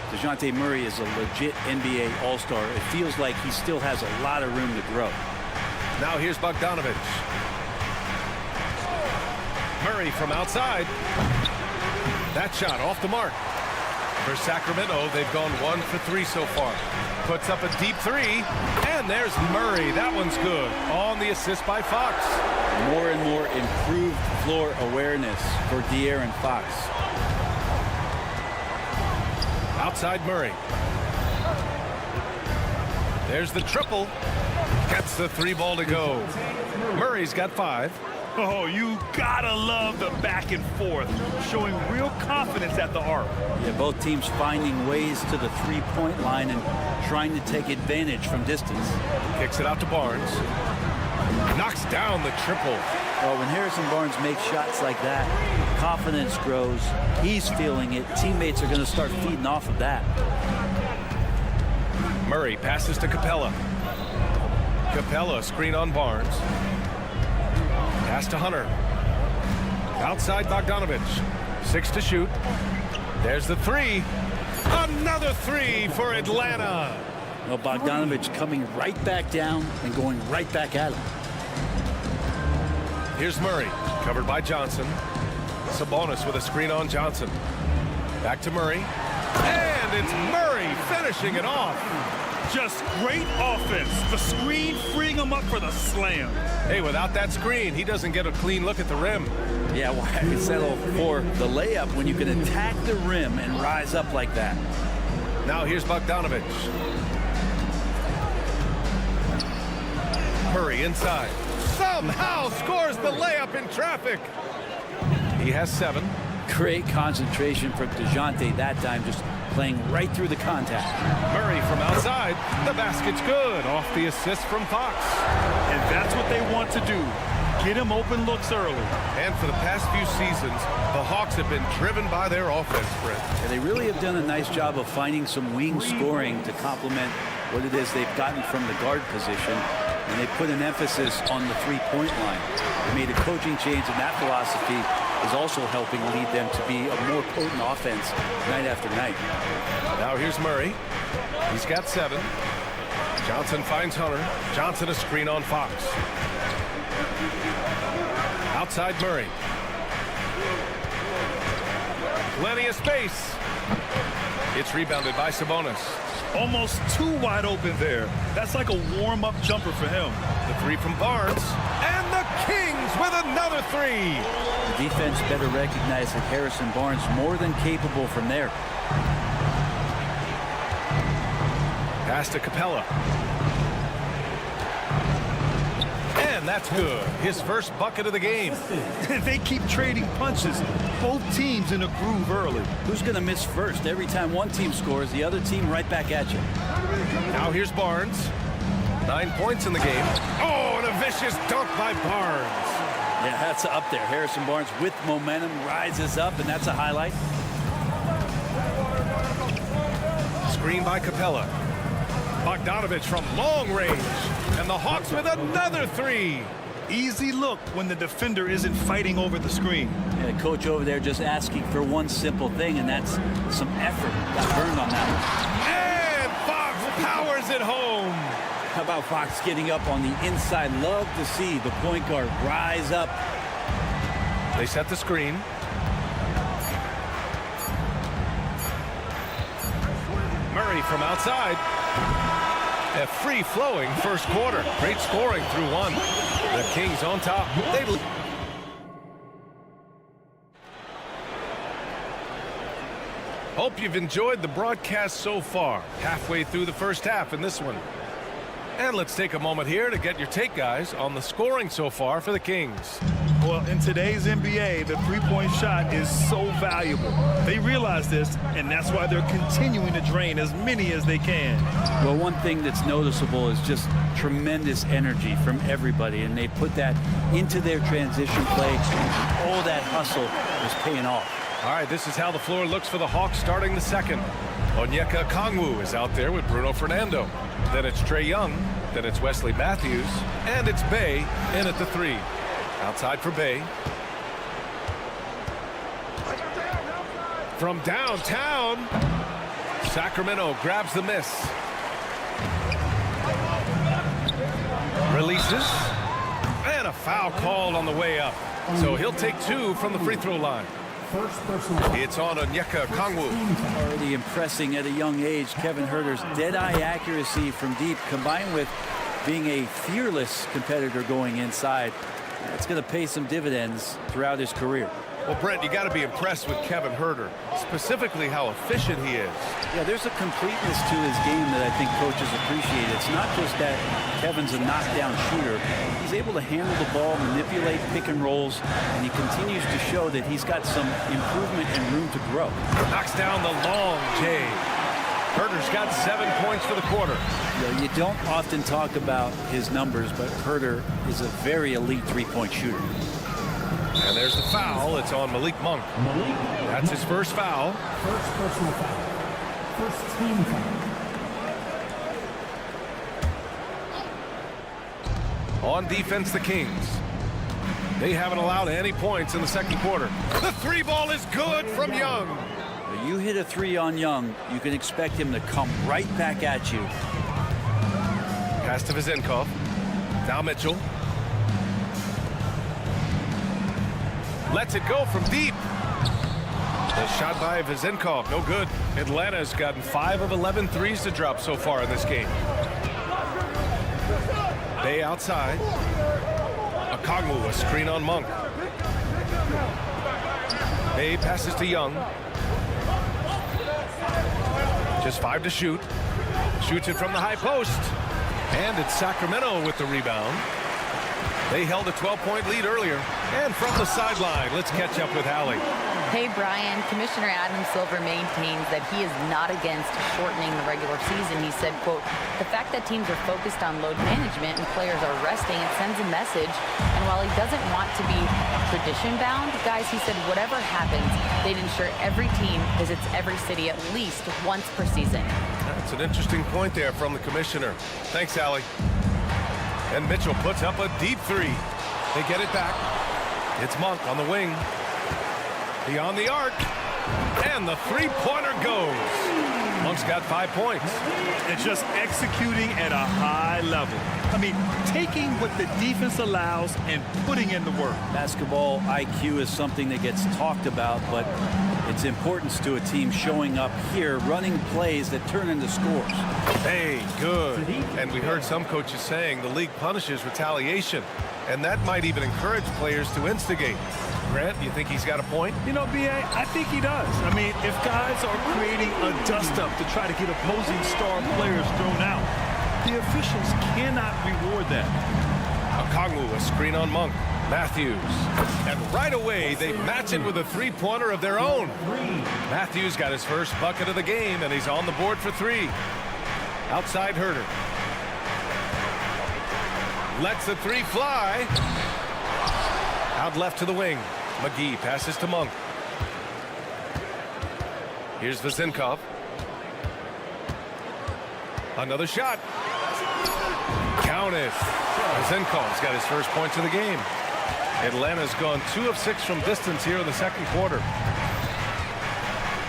S1: DeJounte Murray is a legit NBA All-Star. It feels like he still has a lot of room to grow.
S2: Now here's Bogdanovich. Murray from outside. That shot off the mark. For Sacramento, they've gone 1 for 3 so far. Puts up a deep three, and there's Murray. That one's good. On the assist by Fox.
S1: More and more improved floor awareness for De'Aaron Fox.
S2: Outside Murray. There's the triple. Gets the three ball to go. Murray's got 5.
S4: Oh, you gotta love the back and forth, showing real confidence at the arc.
S1: Yeah, both teams finding ways to the three-point line and trying to take advantage from distance.
S2: Kicks it out to Barnes. Knocks down the triple.
S1: Well, when Harrison Barnes makes shots like that, confidence grows. He's feeling it. Teammates are going to start feeding off of that.
S2: Murray passes to Capella. Capella screen on Barnes. Pass to Hunter. Outside Bogdanovich. 6 to shoot. There's the three. Another three for Atlanta.
S1: Well, Bogdanovich coming right back down and going right back at him.
S2: Here's Murray, covered by Johnson. Sabonis with a screen on Johnson. Back to Murray. And it's Murray finishing it off.
S4: Just great offense. The screen freeing him up for the slam.
S2: Hey, without that screen, he doesn't get a clean look at the rim.
S1: Yeah, why settle for the layup when you can attack the rim and rise up like that?
S2: Now here's Bogdanovich. Murray inside. Somehow scores the layup in traffic. He has 7.
S1: Great concentration from DeJounte that time, just playing right through the contact.
S2: Murray from outside. The basket's good. Off the assist from Fox.
S4: And that's what they want to do. Get him open looks early.
S2: And for the past few seasons, the Hawks have been driven by their offense, Brent.
S1: Yeah, they really have done a nice job of finding some wing scoring to complement what it is they've gotten from the guard position. And they put an emphasis on the three-point line. They made a coaching change, and that philosophy is also helping lead them to be a more potent offense night after night.
S2: Now here's Murray. He's got 7. Johnson finds Hunter. Johnson a screen on Fox. Outside Murray. Plenty of space. It's rebounded by Sabonis.
S4: Almost too wide open there. That's like a warm-up jumper for him.
S2: The three from Barnes. And the Kings with another 3.
S1: The defense better recognize that Harrison Barnes more than capable from there.
S2: Pass to Capella. And that's good. His first bucket of the game.
S4: They keep trading punches. Both teams in a groove early.
S1: Who's going to miss first? Every time one team scores, the other team right back at you.
S2: Now here's Barnes. 9 points in the game. Oh, and a vicious dunk by Barnes.
S1: Yeah, that's up there. Harrison Barnes with momentum rises up, and that's a highlight.
S2: Screen by Capella. Bogdanovich from long range. And the Hawks with another three.
S5: Easy look when the defender isn't fighting over the screen.
S1: Yeah, coach over there just asking for one simple thing, and that's some effort. Got burned on that one.
S2: And Fox powers it home.
S1: How about Fox getting up on the inside? Love to see the point guard rise up.
S2: They set the screen. Murray from outside. A free-flowing first quarter. Great scoring through one. The Kings on top. Hope you've enjoyed the broadcast so far. Halfway through the first half in this one. And let's take a moment here to get your take, guys, on the scoring so far for the Kings.
S4: Well, in today's NBA, the three-point shot is so valuable. They realize this, and that's why they're continuing to drain as many as they can.
S1: Well, one thing that's noticeable is just tremendous energy from everybody, and they put that into their transition play. All that hustle is paying off.
S2: All right, this is how the floor looks for the Hawks starting the second. Onyeka Okongwu is out there with Bruno Fernando. Then it's Trae Young. Then it's Wesley Matthews. And it's Bey in at the three. Outside for Bey. From downtown, Sacramento grabs the miss. Releases. And a foul called on the way up. So he'll take two from the free throw line. It's on Onyeka Okongwu.
S1: Already impressing at a young age. Kevin Huerter's dead-eye accuracy from deep, combined with being a fearless competitor going inside. It's going to pay some dividends throughout his career.
S2: Well, Brent, you got to be impressed with Kevin Huerter, specifically how efficient he is.
S1: Yeah, there's a completeness to his game that I think coaches appreciate. It's not just that Kevin's a knockdown shooter. He's able to handle the ball, manipulate pick and rolls, and he continues to show that he's got some improvement and room to grow.
S2: Knocks down the long J. Huerter's got 7 points for the quarter.
S1: You don't often talk about his numbers, but Huerter is a very elite three-point shooter.
S2: And there's the foul. It's on Malik Monk. That's his first foul.
S10: First personal foul. First team foul.
S2: On defense, the Kings. They haven't allowed any points in the second quarter. The three ball is good from Young.
S1: When you hit a three on Young, you can expect him to come right back at you.
S2: Pass to Vezenkov. Now Mitchell. Lets it go from deep. The shot by Vezenkov, no good. Atlanta's gotten 5 of 11 threes to drop so far in this game. Bey outside. Okongwu, a screen on Monk. Bey passes to Young. Just 5 to shoot. Shoots it from the high post. And it's Sacramento with the rebound. They held a 12-point lead earlier. And from the sideline, let's catch up with Hallie.
S6: Hey, Brian. Commissioner Adam Silver maintains that he is not against shortening the regular season. He said, quote, the fact that teams are focused on load management and players are resting, it sends a message. And while he doesn't want to be tradition-bound, guys, he said whatever happens, they'd ensure every team visits every city at least once per season.
S2: That's an interesting point there from the commissioner. Thanks, Hallie. And Mitchell puts up a deep three. They get it back. It's Monk on the wing. Beyond the arc. And the three-pointer goes. Monk's got 5 points.
S4: It's just executing at a high level. I mean, taking what the defense allows and putting in the work.
S1: Basketball IQ is something that gets talked about, but its importance to a team showing up here, running plays that turn into scores.
S2: Hey, good. And we heard some coaches saying the league punishes retaliation, and that might even encourage players to instigate. Grant, you think he's got a point?
S4: You know, B.A., I think he does. I mean, if guys are creating a dust-up to try to get opposing star players thrown out, the officials cannot reward that.
S2: Okongwu, a screen on Monk. Matthews. And right away, they match it with a three-pointer of their own. Matthews got his first bucket of the game, and he's on the board for 3. Outside Huerter. Lets the three fly. Out left to the wing. McGee passes to Monk. Here's Vezinkov. Another shot. Count it. Vezinkov's got his first points of the game. Atlanta's gone 2 of 6 from distance here in the second quarter.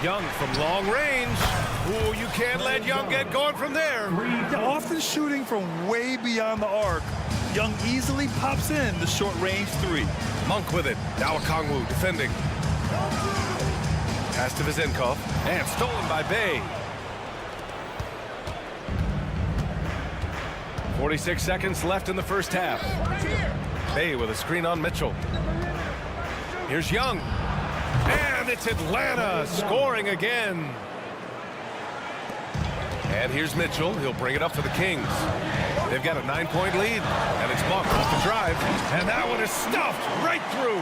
S2: Young from long range. Ooh, you can't let Young get going from there.
S4: Yeah, often shooting from way beyond the arc. Young easily pops in the short-range 3.
S2: Monk with it. Now Okongwu defending. Pass to Vezinkov. And stolen by Bay. 46 seconds left in the first half. Bay with a screen on Mitchell. Here's Young. And it's Atlanta scoring again. And here's Mitchell. He'll bring it up for the Kings. They've got a 9-point lead. And it's Monk off the drive. And that one is stuffed right through.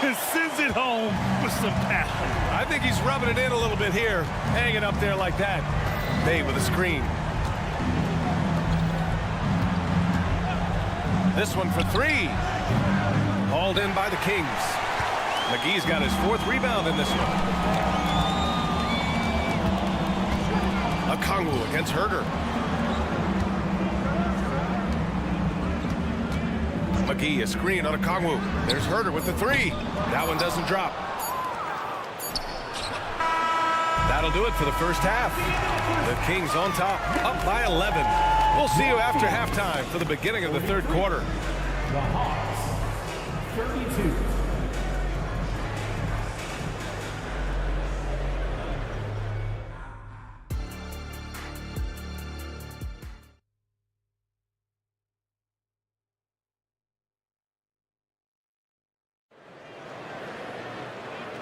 S4: And sends it home with some passion.
S2: I think he's rubbing it in a little bit here. Hanging up there like that. Bay with a screen. This one for 3. Hauled in by the Kings. McGee's got his 4th rebound in this one. Okongwu against Herder. McGee a screen on Okongwu. There's Herder with the 3. That one doesn't drop. That'll do it for the first half. The Kings on top, up by 11. We'll see you after halftime for the beginning of the third quarter.
S10: The Hawks, 32.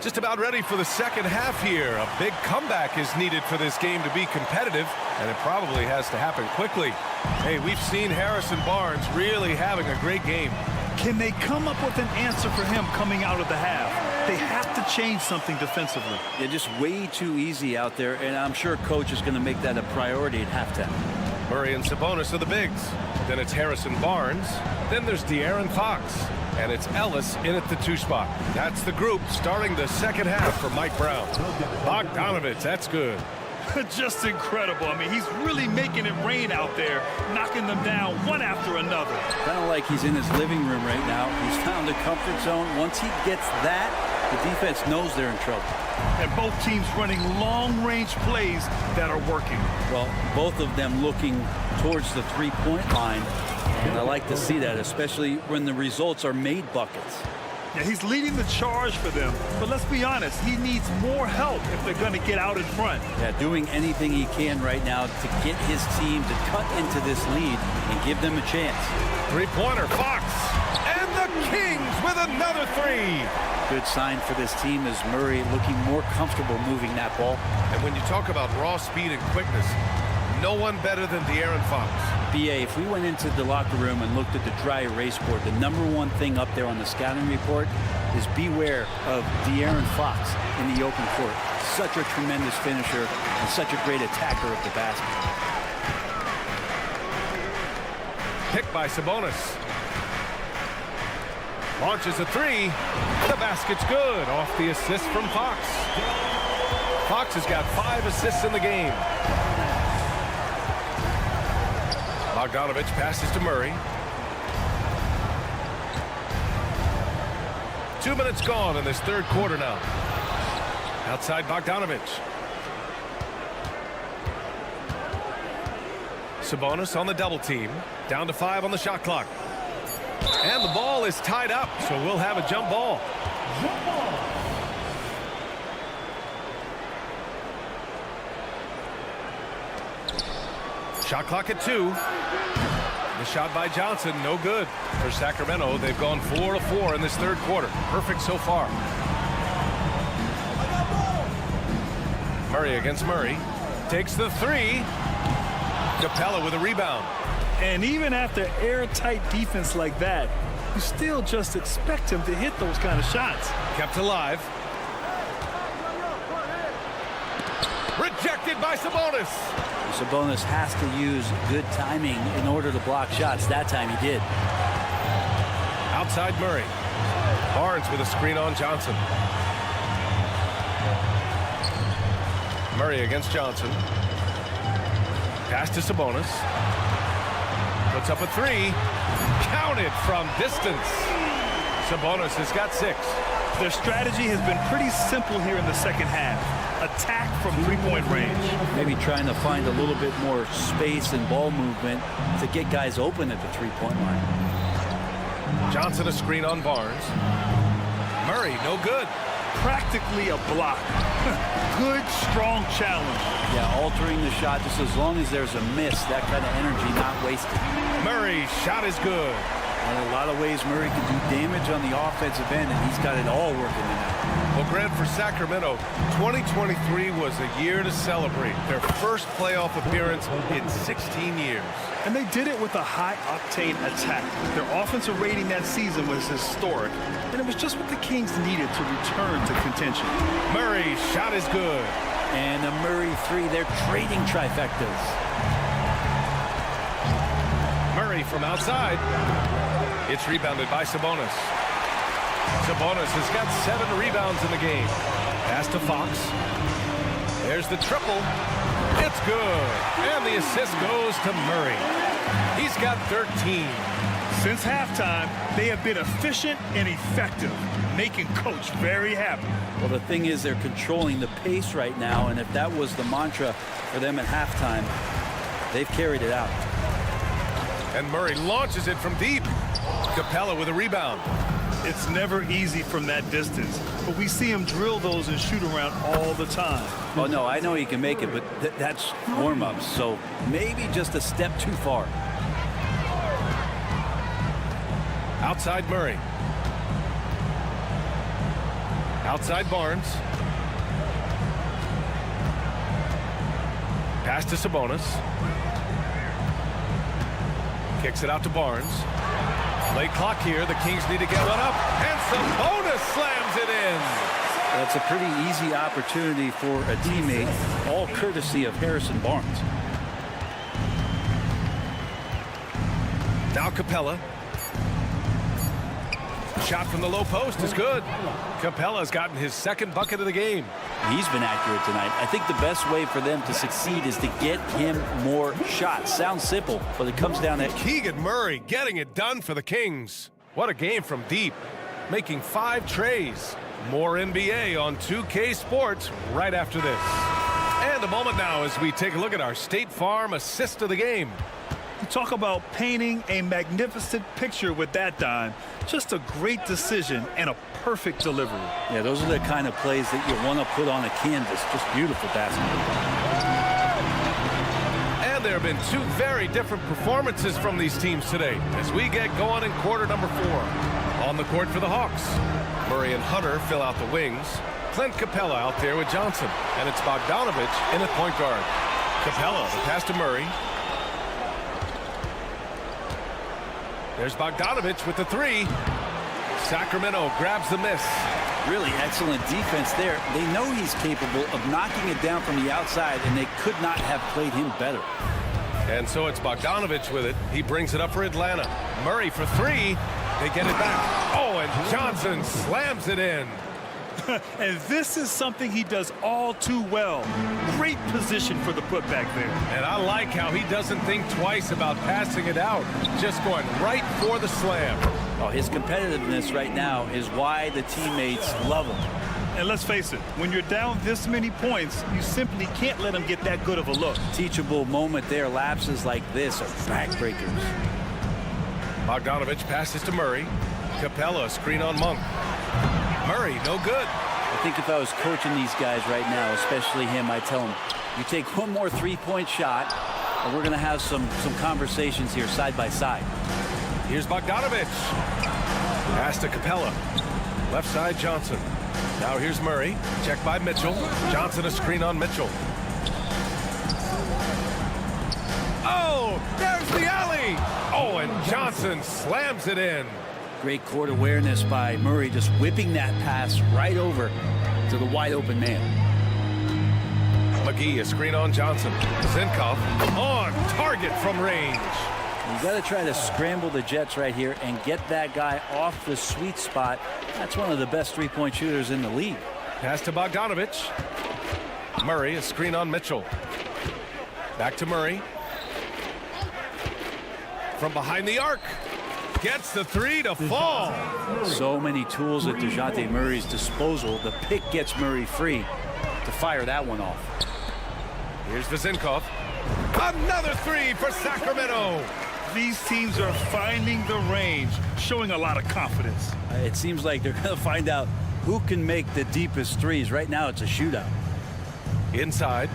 S2: Just about ready for the second half here. A big comeback is needed for this game to be competitive, and it probably has to happen quickly. Hey, we've seen Harrison Barnes really having a great game.
S4: Can they come up with an answer for him coming out of the half? They have to change something defensively.
S1: They're just way too easy out there, and I'm sure coach is going to make that a priority at halftime.
S2: Murray and Sabonis are the bigs. Then it's Harrison Barnes. Then there's De'Aaron Fox. And it's Ellis in at the 2 spot. That's the group starting the second half for Mike Brown. Bogdanovich, that's good.
S4: Just incredible. I mean, he's really making it rain out there, knocking them down one after another.
S1: Kind of like he's in his living room right now. He's found a comfort zone. Once he gets that, the defense knows they're in trouble.
S4: And both teams running long-range plays that are working.
S1: Well, both of them looking towards the 3-point line. And I like to see that, especially when the results are made buckets.
S4: Yeah, he's leading the charge for them. But let's be honest, he needs more help if they're going to get out in front.
S1: Yeah, doing anything he can right now to get his team to cut into this lead and give them a chance.
S2: 3-pointer, Fox. And the Kings with another 3.
S1: Good sign for this team is Murray looking more comfortable moving that ball.
S2: And when you talk about raw speed and quickness, no one better than De'Aaron Fox.
S1: BA, if we went into the locker room and looked at the dry erase board, the #1 thing up there on the scouting report is beware of De'Aaron Fox in the open court. Such a tremendous finisher and such a great attacker of the basket.
S2: Picked by Sabonis. Launches a 3. The basket's good. Off the assist from Fox. Fox has got 5 assists in the game. Bogdanovich passes to Murray. 2 minutes gone in this third quarter now. Outside Bogdanovich. Sabonis on the double team. Down to 5 on the shot clock. And the ball is tied up, so we'll have a jump ball. Shot clock at 2. The shot by Johnson, no good. For Sacramento, they've gone 4 of 4 in this third quarter. Perfect so far. Murray against Murray. Takes the 3. Capella with a rebound.
S4: And even after airtight defense like that, you still just expect him to hit those kind of shots.
S2: Kept alive. Rejected by Sabonis.
S1: Sabonis has to use good timing in order to block shots. That time he did.
S2: Outside Murray. Barnes with a screen on Johnson. Murray against Johnson. Pass to Sabonis. Puts up a three. Counted from distance. Sabonis has got 6.
S4: Their strategy has been pretty simple here in the second half. Attack from three-point range.
S1: Maybe trying to find a little bit more space and ball movement to get guys open at the three-point line.
S2: Johnson a screen on Barnes. Murray, no good.
S4: Practically a block. Good, strong challenge.
S1: Yeah, altering the shot just as long as there's a miss, that kind of energy not wasted.
S2: Murray's shot is good.
S1: In a lot of ways, Murray can do damage on the offensive end, and he's got it all working tonight.
S2: Well, Grant, for Sacramento, 2023 was a year to celebrate. Their first playoff appearance in 16 years.
S4: And they did it with a high-octane attack. Their offensive rating that season was historic, and it was just what the Kings needed to return to contention.
S2: Murray's shot is good.
S1: And a Murray three, they're trading trifectas.
S2: Murray from outside. It's rebounded by Sabonis. Sabonis has got 7 rebounds in the game. Pass to Fox. There's the triple. It's good. And the assist goes to Murray. He's got 13.
S4: Since halftime, they have been efficient and effective, making Coach very happy.
S1: Well, the thing is, they're controlling the pace right now, and if that was the mantra for them at halftime, they've carried it out.
S2: And Murray launches it from deep. Capella with a rebound.
S4: It's never easy from that distance, but we see him drill those and shoot around all the time.
S1: Oh, no, I know he can make it, but that's warm-ups, so maybe just a step too far.
S2: Outside Murray. Outside Barnes. Pass to Sabonis. Kicks it out to Barnes. Late clock here. The Kings need to get one up. And Sabonis slams it in.
S1: That's a pretty easy opportunity for a teammate, all courtesy of Harrison Barnes.
S2: Now Capella. Shot from the low post is good. Capella's gotten his 2nd bucket of the game.
S1: He's been accurate tonight. I think the best way for them to succeed is to get him more shots. Sounds simple, but it comes down to
S2: Keegan Murray getting it done for the Kings. What a game from deep, making 5 trays. More NBA on 2K Sports right after this. And a moment now as we take a look at our State Farm assist of the game.
S4: You talk about painting a magnificent picture with that dime. Just a great decision and a perfect delivery.
S1: Yeah, those are the kind of plays that you want to put on a canvas. Just beautiful basketball.
S2: And there have been 2 very different performances from these teams today as we get going in quarter number 4. On the court for the Hawks, Murray and Hunter fill out the wings. Clint Capella out there with Johnson. And it's Bogdanovich in at point guard. Capella, the pass to Murray. There's Bogdanovich with the 3. Sacramento grabs the miss.
S1: Really excellent defense there. They know he's capable of knocking it down from the outside, and they could not have played him better.
S2: And so it's Bogdanovich with it. He brings it up for Atlanta. Murray for 3. They get it back. Oh, and Johnson slams it in.
S4: And this is something he does all too well. Great position for the putback there.
S2: And I like how he doesn't think twice about passing it out. Just going right for the slam.
S1: Oh, his competitiveness right now is why the teammates love him.
S4: And let's face it, when you're down this many points, you simply can't let him get that good of a look.
S1: Teachable moment there. Lapses like this are backbreakers.
S2: Bogdanovich passes to Murray. Capella, screen on Monk. Murray, no good.
S1: I think if I was coaching these guys right now, especially him, I'd tell him, you take one more three-point shot, and we're going to have some conversations here side by side.
S2: Here's Bogdanovich. Pass to Capella. Left side, Johnson. Now here's Murray. Check by Mitchell. Johnson a screen on Mitchell. Oh, there's the alley. Oh, and Johnson slams it in.
S1: Great court awareness by Murray, just whipping that pass right over to the wide open man.
S2: McGee, a screen on Johnson. Zinkov on target from range.
S1: You got to try to scramble the Jets right here and get that guy off the sweet spot. That's one of the best three-point shooters in the league.
S2: Pass to Bogdanovich. Murray, a screen on Mitchell. Back to Murray. From behind the arc. Gets the three to fall.
S1: So many tools at DeJounte Murray's disposal. The pick gets Murray free to fire that one off.
S2: Here's Vezenkov. Another three for Sacramento.
S4: These teams are finding the range, showing a lot of confidence.
S1: It seems like they're going to find out who can make the deepest threes. Right now, it's a shootout.
S2: Inside.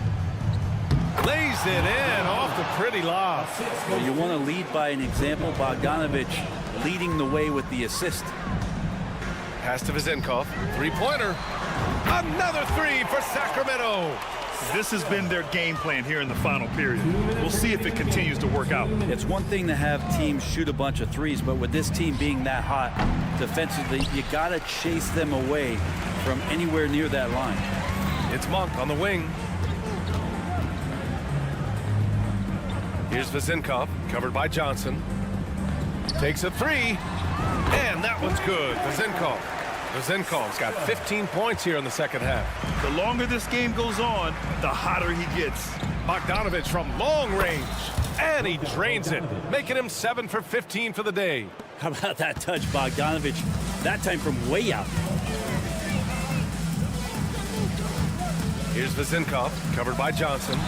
S2: Lays it in off the pretty lob.
S1: Well, you want to lead by an example. Bogdanovich leading the way with the assist.
S2: Pass to Vezenkov. Three-pointer. Another three for Sacramento.
S4: This has been their game plan here in the final period. We'll see if it continues to work out.
S1: It's one thing to have teams shoot a bunch of threes, but with this team being that hot defensively, you got to chase them away from anywhere near that line.
S2: It's Monk on the wing. Here's Vezenkov, covered by Johnson. Takes a three, and that one's good. Vezenkov's got 15 points here in the second half.
S4: The longer this game goes on, the hotter he gets.
S2: Bogdanovich from long range, and he drains it, making him 7 for 15 for the day.
S1: How about that touch, Bogdanovich? That time from way out.
S2: Here's Vezenkov, covered by Johnson.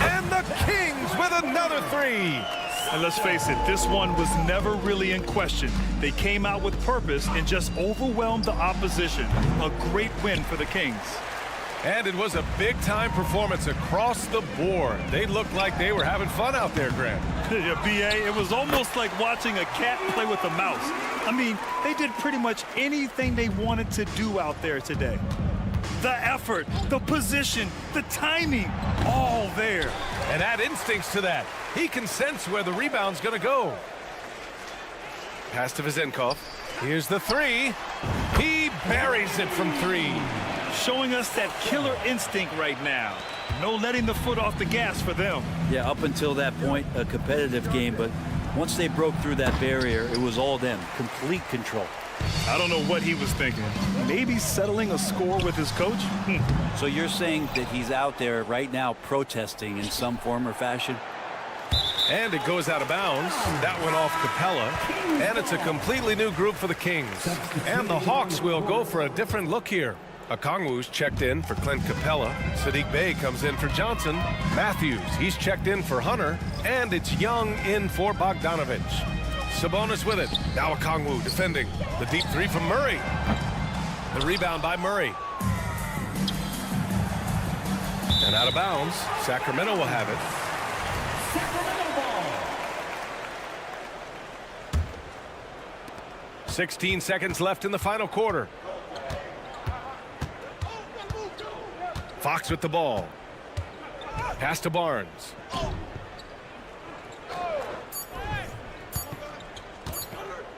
S2: And the Kings with another three.
S4: And let's face it, this one was never really in question. They came out with purpose and just overwhelmed the opposition. A great win for the Kings.
S2: And it was a big-time performance across the board. They looked like they were having fun out there, Grant.
S4: Yeah, B.A., it was almost like watching a cat play with a mouse. I mean, they did pretty much anything they wanted to do out there today. The effort, the position, the timing, all there.
S2: And add instincts to that. He can sense where the rebound's going to go. Pass to Vezenkov. Here's the three. He buries it from three.
S4: Showing us that killer instinct right now. No letting the foot off the gas for them.
S1: Yeah, up until that point, a competitive game, but once they broke through that barrier, it was all them. Complete control.
S4: I don't know what he was thinking. Maybe settling a score with his coach?
S1: So you're saying that he's out there right now protesting in some form or fashion?
S2: And it goes out of bounds. That went off Capella. And it's a completely new group for the Kings. And the Hawks will go for a different look here. Okongwu's checked in for Clint Capella. Sadiq Bey comes in for Johnson. Matthews, he's checked in for Hunter. And it's Young in for Bogdanovich. Sabonis with it. Now Okongwu defending. The deep three from Murray. The rebound by Murray. And out of bounds. Sacramento will have it. 16 seconds left in the final quarter. Fox with the ball. Pass to Barnes.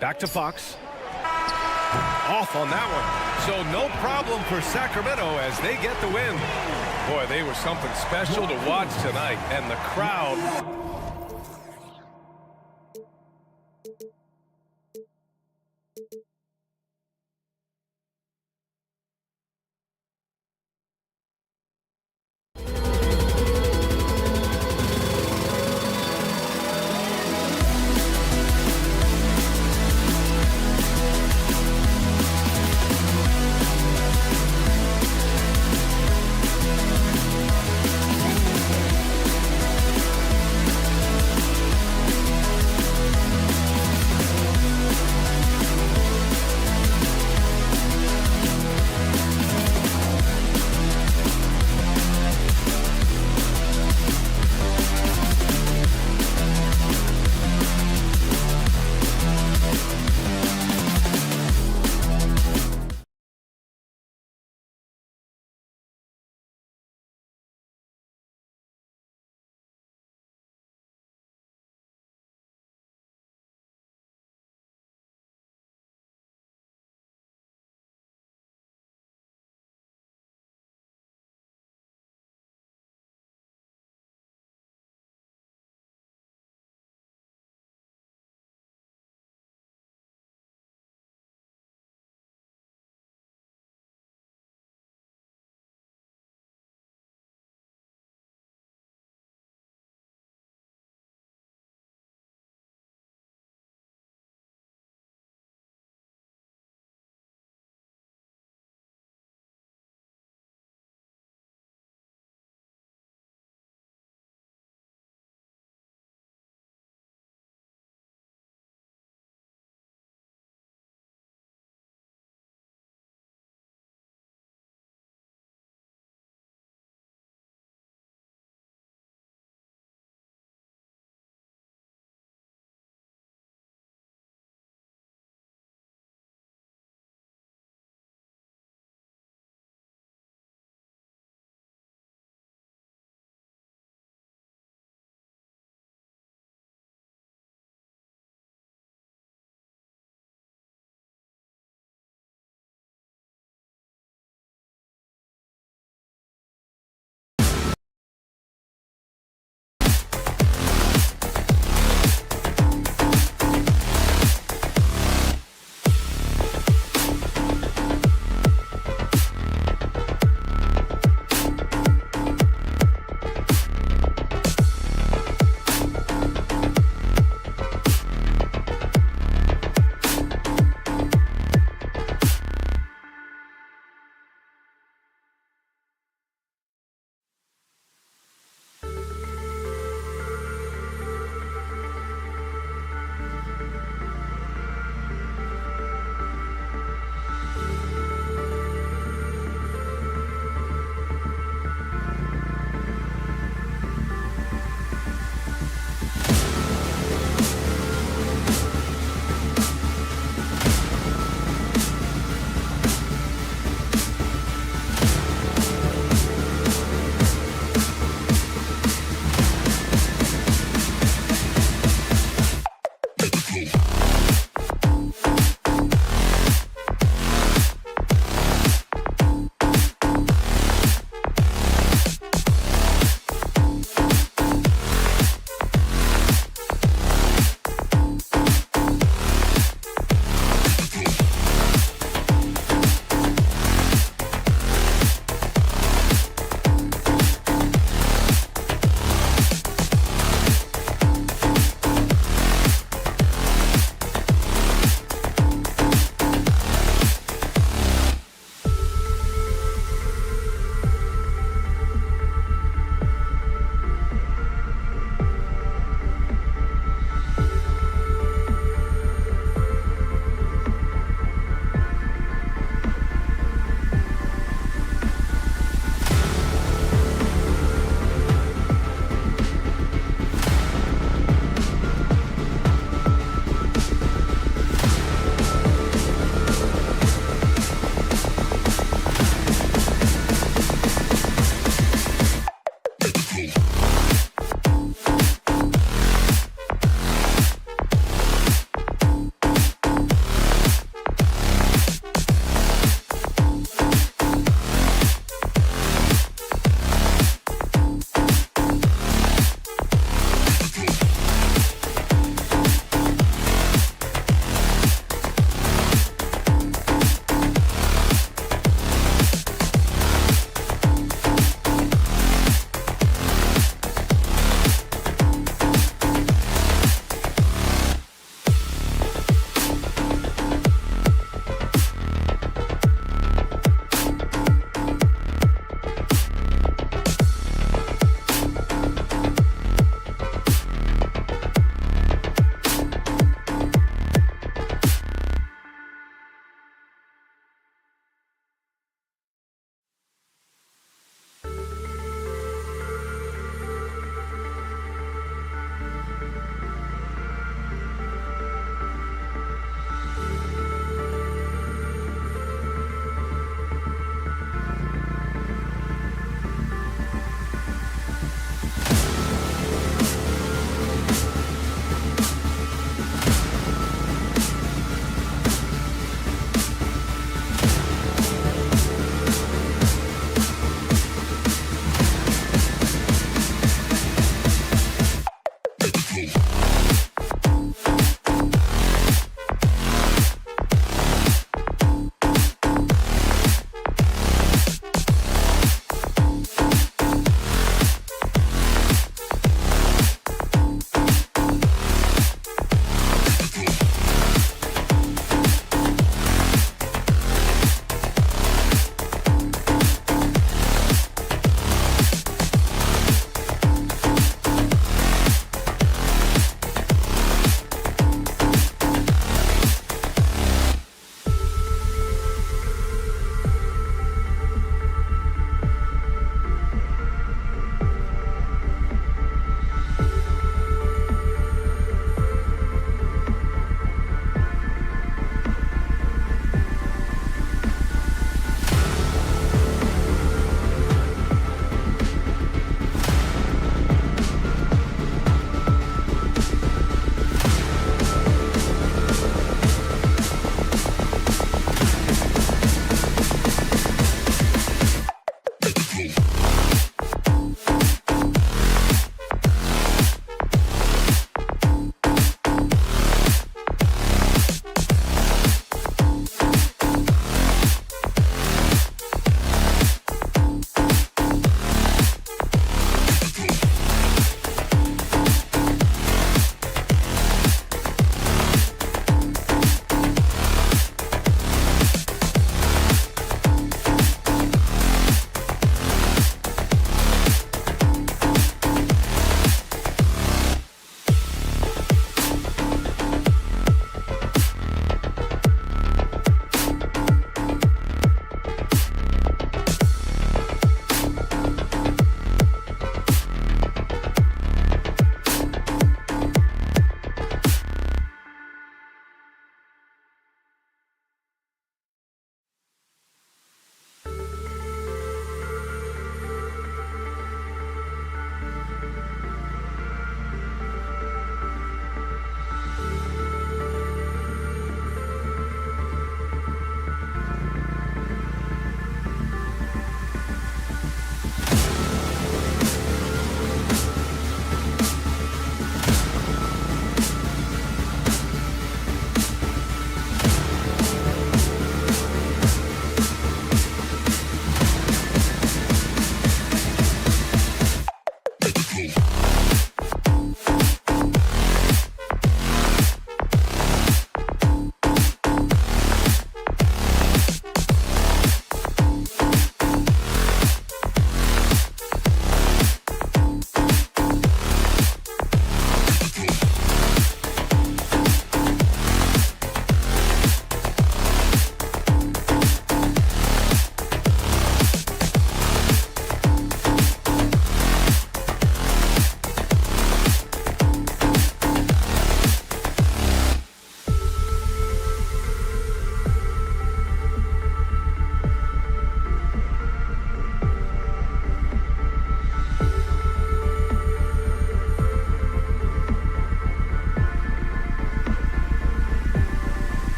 S2: Back to Fox. Off on that one. So no problem for Sacramento as they get the win. Boy, they were something special to watch tonight. And the crowd...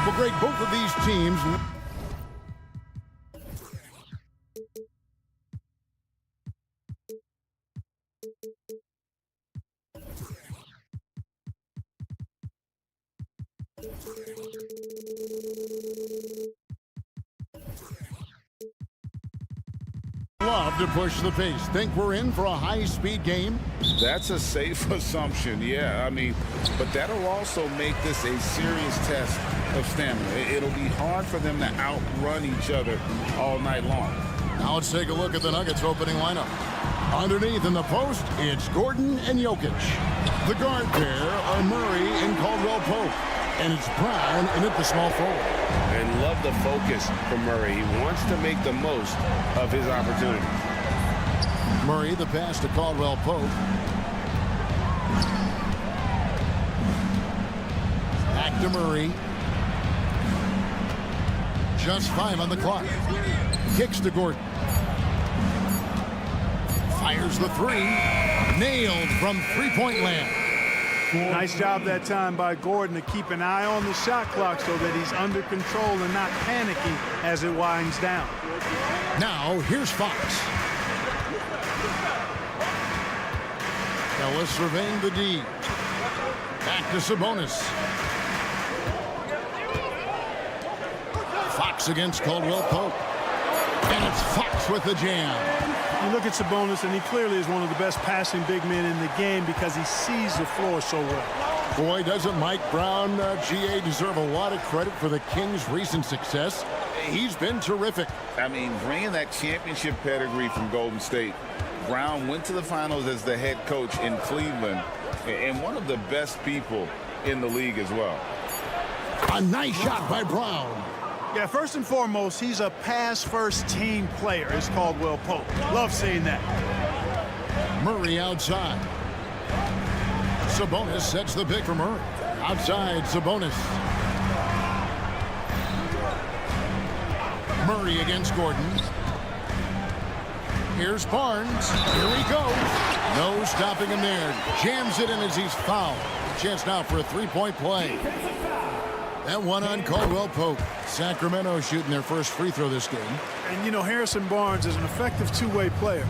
S7: will grade both of these teams. Love to push the pace. Think we're in for a high-speed game?
S8: That's a safe assumption, yeah. I mean, but that'll also make this a serious test of stamina. It'll be hard for them to outrun each other all night long.
S7: Now let's take a look at the Nuggets opening lineup. Underneath in the post, it's Gordon and Jokic. The guard pair are Murray and Caldwell Pope. And it's Brown in at the small forward.
S2: And love the focus from Murray. He wants to make the most of his opportunities.
S7: Murray, the pass to Caldwell Pope. Back to Murray. Just 5 on the clock. Kicks to Gordon. Fires the 3. Nailed from three-point land.
S3: Nice job that time by Gordon to keep an eye on the shot clock so that he's under control and not panicking as it winds down.
S7: Now, here's Fox. Ellis surveying the D. Back to Sabonis. Fox against Caldwell Pope. And it's Fox with the jam.
S3: You look at Sabonis, and he clearly is one of the best passing big men in the game because he sees the floor so well.
S7: Boy, doesn't Mike Brown, GA, deserve a lot of credit for the Kings' recent success. He's been terrific.
S8: I mean, bringing that championship pedigree from Golden State, Brown went to the finals as the head coach in Cleveland and one of the best people in the league as well.
S7: A nice shot by Brown.
S3: Yeah, first and foremost, he's a pass-first team player, is Caldwell Pope. Love seeing that.
S7: Murray outside. Sabonis sets the pick for Murray. Outside, Sabonis. Murray against Gordon. Here's Barnes. Here he goes. No stopping him there. Jams it in as he's fouled. Chance now for a three-point play. That one on Caldwell Pope. Sacramento shooting their first free throw this game.
S3: And, you know, Harrison Barnes is an effective two-way player,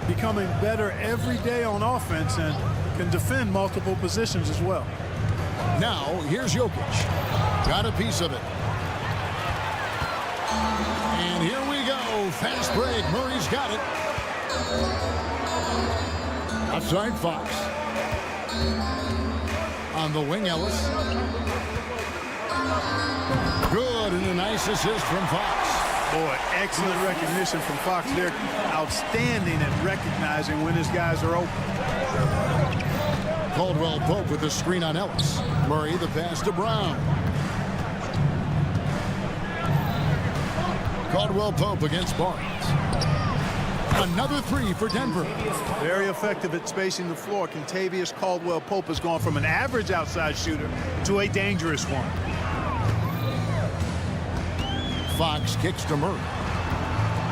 S3: becoming better every day on offense and can defend multiple positions as well.
S7: Now, here's Jokic. Got a piece of it. And here we go. Fast break. Murray's got it. Outside Fox. On the wing, Ellis. Good, and a nice assist from Fox.
S3: Boy, excellent recognition from Fox. They're outstanding at recognizing when his guys are open.
S7: Caldwell Pope with the screen on Ellis. Murray the pass to Brown. Caldwell Pope against Barnes. Another 3 for Denver.
S3: Very effective at spacing the floor. Kentavious Caldwell Pope has gone from an average outside shooter to a dangerous one.
S7: Fox kicks to Murray.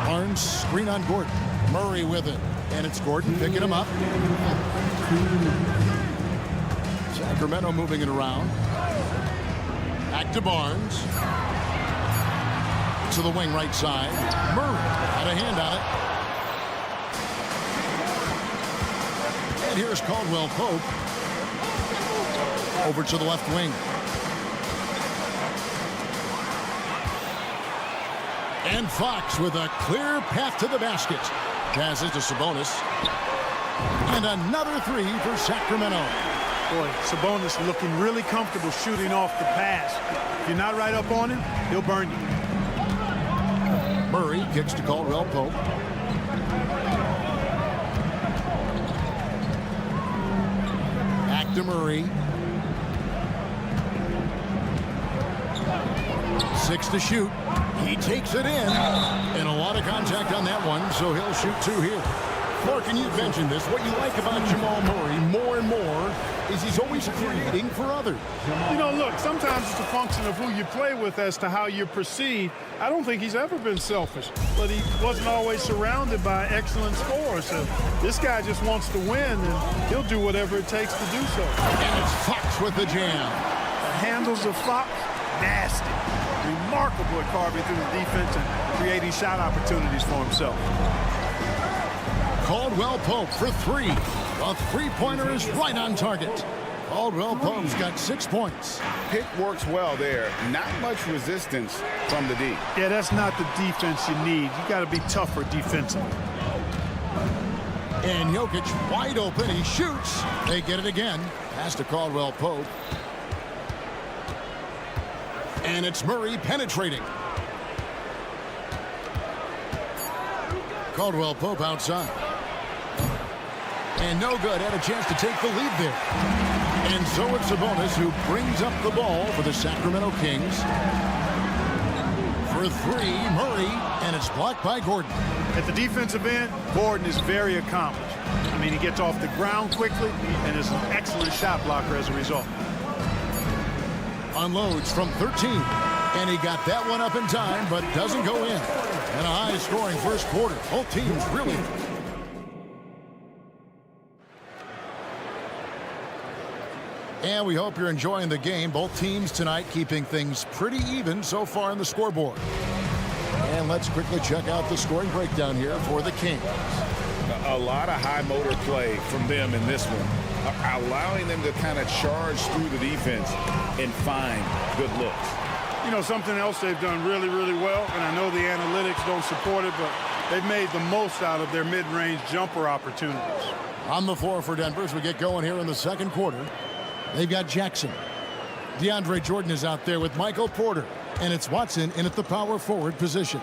S7: Barnes screen on Gordon. Murray with it. And it's Gordon picking him up. Sacramento moving it around. Back to Barnes. To the wing right side. Murray had a hand on it. And here's Caldwell Pope. Over to the left wing. And Fox with a clear path to the basket. Passes to Sabonis. And another 3 for Sacramento.
S3: Boy, Sabonis looking really comfortable shooting off the pass. If you're not right up on him, he'll burn you.
S7: Murray kicks to Caldwell Pope. Back to Murray. 6 to shoot. He takes it in. And a lot of contact on that one, so he'll shoot 2 here. Mark, and you've mentioned this. What you like about Jamal Murray more and more is he's always creating for others.
S3: You know, look, sometimes it's a function of who you play with as to how you're perceived. I don't think he's ever been selfish, but he wasn't always surrounded by excellent scorers. So this guy just wants to win, and he'll do whatever it takes to do so.
S7: And it's Fox with the jam.
S3: The handles of Fox nasty. Remarkable at carving through the defense and creating shot opportunities for himself.
S7: Caldwell Pope for three. The three-pointer is right on target. Caldwell Pope's got 6 points.
S8: Pick works well there. Not much resistance from the D.
S3: Yeah, that's not the defense you need. You got to be tougher defensively.
S7: And Jokic wide open. He shoots. They get it again. Pass to Caldwell Pope. And it's Murray penetrating. Caldwell Pope outside. And no good. Had a chance to take the lead there. And so it's Sabonis who brings up the ball for the Sacramento Kings. For three, Murray, and it's blocked by Gordon.
S3: At the defensive end, Gordon is very accomplished. I mean, he gets off the ground quickly and is an excellent shot blocker as a result.
S7: Unloads from 13. And he got that one up in time, but doesn't go in. And a high-scoring first quarter. Both teams really... And we hope you're enjoying the game. Both teams tonight keeping things pretty even so far on the scoreboard. And let's quickly check out the scoring breakdown here for the Kings.
S8: A lot of high motor play from them in this one, allowing them to kind of charge through the defense and find good looks.
S3: You know, something else they've done really, really well, and I know the analytics don't support it, but they've made the most out of their mid-range jumper opportunities.
S7: On the floor for Denver as we get going here in the second quarter. They've got Jackson. DeAndre Jordan is out there with Michael Porter. And it's Watson in at the power forward position.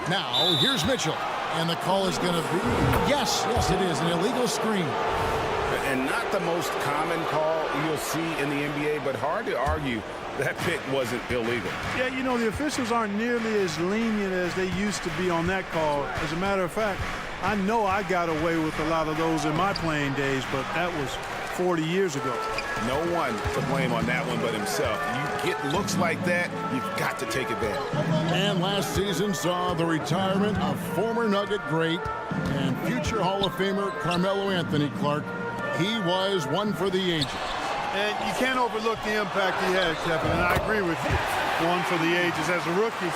S7: Now, here's Mitchell. And the call is going to be... Yes, it is. An illegal screen.
S8: And not the most common call you'll see in the NBA, but hard to argue that pick wasn't illegal.
S3: Yeah, you know, the officials aren't nearly as lenient as they used to be on that call. As a matter of fact, I know I got away with a lot of those in my playing days, but that was 40 years ago.
S8: No one to blame on that one but himself. You get looks like that, you've got to take advantage.
S7: And last season saw the retirement of former Nugget great and future Hall of Famer Carmelo Anthony Clark. He was one for the ages.
S3: And you can't overlook the impact he had, Kevin, and I agree with you. One for the ages. As a rookie,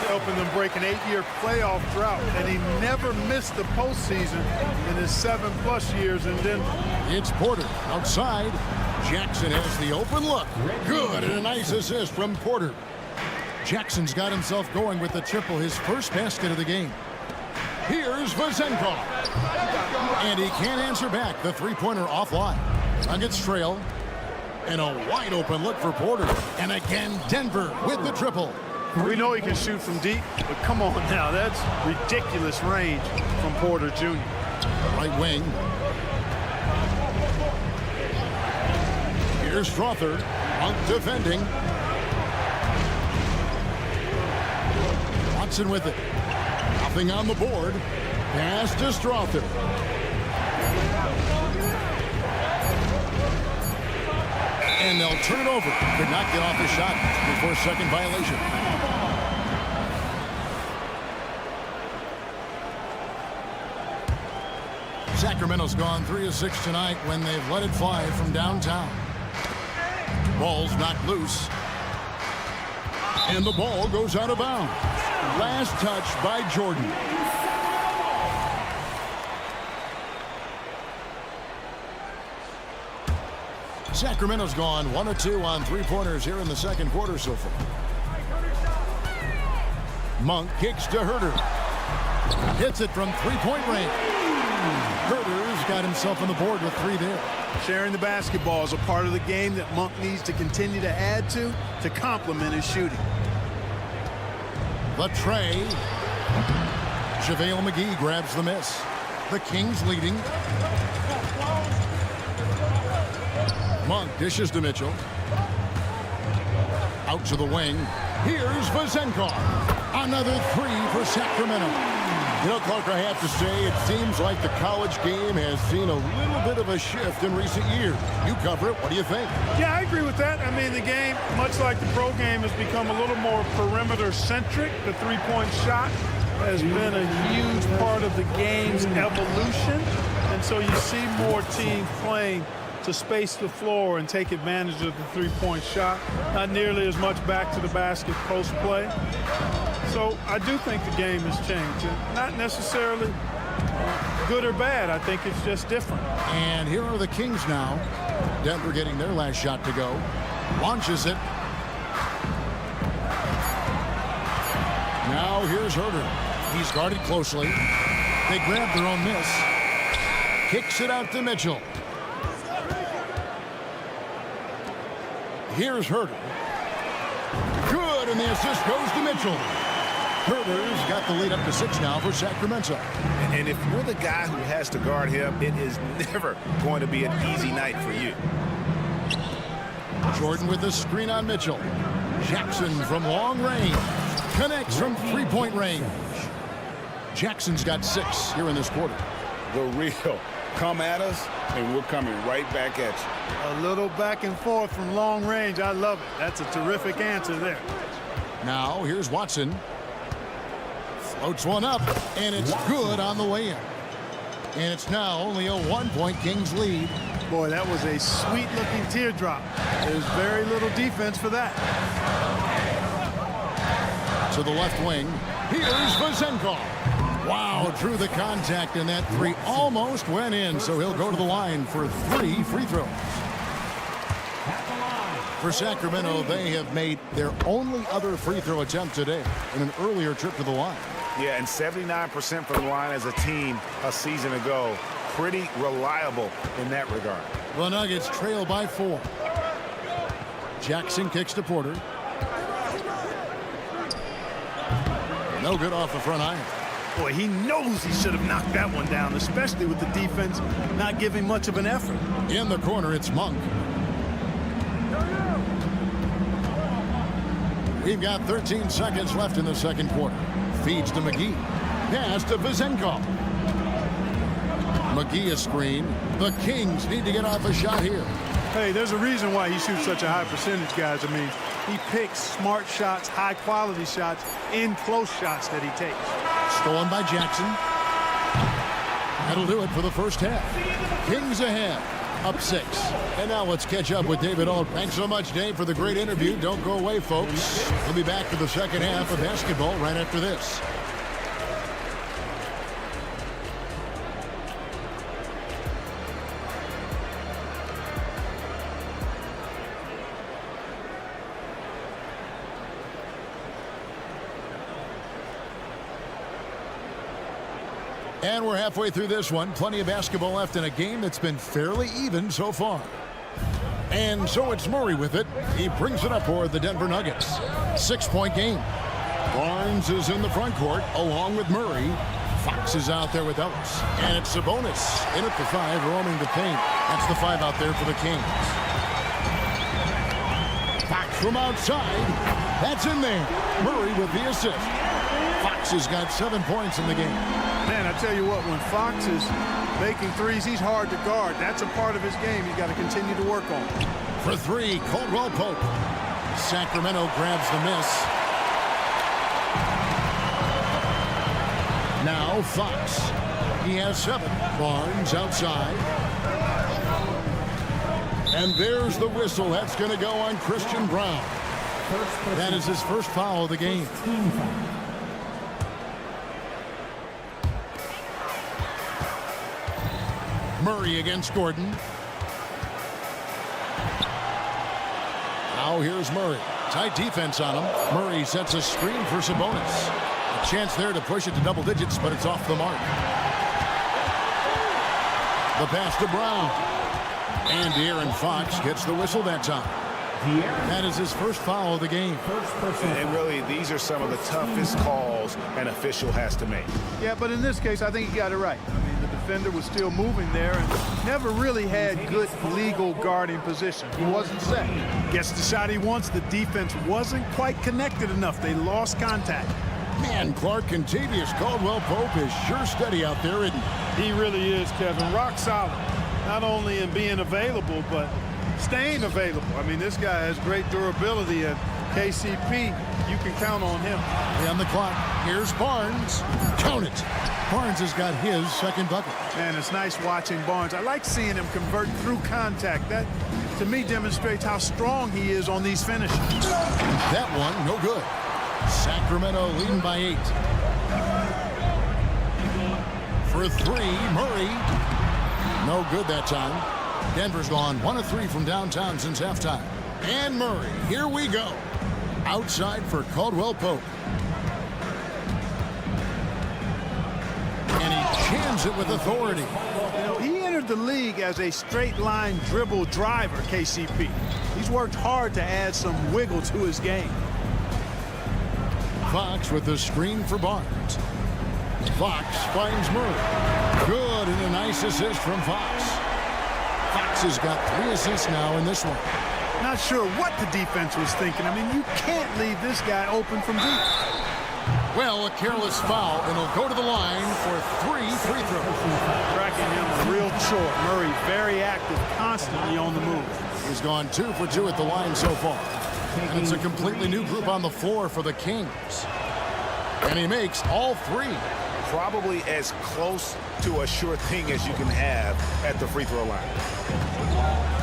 S3: helping them break an 8-year playoff drought, and he never missed the postseason in his 7+ years in Denver.
S7: It's Porter outside. Jackson has the open look. Good, and a nice assist from Porter. Jackson's got himself going with the triple, his first basket of the game. Here's Vazenko. And he can't answer back. The three-pointer offline. Nuggets trail. And a wide open look for Porter. And again, Denver with the triple.
S3: We know he can shoot from deep, but come on now. That's ridiculous range from Porter Jr.
S7: Right wing. Here's Strother. Monk defending. Watson with it. Nothing on the board. Pass to Strother. And they'll turn it over. Could not get off the shot before second violation. Sacramento's gone 3 of 6 tonight when they've let it fly from downtown. Ball's knocked loose. And the ball goes out of bounds. Last touch by Jordan. Sacramento's gone 1 of 2 on three-pointers here in the second quarter so far. Monk kicks to Herter. Hits it from three-point range. Herter's got himself on the board with 3 there.
S3: Sharing the basketball is a part of the game that Monk needs to continue to add to complement his shooting.
S7: The tray. JaVale McGee grabs the miss. The Kings leading. Monk dishes to Mitchell. Out to the wing. Here's Vazenko. Another 3 for Sacramento. You know, Clark, I have to say, it seems like the college game has seen a little bit of a shift in recent years. You cover it. What do you think?
S3: Yeah, I agree with that. I mean, the game, much like the pro game, has become a little more perimeter-centric. The three-point shot has been a huge part of the game's evolution. And so you see more teams playing to space the floor and take advantage of the three-point shot. Not nearly as much back to the basket post play. So I do think the game has changed. And not necessarily good or bad. I think it's just different.
S7: And here are the Kings now. Denver getting their last shot to go. Launches it. Now here's Herter. He's guarded closely. They grab their own miss. Kicks it out to Mitchell. Here's Herter. Good, and the assist goes to Mitchell. Herter's got the lead up to 6 now for Sacramento.
S8: And if you're the guy who has to guard him, it is never going to be an easy night for you.
S7: Jordan with the screen on Mitchell. Jackson from long range. Connects from three-point range. Jackson's got 6 here in this quarter.
S8: The real. Come at us, and we're coming right back at you.
S3: A little back and forth from long range. I love it. That's a terrific answer there.
S7: Now here's Watson. Floats one up, and it's good on the way in. And it's now only a 1-point Kings lead.
S3: Boy, that was a sweet-looking teardrop. There's very little defense for that.
S7: To the left wing. Here's Vazenko. Wow, drew the contact, and that 3 almost went in, so he'll go to the line for 3 free throws. For Sacramento, they have made their only other free throw attempt today in an earlier trip to the line.
S8: Yeah, and 79% from the line as a team a season ago. Pretty reliable in that regard.
S7: The Nuggets trail by 4. Jackson kicks to Porter. No good off the front iron.
S3: Boy, he knows he should have knocked that one down, especially with the defense not giving much of an effort.
S7: In the corner, it's Monk. We've got 13 seconds left in the second quarter. Feeds to McGee. Pass to Vazenko. McGee a screen. The Kings need to get off a shot here.
S3: Hey, there's a reason why he shoots such a high percentage, guys. I mean, he picks smart shots, high-quality shots, in close shots that he takes.
S7: Stolen by Jackson. That'll do it for the first half. Kings ahead, up 6. And now let's catch up with David Alt. Thanks so much, Dave, for the great interview. Don't go away, folks. We'll be back for the second half of basketball right after this. And we're halfway through this one. Plenty of basketball left in a game that's been fairly even so far. And so it's Murray with it. He brings it up for the Denver Nuggets. 6-point game. Barnes is in the front court along with Murray. Fox is out there with Ellis. And it's Sabonis in at the 5, roaming the paint. That's the 5 out there for the Kings. Fox from outside. That's in there. Murray with the assist. Fox has got 7 points in the game.
S3: Man, I tell you what, when Fox is making threes, he's hard to guard. That's a part of his game he's got to continue to work on.
S7: For 3, Caldwell Pope. Sacramento grabs the miss. Now Fox. He has 7. Barnes outside. And there's the whistle. That's going to go on Christian Brown. That is his first foul of the game. Murray against Gordon. Now here's Murray. Tight defense on him. Murray sets a screen for Sabonis. A chance there to push it to double digits, but it's off the mark. The pass to Brown. And De'Aaron Fox gets the whistle that time. That is his first foul of the game.
S8: And really, these are some of the toughest calls an official has to make.
S3: Yeah, but in this case, I think he got it right. I mean, the defender was still moving there and never really had good legal guarding position. He wasn't set. Gets the shot he wants. The defense wasn't quite connected enough. They lost contact.
S7: Man, Clark, Contavious Caldwell-Pope is sure steady out there, isn't he?
S3: He really is, Kevin. Rock solid. Not only in being available, but staying available. I mean, this guy has great durability, and KCP, you can count on him.
S7: On the clock, here's Barnes. Count it. Barnes has got his second bucket.
S3: Man, it's nice watching Barnes. I like seeing him convert through contact. That, to me, demonstrates how strong he is on these finishes.
S7: That one, no good. Sacramento leading by 8. For 3, Murray. No good that time. Denver's gone 1 of 3 from downtown since halftime. And Murray, here we go. Outside for Caldwell Pope. And he jams it with authority.
S3: You know, he entered the league as a straight-line dribble driver, KCP. He's worked hard to add some wiggle to his game.
S7: Fox with the screen for Barnes. Fox finds Murray. Good, and a nice assist from Fox. Fox has got 3 assists now in this one.
S3: Not sure what the defense was thinking. I mean, you can't leave this guy open from deep.
S7: Well, a careless foul, and he'll go to the line for 3 free throws.
S3: Cracking him a real chore. Murray very active, constantly on the move.
S7: He's gone 2 for 2 at the line so far. And it's a completely new group on the floor for the Kings. And he makes all 3.
S8: Probably as close to a sure thing as you can have at the free throw line.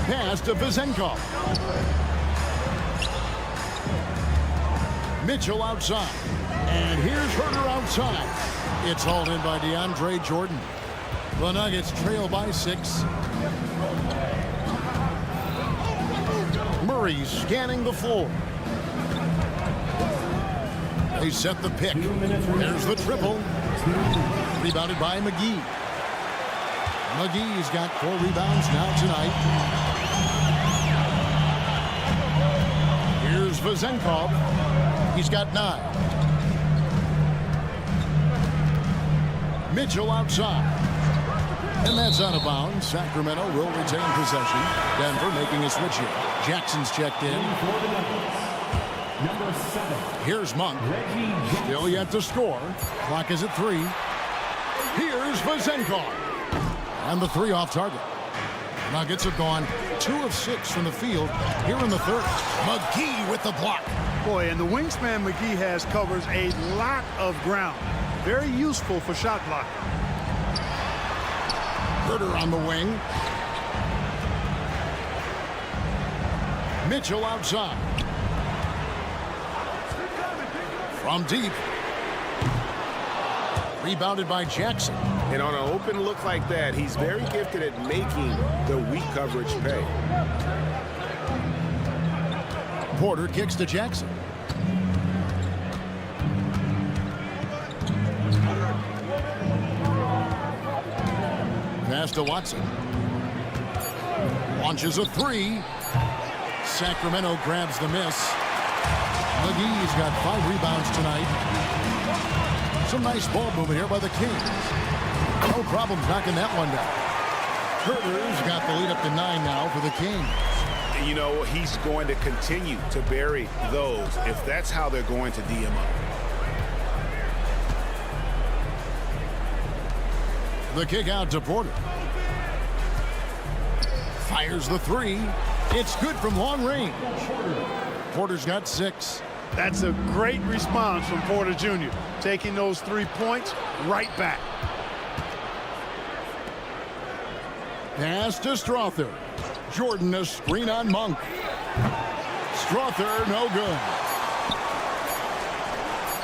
S7: Pass to Vizenkov. Mitchell outside. And here's Herter outside. It's hauled in by DeAndre Jordan. The Nuggets trail by 6. Murray scanning the floor. They set the pick. There's the triple. Rebounded by McGee. McGee's got 4 rebounds now tonight. Here's Vizenkov. He's got 9. Mitchell outside. And that's out of bounds. Sacramento will retain possession. Denver making a switch here. Jackson's checked in.
S10: Number 7.
S7: Here's Monk. Still yet to score. Clock is at 3. Here's Vizenkov. And the 3 off target. Nuggets have gone 2 of 6 from the field here in the third. McGee with the block.
S3: Boy, and the wingspan McGee has covers a lot of ground. Very useful for shot blocking.
S7: Herter on the wing. Mitchell outside. From deep. Rebounded by Jackson.
S8: And on an open look like that, he's very gifted at making the weak coverage pay.
S7: Porter kicks to Jackson. Pass to Watson. Launches a 3. Sacramento grabs the miss. McGee's got 5 rebounds tonight. Some nice ball movement here by the Kings. No problems knocking that one down. Herter's got the lead up to 9 now for the Kings.
S8: You know, he's going to continue to bury those if that's how they're going to D him up.
S7: The kick out to Porter. Fires the 3. It's good from long range. Porter's got 6.
S3: That's a great response from Porter Jr. Taking those 3 points right back.
S7: Pass to Strother. Jordan a screen on Monk. Strother no good.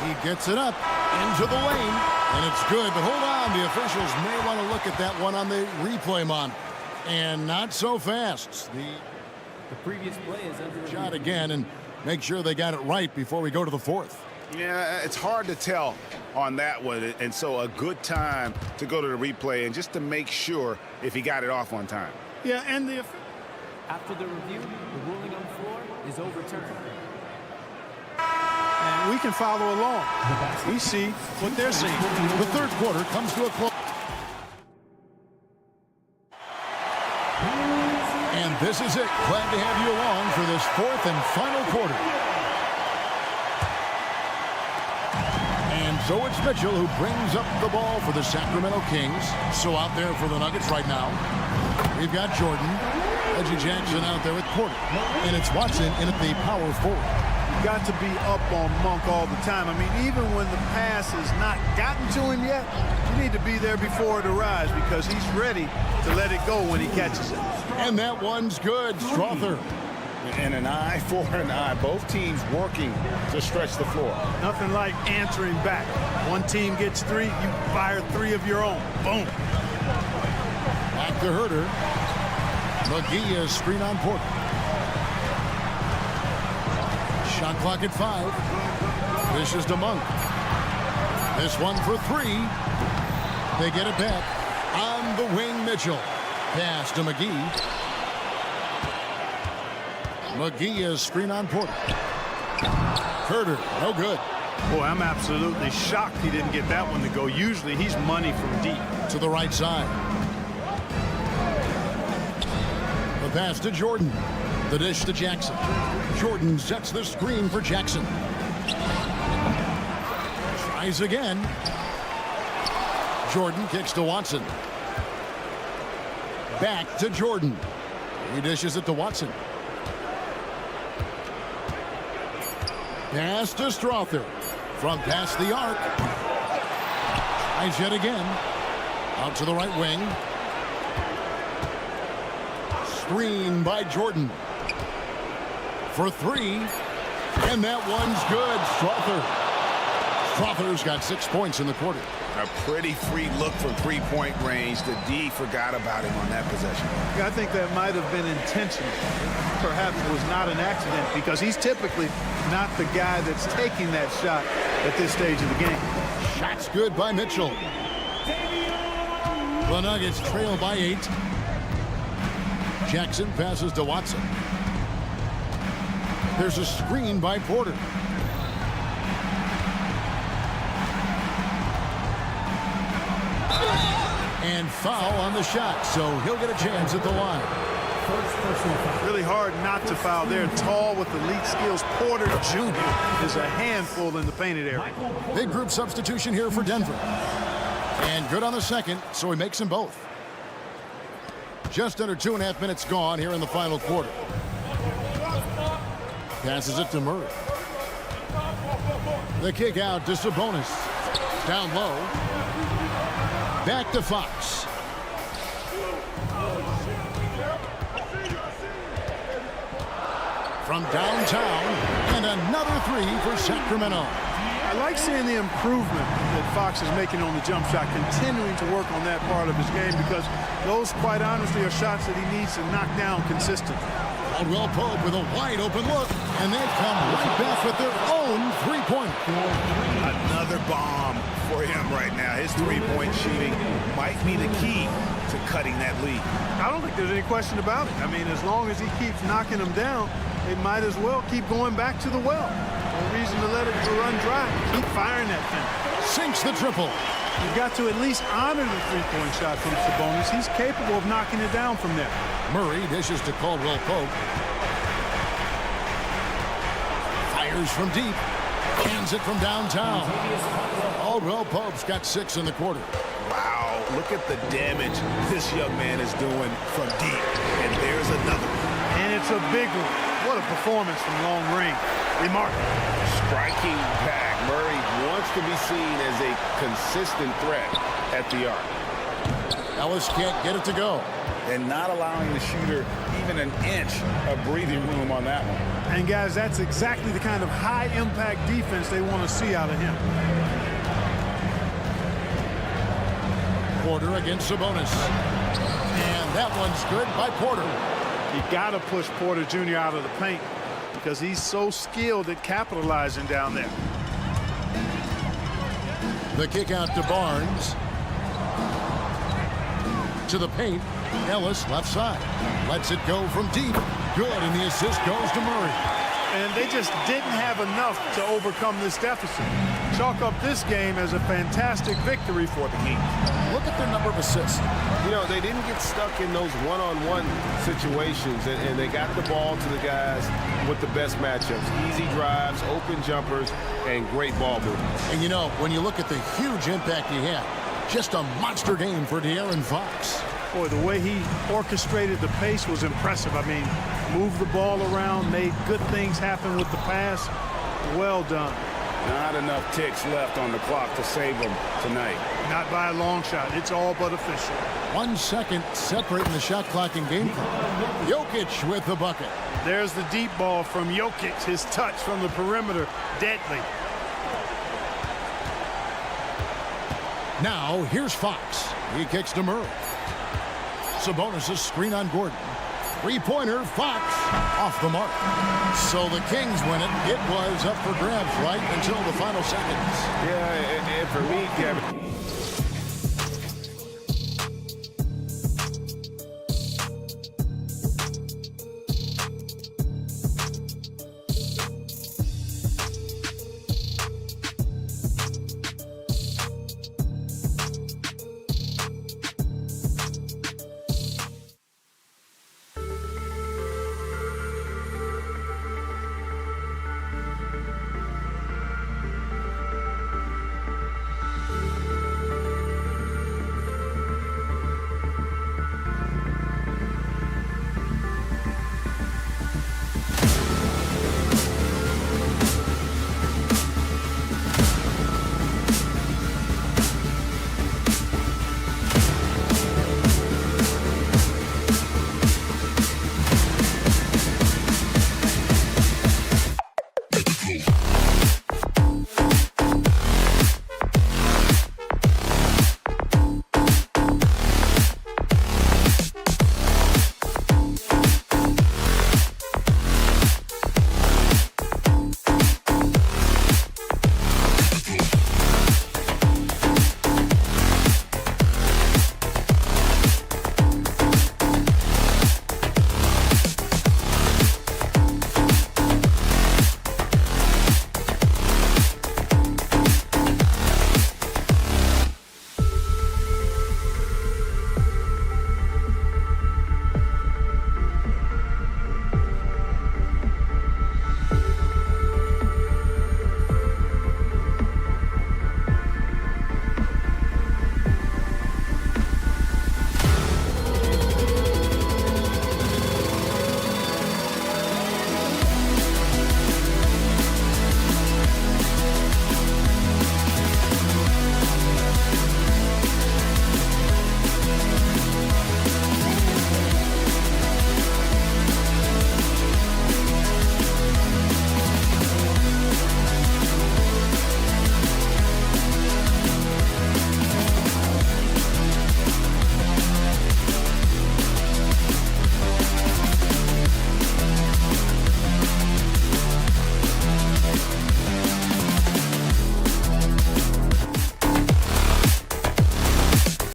S7: He gets it up into the lane, and it's good. But hold on, the officials may want to look at that one on the replay monitor. And not so fast.
S12: The previous play is under
S7: shot again, and make sure they got it right before we go to the 4th.
S8: Yeah, it's hard to tell on that one, and so a good time to go to the replay and just to make sure if he got it off on time.
S3: Yeah, and
S12: after the review, the ruling on the floor is overturned.
S3: And we can follow along. We see what they're seeing.
S7: The third quarter comes to a close. And this is it. Glad to have you along for this 4th and final quarter. And so it's Mitchell who brings up the ball for the Sacramento Kings. So out there for the Nuggets right now, we've got Jordan. Reggie Jackson out there with Porter. And it's Watson in at the power forward.
S3: You've got to be up on Monk all the time. I mean, even when the pass has not gotten to him yet, you need to be there before it arrives because he's ready to let it go when he catches it.
S7: And that one's good. Strother.
S8: And an eye for an eye. Both teams working to stretch the floor.
S3: Nothing like answering back. One team gets 3, you fire 3 of your own. Boom.
S7: Back to Herter. McGee is screen on Porter. Shot clock at 5. This is to Monk. This one for 3. They get it back. On the wing, Mitchell. Pass to McGee. McGee is screen on Porter. Herter, no good.
S3: Boy, I'm absolutely shocked he didn't get that one to go. Usually he's money from deep.
S7: To the right side. The pass to Jordan. The dish to Jackson. Jordan sets the screen for Jackson. Tries again. Jordan kicks to Watson. Back to Jordan. He dishes it to Watson. Pass to Strother. From past the arc. Tries yet again. Out to the right wing. Screen by Jordan. For 3. And that one's good. Strother's got 6 points in the quarter.
S8: A pretty free look from 3-point range. The D forgot about him on that possession.
S3: I think that might have been intentional. Perhaps it was not an accident because he's typically not the guy that's taking that shot at this stage of the game.
S7: Shot's good by Mitchell. The Nuggets trail by 8. Jackson passes to Watson. There's a screen by Porter. And foul on the shot, so he'll get a chance at the line.
S3: Really hard not to foul there. Tall with elite skills. Porter Jr. is a handful in the painted area.
S7: Big group substitution here for Denver. And good on the second, so he makes them both. Just under 2.5 minutes gone here in the final quarter. Passes it to Murray. The kick out to Sabonis. Down low. Back to Fox. From downtown, and another 3 for Sacramento.
S3: I like seeing the improvement that Fox is making on the jump shot, continuing to work on that part of his game because those, quite honestly, are shots that he needs to knock down consistently.
S7: Caldwell Pope with a wide open look, and they've come right back with their own 3-pointer.
S8: Another bomb for him right now. His 3-point shooting might be the key to cutting that lead.
S3: I don't think there's any question about it. I mean, as long as he keeps knocking them down, they might as well keep going back to the well. No reason to let it run dry. Keep firing that thing.
S7: Sinks the triple.
S3: You've got to at least honor the 3-point shot from Sabonis. He's capable of knocking it down from there.
S7: Murray dishes to Caldwell Pope. Fires from deep. Hands it from downtown. Caldwell Pope's got 6 in the quarter.
S8: Wow, look at the damage this young man is doing from deep. And there's another one.
S3: And it's a big one. What a performance from long range. Remarkable.
S8: Striking back. Murray wants to be seen as a consistent threat at the arc.
S7: Ellis can't get it to go.
S8: And not allowing the shooter even an inch of breathing room on that one.
S3: And guys, that's exactly the kind of high-impact defense they want to see out of him.
S7: Porter against Sabonis. And that one's good by Porter.
S3: You got to push Porter Jr. out of the paint because he's so skilled at capitalizing down there.
S7: The kick out to Barnes. To the paint. Ellis left side. Lets it go from deep. Good, and the assist goes to Murray.
S3: And they just didn't have enough to overcome this deficit. Chalk up this game as a fantastic victory for the Heat.
S7: Look at their number of assists.
S2: You know, they didn't get stuck in those one-on-one situations, and they got the ball to the guys with the best matchups. Easy drives, open jumpers, and great ball movement.
S7: And you know, when you look at the huge impact he had, just a monster game for De'Aaron Fox.
S3: Boy, the way he orchestrated the pace was impressive. I mean, moved the ball around, made good things happen with the pass. Well done.
S8: Not enough ticks left on the clock to save him tonight.
S3: Not by a long shot. It's all but official.
S7: 1 second separating the shot clock and game clock. Jokic with the bucket.
S3: There's the deep ball from Jokic. His touch from the perimeter, deadly.
S7: Now, here's Fox. He kicks to Murray. Sabonis' screen on Gordon. Three-pointer, Fox, off the mark. So the Kings win it. It was up for grabs right until the final seconds.
S8: Yeah, and for me, Kevin,